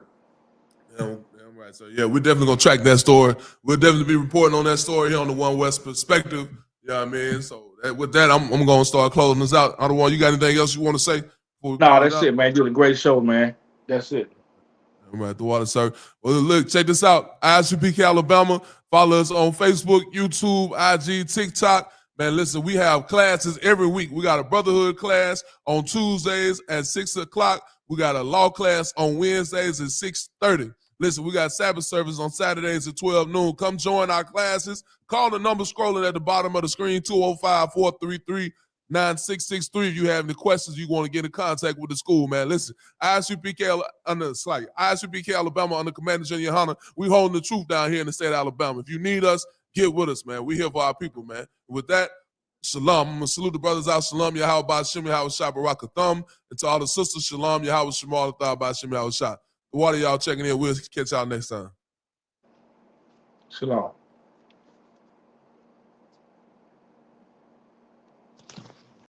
Speaker 6: Yeah, right. So yeah, we're definitely gonna track that story. We'll definitely be reporting on that story here on the One West Perspective. You know what I mean? So with that, I'm gonna start closing this out. I don't want you got anything else you want to say?
Speaker 10: No, that's it, man. You did a great show, man. That's it.
Speaker 6: All right, the water, sir. Well, look, check this out. I.S.U.P.K Alabama. Follow us on Facebook, YouTube, IG, TikTok. Man, listen, we have classes every week. We got a brotherhood class on Tuesdays at 6 o'clock. We got a law class on Wednesdays at 6:30. Listen, we got Sabbath service on Saturdays at 12 noon. Come join our classes. Call the number scrolling at the bottom of the screen, 205-433-9663. If you have any questions, you want to get in contact with the school, man. Listen, I.S.U.P.K Alabama under Commander General YAHANNA. We holding the truth down here in the state of Alabama. If you need us, get with us, man. We here for our people, man. With that, Shalom. I'm going to salute the brothers out. Shalom, Yahweh Ba'Shem, Yahweh Shah Barakathum. And to all the sisters, Shalom, Yahweh Shemal, Thah Ba'Shem, Yahweh Shah. The water y'all checking in. We'll catch y'all next time.
Speaker 10: Shalom.